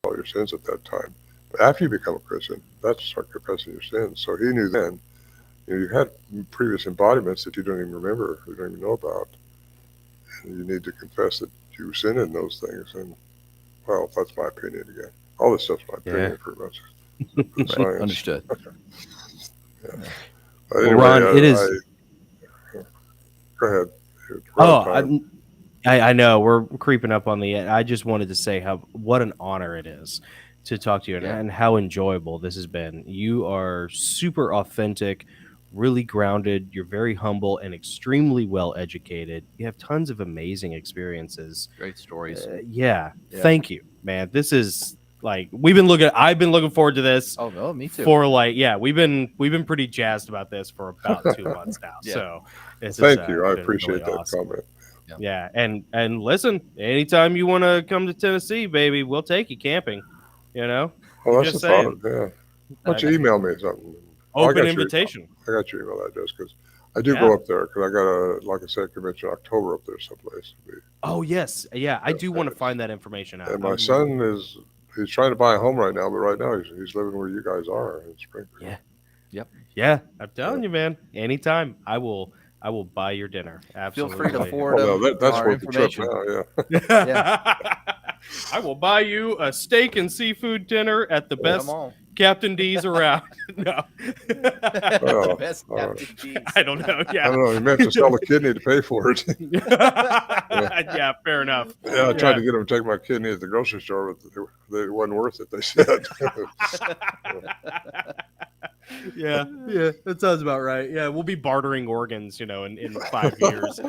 Speaker 5: all your sins at that time. But after you become a Christian, that's start confessing your sins. So he knew then, you had previous embodiments that you don't even remember, you don't even know about. And you need to confess that you sinned in those things. And, well, that's my opinion again. All this stuff's my opinion pretty much.
Speaker 2: Right. Understood.
Speaker 5: Anyway,
Speaker 1: Ron, it is.
Speaker 5: Go ahead.
Speaker 1: I know we're creeping up on the end. I just wanted to say what an honor it is to talk to you and how enjoyable this has been. You are super authentic, really grounded. You're very humble and extremely well educated. You have tons of amazing experiences.
Speaker 2: Great stories.
Speaker 1: Thank you, man. This is like I've been looking forward to this.
Speaker 2: Oh, no, me too.
Speaker 1: For we've been pretty jazzed about this for about 2 months now. So
Speaker 5: thank you. I appreciate really that awesome comment.
Speaker 1: Yeah, and listen, anytime you want to come to Tennessee, baby, we'll take you camping.
Speaker 5: Well, that's just saying. Why don't you email me something?
Speaker 1: Open invitation.
Speaker 5: I got your email address because I do go up there because I got like I said, convention in October up there someplace.
Speaker 1: Oh yes, I do want to find that information out.
Speaker 5: And my son he's trying to buy a home right now, but right now he's living where you guys are in Springfield.
Speaker 2: Yep.
Speaker 1: Yeah, I'm telling you, man. Anytime, I will buy your dinner.
Speaker 2: Feel
Speaker 1: Absolutely.
Speaker 2: free to forward
Speaker 5: Well,
Speaker 2: them
Speaker 5: that's
Speaker 2: our
Speaker 5: worth the trip
Speaker 2: information.
Speaker 5: now. Yeah.
Speaker 1: I will buy you a steak and seafood dinner at the best
Speaker 2: Come on.
Speaker 1: Captain D's around. No.
Speaker 5: Well,
Speaker 2: Best Captain D's.
Speaker 1: I don't know.
Speaker 5: I
Speaker 1: Yeah.
Speaker 5: don't know. He meant to sell a kidney to pay for it.
Speaker 1: Yeah, fair enough.
Speaker 5: Yeah, I tried to get them to take my kidney at the grocery store, but it wasn't worth it, they said.
Speaker 1: Yeah, that sounds about right. Yeah, we'll be bartering organs, in 5 years.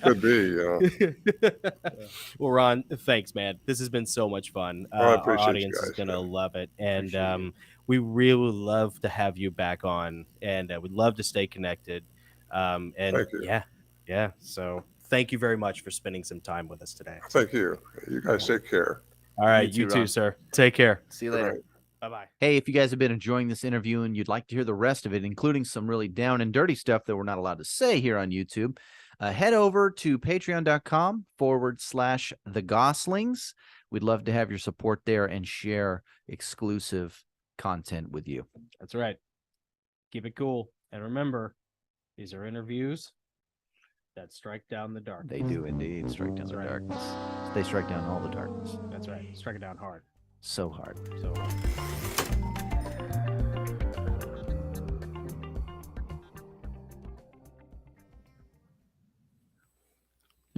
Speaker 5: Could be,
Speaker 1: Well, Ron, thanks, man. This has been so much fun.
Speaker 5: I
Speaker 1: Our
Speaker 5: appreciate you
Speaker 1: audience is
Speaker 5: guys,
Speaker 1: gonna
Speaker 5: man.
Speaker 1: love it, and we really love to have you back on, and we'd love to stay connected. And
Speaker 5: Thank you.
Speaker 1: yeah. So thank you very much for spending some time with us today.
Speaker 5: Thank you. You guys take care.
Speaker 1: All right,
Speaker 2: You
Speaker 1: you
Speaker 2: too,
Speaker 1: too,
Speaker 2: Ron.
Speaker 1: sir. Take care.
Speaker 2: See you later.
Speaker 5: Right.
Speaker 1: Bye-bye.
Speaker 2: Hey, if you guys have been enjoying this interview and you'd like to hear the rest of it, including some really down and dirty stuff that we're not allowed to say here on YouTube, head over to patreon.com/the Gosslings. We'd love to have your support there and share exclusive content with you.
Speaker 1: That's right. Keep it cool. And remember, these are interviews that strike down the dark.
Speaker 2: They do indeed strike down
Speaker 1: That's
Speaker 2: the
Speaker 1: right.
Speaker 2: darkness. They strike down all the darkness.
Speaker 1: That's right. Strike it down hard.
Speaker 2: So hard.
Speaker 1: So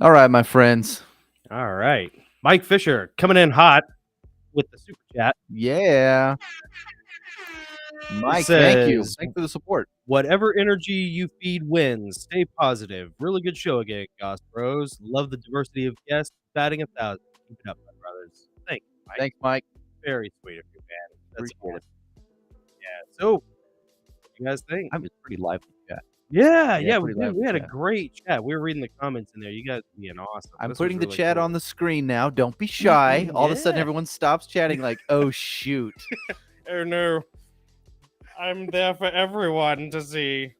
Speaker 2: All right, my friends.
Speaker 1: all right. Mike Fisher coming in hot with the super chat.
Speaker 2: Yeah. Mike, thank you.
Speaker 1: Says-
Speaker 2: Thanks for the support.
Speaker 1: Whatever energy you feed wins. Stay positive. Really good show again, Goss Bros. Love the diversity of guests. Batting 1,000. Keep it up, my brothers. Thank you, Mike.
Speaker 2: Thanks, Mike.
Speaker 1: Very sweet of you, man. That's
Speaker 2: Appreciate it.
Speaker 1: Yeah. So, what do you guys think?
Speaker 2: I'm just pretty lively chat.
Speaker 1: Yeah,
Speaker 2: Yeah,
Speaker 1: we
Speaker 2: pretty
Speaker 1: did.
Speaker 2: lively
Speaker 1: We had a
Speaker 2: chat.
Speaker 1: great chat. We were reading the comments in there. You guys are being awesome.
Speaker 2: I'm
Speaker 1: This was
Speaker 2: putting the
Speaker 1: really
Speaker 2: chat
Speaker 1: cool.
Speaker 2: on the screen now. Don't be shy. All of a sudden,
Speaker 1: Yeah.
Speaker 2: everyone stops chatting like, oh, shoot.
Speaker 1: Oh no, I'm there for everyone to see.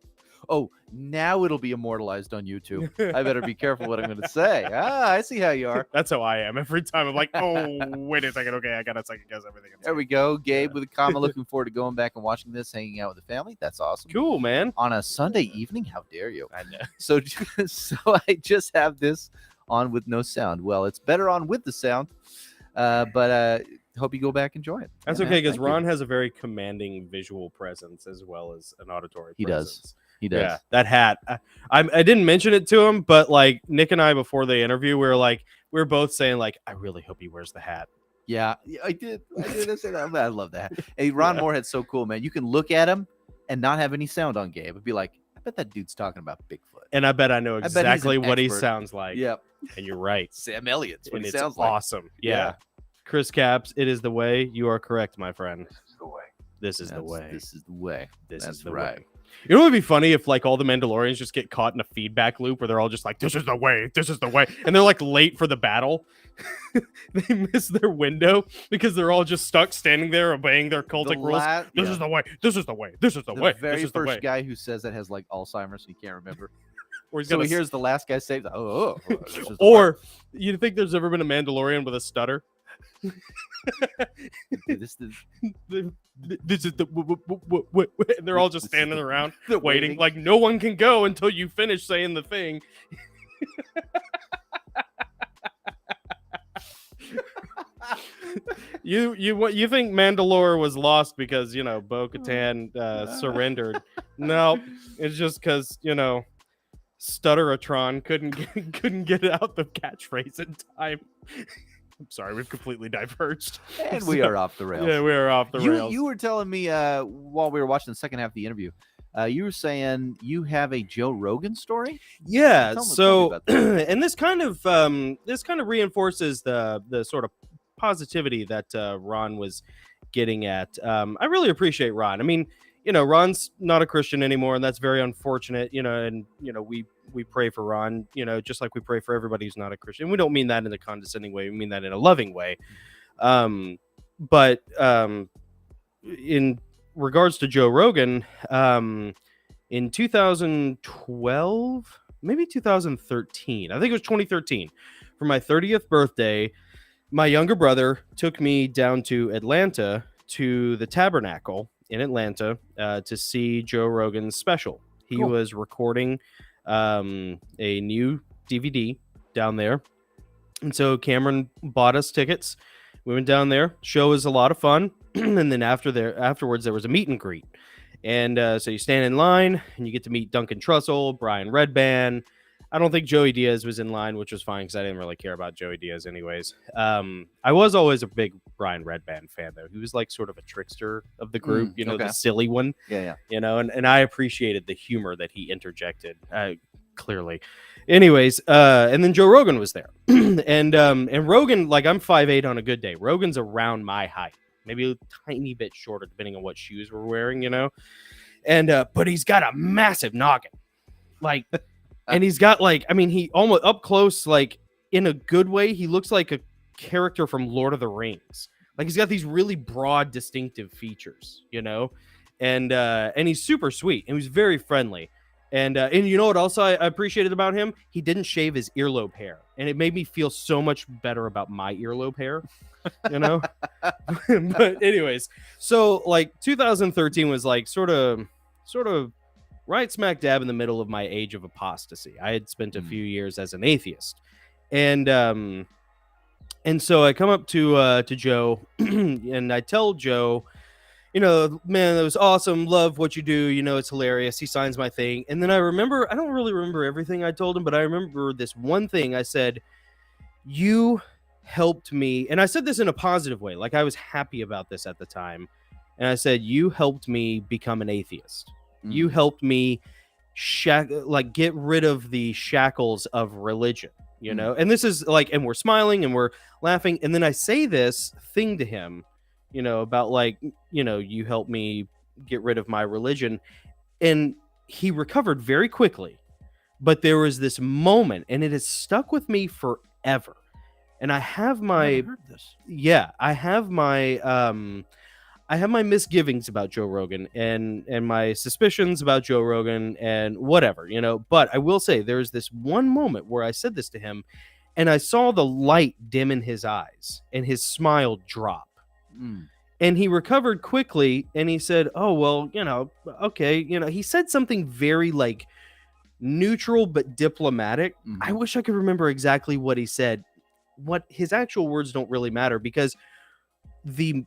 Speaker 2: Oh, now it'll be immortalized on YouTube. I better be careful what I'm going to say. I see how you are.
Speaker 1: That's how I am every time. I'm like, oh, wait a second. Okay, I gotta second guess everything. I'm
Speaker 2: There we go. Gabe with a comment. Looking forward to going back and watching this, hanging out with the family. That's awesome.
Speaker 1: Cool, man.
Speaker 2: On a Sunday evening? How dare you?
Speaker 1: I know.
Speaker 2: So, so I just have this on with no sound. Well, it's better on with the sound, but hope you go back and enjoy it.
Speaker 1: That's
Speaker 2: Yeah,
Speaker 1: okay
Speaker 2: man,
Speaker 1: because
Speaker 2: thank you.
Speaker 1: Ron has a very commanding visual presence as well as an auditory
Speaker 2: He does.
Speaker 1: presence.
Speaker 2: He does.
Speaker 1: Yeah, that hat. I didn't mention it to him, but like Nick and I before the interview, we were both saying like, I really hope he wears the hat.
Speaker 2: Yeah, I did. I say that. I love that. Hey, Ron Moorhead's so cool, man. You can look at him and not have any sound on Gabe. It'd be like, I bet that dude's talking about Bigfoot.
Speaker 1: And I bet I know
Speaker 2: bet he's an
Speaker 1: exactly what he
Speaker 2: expert.
Speaker 1: sounds like.
Speaker 2: Yep.
Speaker 1: And you're right.
Speaker 2: Sam Elliott's what
Speaker 1: And
Speaker 2: he
Speaker 1: it's
Speaker 2: sounds like.
Speaker 1: awesome. Yeah.
Speaker 2: Yeah.
Speaker 1: Chris Caps, it is the way. You are correct, my friend.
Speaker 5: This is the way.
Speaker 1: This is the
Speaker 2: That's-
Speaker 1: way.
Speaker 2: This is the way.
Speaker 1: This
Speaker 2: That's
Speaker 1: is the
Speaker 2: right.
Speaker 1: way. You know what would be funny if like all the Mandalorians just get caught in a feedback loop where they're all just like, this is the way, this is the way. And they're like late for the battle. They miss their window because they're all just stuck standing there obeying their cultic rules. This is the way, this is the way, this is the way,
Speaker 2: very
Speaker 1: this is the way.
Speaker 2: first guy who says that has like Alzheimer's and he can't remember.
Speaker 1: Or, he's
Speaker 2: So
Speaker 1: gonna
Speaker 2: he hears the last guy say, this is the
Speaker 1: or you think there's ever been a Mandalorian with a stutter?
Speaker 2: way. This is
Speaker 1: This is the and they're all just
Speaker 2: This is
Speaker 1: standing
Speaker 2: the-
Speaker 1: around
Speaker 2: the
Speaker 1: waiting. Like no one can go until you finish saying the thing. You think Mandalore was lost because Bo-Katan surrendered? No, it's just because Stutteratron couldn't get out the catchphrase in time. I'm sorry, we've completely diverged.
Speaker 2: and we are off the rails.
Speaker 1: Yeah, we are off the rails.
Speaker 2: You were telling me while we were watching the second half of the interview, you were saying you have a Joe Rogan story.
Speaker 1: Yeah,
Speaker 2: Tell me
Speaker 1: so
Speaker 2: about that.
Speaker 1: and this kind of reinforces the sort of positivity that Ron was getting at. I really appreciate Ron. I mean, Ron's not a Christian anymore, and that's very unfortunate. And we pray for Ron, just like we pray for everybody who's not a Christian. We don't mean that in a condescending way. We mean that in a loving way. But in regards to Joe Rogan, in 2012, maybe 2013, I think it was 2013, for my 30th birthday, my younger brother took me down to Atlanta to the Tabernacle. in Atlanta to see Joe Rogan's special. He
Speaker 2: Cool.
Speaker 1: was recording a new DVD down there. And so Cameron bought us tickets. We went down there. Show was a lot of fun. And then afterwards, there was a meet and greet. And so you stand in line and you get to meet Duncan Trussell, Brian Redban. I don't think Joey Diaz was in line, which was fine because I didn't really care about Joey Diaz anyways. I was always a big Brian Redban fan, though. He was like sort of a trickster of the group, the silly one.
Speaker 2: Yeah.
Speaker 1: And I appreciated the humor that he interjected, clearly. Anyways, and then Joe Rogan was there. and Rogan, like, I'm 5'8" on a good day. Rogan's around my height, maybe a tiny bit shorter, depending on what shoes we're wearing, And but he's got a massive noggin. Like... And he's got he almost up close, like in a good way. He looks like a character from Lord of the Rings. Like he's got these really broad, distinctive features, and he's super sweet and he's very friendly. And you know what else I appreciated about him? He didn't shave his earlobe hair, and it made me feel so much better about my earlobe hair, But anyways, so like 2013 was like sort of. Right smack dab in the middle of my age of apostasy. I had spent a few years as an atheist, and so I come up to Joe and I tell Joe, man, that was awesome. Love what you do. It's hilarious. He signs my thing, and then I don't really remember everything I told him, but I remember this one thing I said. You helped me, and I said this in a positive way. Like I was happy about this at the time, and I said you helped me become an atheist. You helped me get rid of the shackles of religion, and this is like, and we're smiling and we're laughing. And then I say this thing to him, about you helped me get rid of my religion. And he recovered very quickly. But there was this moment and it has stuck with me forever. And I have my, I have my misgivings about Joe Rogan and my suspicions about Joe Rogan and whatever, but I will say there's this one moment where I said this to him and I saw the light dim in his eyes and his smile drop. And he recovered quickly and he said, oh, well, okay. He said something very like neutral, but diplomatic. I wish I could remember exactly what he said. What his actual words don't really matter because the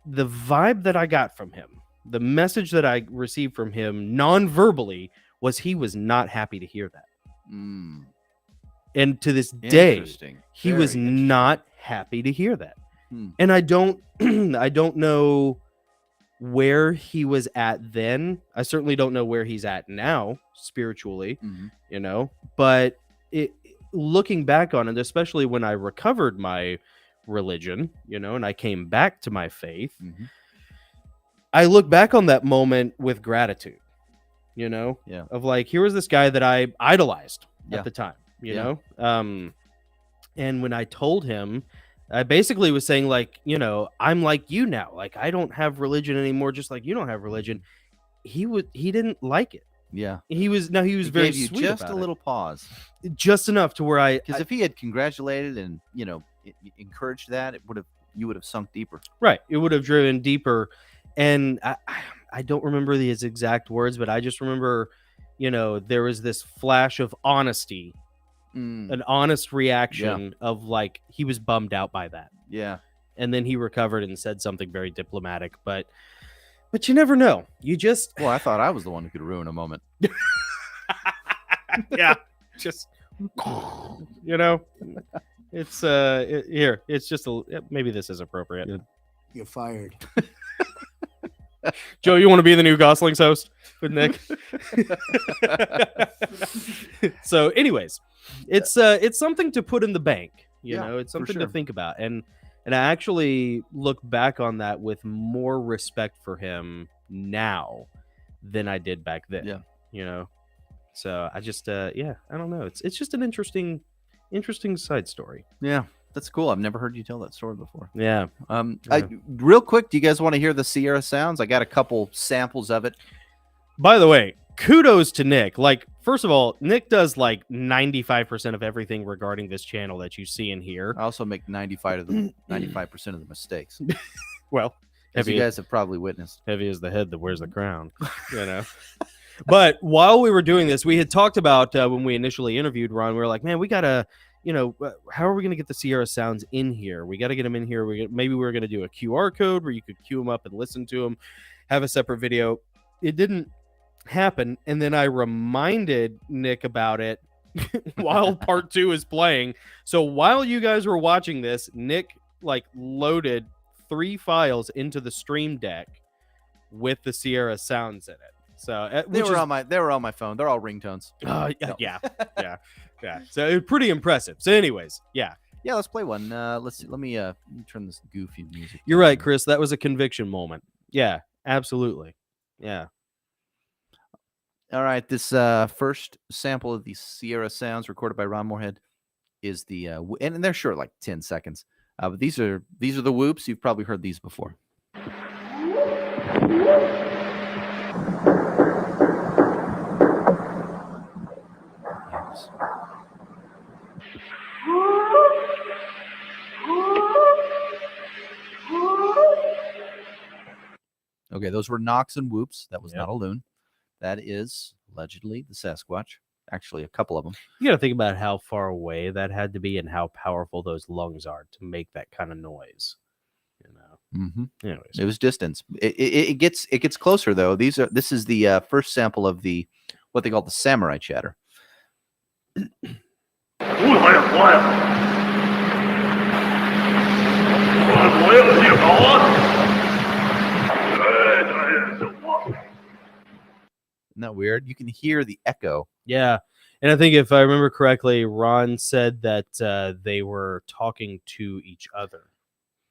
Speaker 1: vibe that I got from him, the message that I received from him non-verbally was he was not happy to hear that. And to this day, he was not happy to hear that. And I don't know where he was at then. I certainly don't know where he's at now spiritually, but looking back on it, especially when I recovered my religion, and I came back to my faith, I look back on that moment with gratitude, of like, here was this guy that I idolized at the time, and when I told him, I basically was saying like, I'm like you now, like I don't have religion anymore, just like you don't have religion. He didn't like it. He was very sweet
Speaker 2: just
Speaker 1: about
Speaker 2: a little pause,
Speaker 1: just enough to where
Speaker 2: because if he had congratulated and encouraged that, you would have sunk deeper.
Speaker 1: Right. It would have driven deeper. And I don't remember his exact words, but I just remember, there was this flash of honesty, an honest reaction of like, he was bummed out by that.
Speaker 2: Yeah.
Speaker 1: And then he recovered and said something very diplomatic, but you never know. You just,
Speaker 2: well, I thought I was the one who could ruin a moment.
Speaker 1: Yeah. Just, it's here. It's just maybe this is appropriate.
Speaker 6: You're fired.
Speaker 1: Joe, you want to be the new Goslings host with Nick? So, anyways, it's something to put in the bank. It's something to think about, and I actually look back on that with more respect for him now than I did back then. So I just I don't know. It's just an interesting side story.
Speaker 2: Yeah, that's cool. I've never heard you tell that story before.
Speaker 1: Yeah.
Speaker 2: Real quick, do you guys want to hear the Sierra sounds? I got a couple samples of it.
Speaker 1: By the way, kudos to Nick. Like, first of all, Nick does like 95% of everything regarding this channel that you see and hear.
Speaker 2: I also make 95% of the mistakes.
Speaker 1: Well,
Speaker 2: as you guys have probably witnessed.
Speaker 1: Heavy is the head that wears the crown, you know. But while we were doing this, we had talked about when we initially interviewed Ron, we were like, man, we got to, how are we going to get the Sierra sounds in here? We got to get them in here. Maybe we were going to do a QR code where you could queue them up and listen to them, have a separate video. It didn't happen. And then I reminded Nick about it while part 2 is playing. So while you guys were watching this, Nick loaded 3 files into the Stream Deck with the Sierra sounds in it. So
Speaker 2: they were on my phone. They're all ringtones.
Speaker 1: Yeah. So it was pretty impressive. So, anyways, yeah.
Speaker 2: Let's play one. Let's see. Let me turn this goofy music.
Speaker 1: You're right, Chris. That was a conviction moment. Yeah, absolutely. Yeah.
Speaker 2: All right. This first sample of the Sierra sounds recorded by Ron Moorhead is the and they're short, like 10 seconds. But these are the whoops. You've probably heard these before. Okay, those were knocks and whoops. That was not a loon. That is allegedly the Sasquatch. Actually, a couple of them.
Speaker 1: You got to think about how far away that had to be and how powerful those lungs are to make that kind of noise.
Speaker 2: Mm-hmm.
Speaker 1: Anyways,
Speaker 2: it was distance. It gets closer though. This is the first sample of the what they call the samurai chatter. Isn't that weird? You can hear the echo.
Speaker 1: Yeah. And I think if I remember correctly, Ron said that they were talking to each other.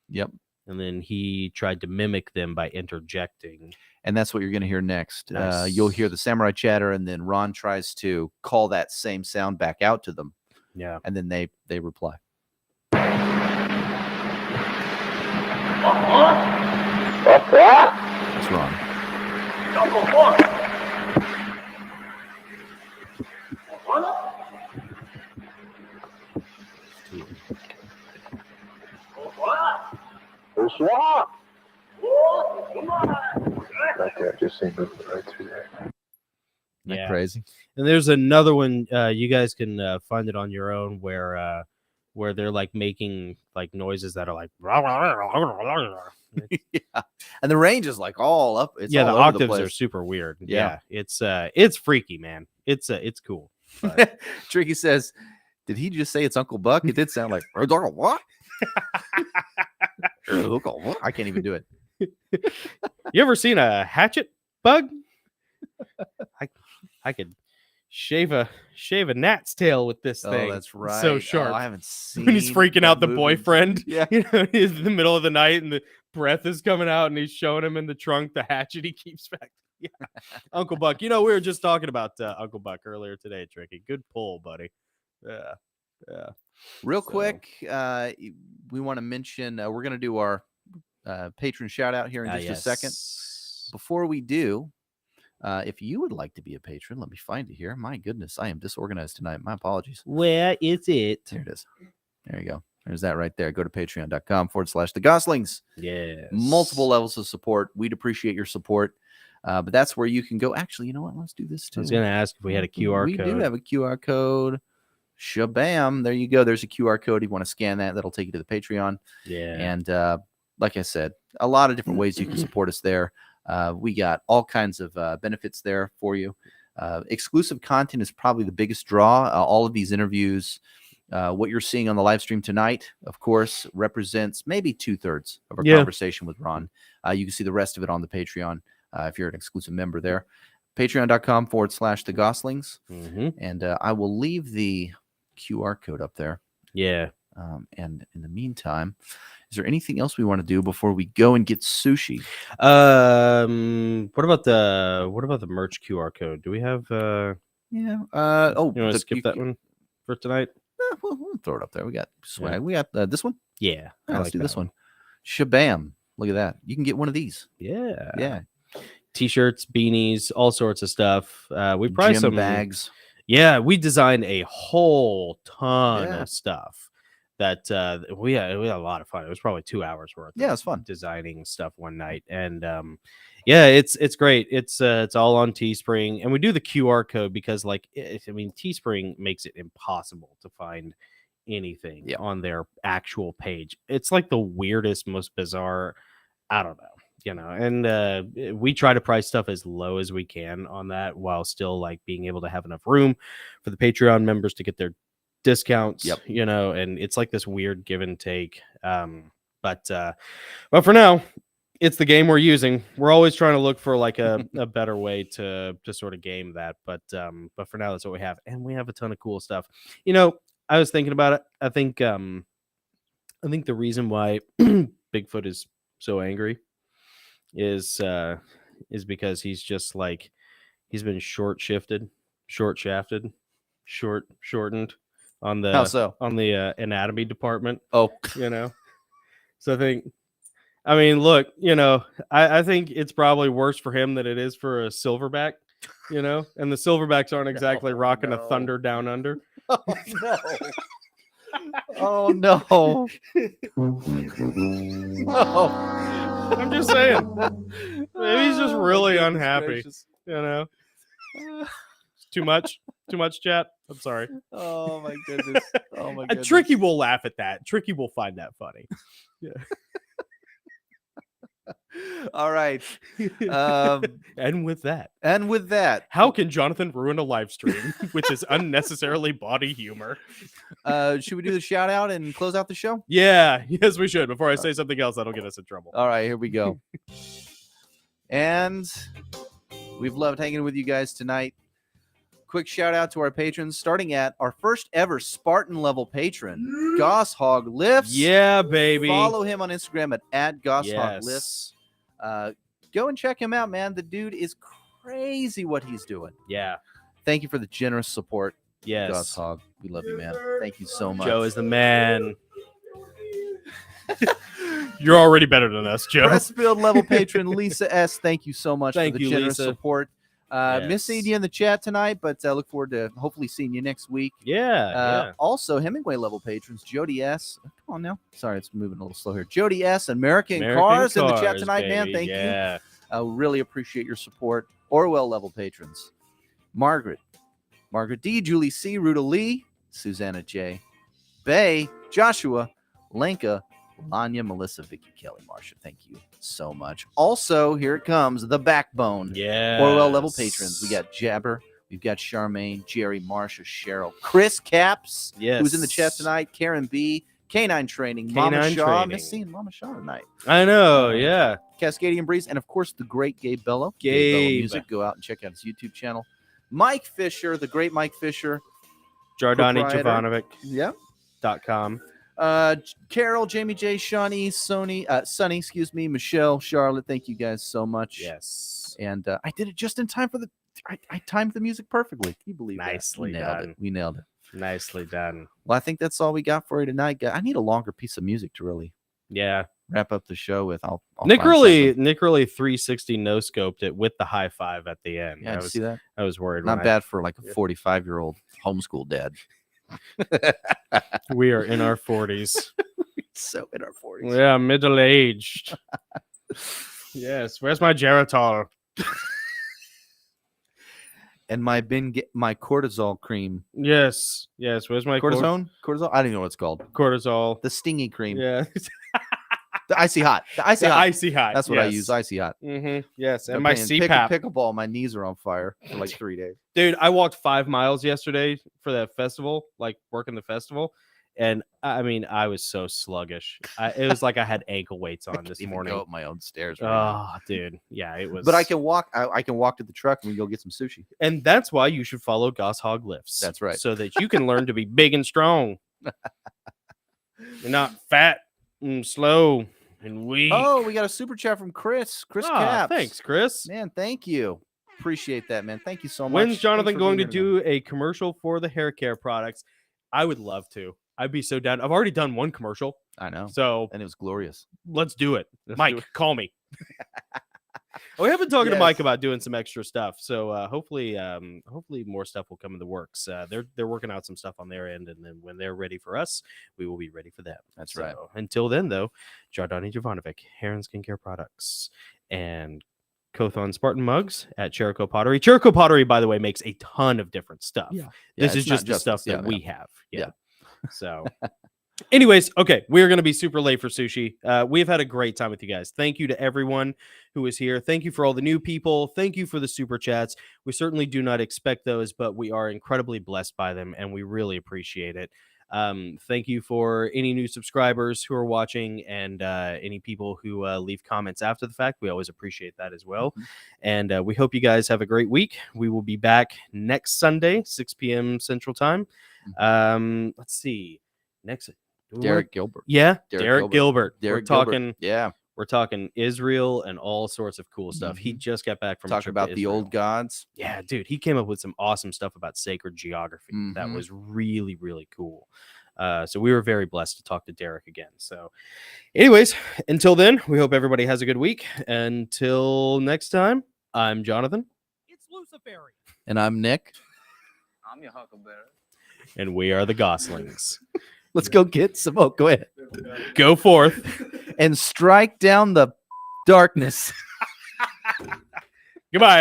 Speaker 2: Yep.
Speaker 1: And then he tried to mimic them by interjecting.
Speaker 2: And that's what you're going to hear next.
Speaker 1: Nice.
Speaker 2: You'll hear the samurai chatter, and then Ron tries to call that same sound back out to them.
Speaker 1: Yeah.
Speaker 2: And then they reply. That's Ron.
Speaker 5: Right there, just see moving right through there.
Speaker 2: Isn't that crazy?
Speaker 1: And there's another one. You guys can find it on your own where they're making noises that are like.
Speaker 2: Yeah, and the range is all up. It's
Speaker 1: the
Speaker 2: all over
Speaker 1: octaves
Speaker 2: the
Speaker 1: are super weird.
Speaker 2: Yeah.
Speaker 1: It's freaky, man. It's cool. But...
Speaker 2: Tricky says, "Did he just say it's Uncle Buck? It did sound like what? I can't even do it."
Speaker 1: You ever seen a hatchet bug? I could shave a gnat's tail with this thing.
Speaker 2: Oh, that's right.
Speaker 1: So sharp.
Speaker 2: I haven't seen.
Speaker 1: When he's freaking out the boyfriend.
Speaker 2: Yeah.
Speaker 1: He's in the middle of the night and the breath is coming out and he's showing him in the trunk the hatchet he keeps back. Yeah. Uncle Buck. We were just talking about Uncle Buck earlier today, Tricky. Good pull, buddy. Yeah.
Speaker 2: Real quick, we want to mention we're going to do our patron shout out here in just a second. Before we do, if you would like to be a patron, let me find it here. My goodness, I am disorganized tonight. My apologies.
Speaker 1: Where is it?
Speaker 2: There it is. There you go. There's that right there. Go to patreon.com/the Gosslings.
Speaker 1: Yes.
Speaker 2: Multiple levels of support. We'd appreciate your support. But that's where you can go. Actually, you know what? Let's do this too.
Speaker 1: I was going to ask if we had a QR code.
Speaker 2: We do have a QR code. Shabam. There you go. There's a QR code. If you want to scan that, that'll take you to the Patreon.
Speaker 1: Yeah.
Speaker 2: And like I said, a lot of different ways you can support us there. We got all kinds of benefits there for you. Exclusive content is probably the biggest draw. All of these interviews, what you're seeing on the live stream tonight, of course, represents maybe 2/3 of our conversation with Ron. You can see the rest of it on the Patreon if you're an exclusive member there. Patreon.com/the Gosslings.
Speaker 1: Mm-hmm.
Speaker 2: And I will leave the QR code up there.
Speaker 1: Yeah.
Speaker 2: And in the meantime, is there anything else we want to do before we go and get sushi?
Speaker 1: What about the merch QR code? Do we have
Speaker 2: you
Speaker 1: want to skip that one for tonight?
Speaker 2: We'll throw it up there. We got swag. We got this one.
Speaker 1: Yeah.
Speaker 2: Let's do this one. Shabam. Look at that. You can get one of these.
Speaker 1: Yeah. T-shirts, beanies, all sorts of stuff. We probably some
Speaker 2: bags.
Speaker 1: Yeah, we designed a whole ton of stuff that we had a lot of fun. It was probably 2 hours worth.
Speaker 2: Yeah, it's fun
Speaker 1: designing stuff one night, and yeah, it's great. It's all on Teespring, and we do the QR code because Teespring makes it impossible to find anything on their actual page. It's like the weirdest, most bizarre. I don't know, and we try to price stuff as low as we can on that while still like being able to have enough room for the Patreon members to get their discounts. And it's like this weird give and take. But for now, it's the game we're using. We're always trying to look for like a better way to sort of game that. But for now, that's what we have, and we have a ton of cool stuff. I was thinking about it. I think the reason why Bigfoot is so angry is because he's just like he's been shortened on the
Speaker 2: How so?
Speaker 1: on the anatomy department.
Speaker 2: Oh,
Speaker 1: So I mean, look, I think it's probably worse for him than it is for a silverback, and the silverbacks aren't exactly rocking a thunder down under.
Speaker 2: Oh no. Oh no.
Speaker 1: I'm just saying. Maybe he's just really unhappy.
Speaker 2: Gracious.
Speaker 1: Too much chat. I'm sorry.
Speaker 2: Oh my goodness. Oh my goodness.
Speaker 1: Tricky will laugh at that. Tricky will find that funny. Yeah.
Speaker 2: All right.
Speaker 1: And with that, how can Jonathan ruin a live stream with his unnecessarily body humor?
Speaker 2: Should we do the shout out and close out the show?
Speaker 1: Yeah, yes, we should. Before I say something else, that'll get us in trouble.
Speaker 2: All right, here we go. And we've loved hanging with you guys tonight. Quick shout out to our patrons, starting at our first ever Spartan level patron, Gosshog Lifts.
Speaker 1: Yeah, baby.
Speaker 2: Follow him on Instagram at Gosshog Lifts. Go and check him out, man. The dude is crazy what he's doing.
Speaker 1: Yeah.
Speaker 2: Thank you for the generous support.
Speaker 1: Yes.
Speaker 2: Gosshog. We love you, man. Thank you so much.
Speaker 1: Joe is the man. You're already better than us, Joe.
Speaker 2: Pressfield level patron Lisa S. Thank you so much for the generous
Speaker 1: Lisa.
Speaker 2: support. Miss seeing you in the chat tonight, but look forward to hopefully seeing you next week.
Speaker 1: Yeah.
Speaker 2: Also, Hemingway level patrons Jody S. Come on now. Sorry, it's moving a little slow here. Jody S. American Cars in the chat tonight,
Speaker 1: baby.
Speaker 2: man. Thank you. I really appreciate your support. Orwell level patrons. Margaret D. Julie C. Ruta Lee. Susanna J. Bay. Joshua. Lenka. Lanya, Melissa, Vicky, Kelly, Marsha. Thank you so much. Also, here it comes, the backbone.
Speaker 1: Yeah.
Speaker 2: Orwell level patrons. We got Jabber. We've got Charmaine, Jerry, Marsha, Cheryl, Chris Caps, who's in the chat tonight, Karen B, Canine Training, Mama Shaw. Miss seeing Mama Shaw tonight.
Speaker 1: I know, yeah.
Speaker 2: Cascadian Breeze, and of course, the great Gabe Bello. Gabe Bello Music. Go out and check out his YouTube channel. Mike Fisher, the great Mike Fisher.
Speaker 1: Jardani Jovanovic.com.
Speaker 2: Carol, Jamie J, Shawnee, Sunny, Michelle, Charlotte, thank you guys so much.
Speaker 1: Yes.
Speaker 2: And I did it just in time for I timed the music perfectly. Can you believe
Speaker 1: Nicely
Speaker 2: that? We nailed it.
Speaker 1: Nicely done.
Speaker 2: Well, I think that's all we got for you tonight. I need a longer piece of music to really wrap up the show with.
Speaker 1: Nick really 360 no scoped it with the high five at the end.
Speaker 2: Yeah, see that?
Speaker 1: I was worried.
Speaker 2: Not bad for like a 45-year-old homeschool dad.
Speaker 1: We are in our 40s.
Speaker 2: So in our 40s.
Speaker 1: Yeah, middle-aged. Yes. Where's my Geritol?
Speaker 2: And my cortisol cream.
Speaker 1: Yes. Where's my
Speaker 2: cortisone? Cortisol? I don't even know what it's called.
Speaker 1: Cortisol.
Speaker 2: The stingy cream.
Speaker 1: Yeah.
Speaker 2: The icy hot. Icy hot. That's what I use. Icy hot.
Speaker 1: Mm-hmm. Yes. And my CPAP.
Speaker 2: Pickleball. My knees are on fire for like 3 days.
Speaker 1: Dude, I walked 5 miles yesterday for that festival, like working the festival. And I mean, I was so sluggish. It was like I had ankle weights on this morning.
Speaker 2: Go up my own stairs.
Speaker 1: Dude. Yeah, it was.
Speaker 2: But I can walk. I can walk to the truck and we go get some sushi.
Speaker 1: And that's why you should follow Gosshog Lifts.
Speaker 2: That's right.
Speaker 1: So that you can learn to be big and strong. You're not fat and slow and weak.
Speaker 2: Oh, we got a super chat from Chris. Chris Caps.
Speaker 1: Thanks, Chris.
Speaker 2: Man, thank you. Appreciate that, man. Thank you so much.
Speaker 1: When's Jonathan going to do a commercial for the hair care products? I would love to. I'd be so down. I've already done one commercial.
Speaker 2: I know.
Speaker 1: So
Speaker 2: and it was glorious.
Speaker 1: Let's do it. Mike, call me. We have been talking to
Speaker 2: Yes.
Speaker 1: Mike about doing some extra stuff, so hopefully more stuff will come in the works. They're working out some stuff on their end, and then when they're ready for us, we will be ready for them.
Speaker 2: That's right.
Speaker 1: Until then, though, Jardani Jovanovic, Heron Skincare Products, and Kothon Spartan mugs at Cherico Pottery. Cherico Pottery, by the way, makes a ton of different stuff.
Speaker 2: Yeah.
Speaker 1: This
Speaker 2: Yeah,
Speaker 1: is
Speaker 2: it's not
Speaker 1: just the stuff
Speaker 2: yeah,
Speaker 1: that
Speaker 2: yeah.
Speaker 1: we have.
Speaker 2: Yeah.
Speaker 1: So, anyways, okay, we're going to be super late for sushi. We've had a great time with you guys. Thank you to everyone who is here. Thank you for all the new people. Thank you for the super chats. We certainly do not expect those, but we are incredibly blessed by them, and we really appreciate it. Thank you for any new subscribers who are watching and any people who leave comments after the fact. We always appreciate that as well.
Speaker 2: Mhm.
Speaker 1: And we hope you guys have a great week. We will be back next Sunday, 6 p.m. Central Time. Let's see. Next,
Speaker 2: Derek Gilbert.
Speaker 1: Yeah,
Speaker 2: Derek
Speaker 1: Derek Gilbert.
Speaker 2: Derek
Speaker 1: We're talking.
Speaker 2: Gilbert. Yeah.
Speaker 1: We're talking Israel and all sorts of cool stuff. He just got back from a
Speaker 2: Talk
Speaker 1: trip
Speaker 2: about
Speaker 1: to
Speaker 2: the
Speaker 1: Israel.
Speaker 2: old gods.
Speaker 1: Yeah, dude, he came up with some awesome stuff about sacred geography. That
Speaker 2: Mhm.
Speaker 1: was really, really cool. So we were very blessed to talk to Derek again. So anyways, until then, we hope everybody has a good week. Until next time, I'm Jonathan.
Speaker 6: It's Luciferi.
Speaker 2: And I'm Nick.
Speaker 6: I'm your Huckleberry.
Speaker 1: And we are the Goslings.
Speaker 2: Let's go get some. Oh, go ahead.
Speaker 1: Go forth.
Speaker 2: And strike down the darkness.
Speaker 1: Goodbye.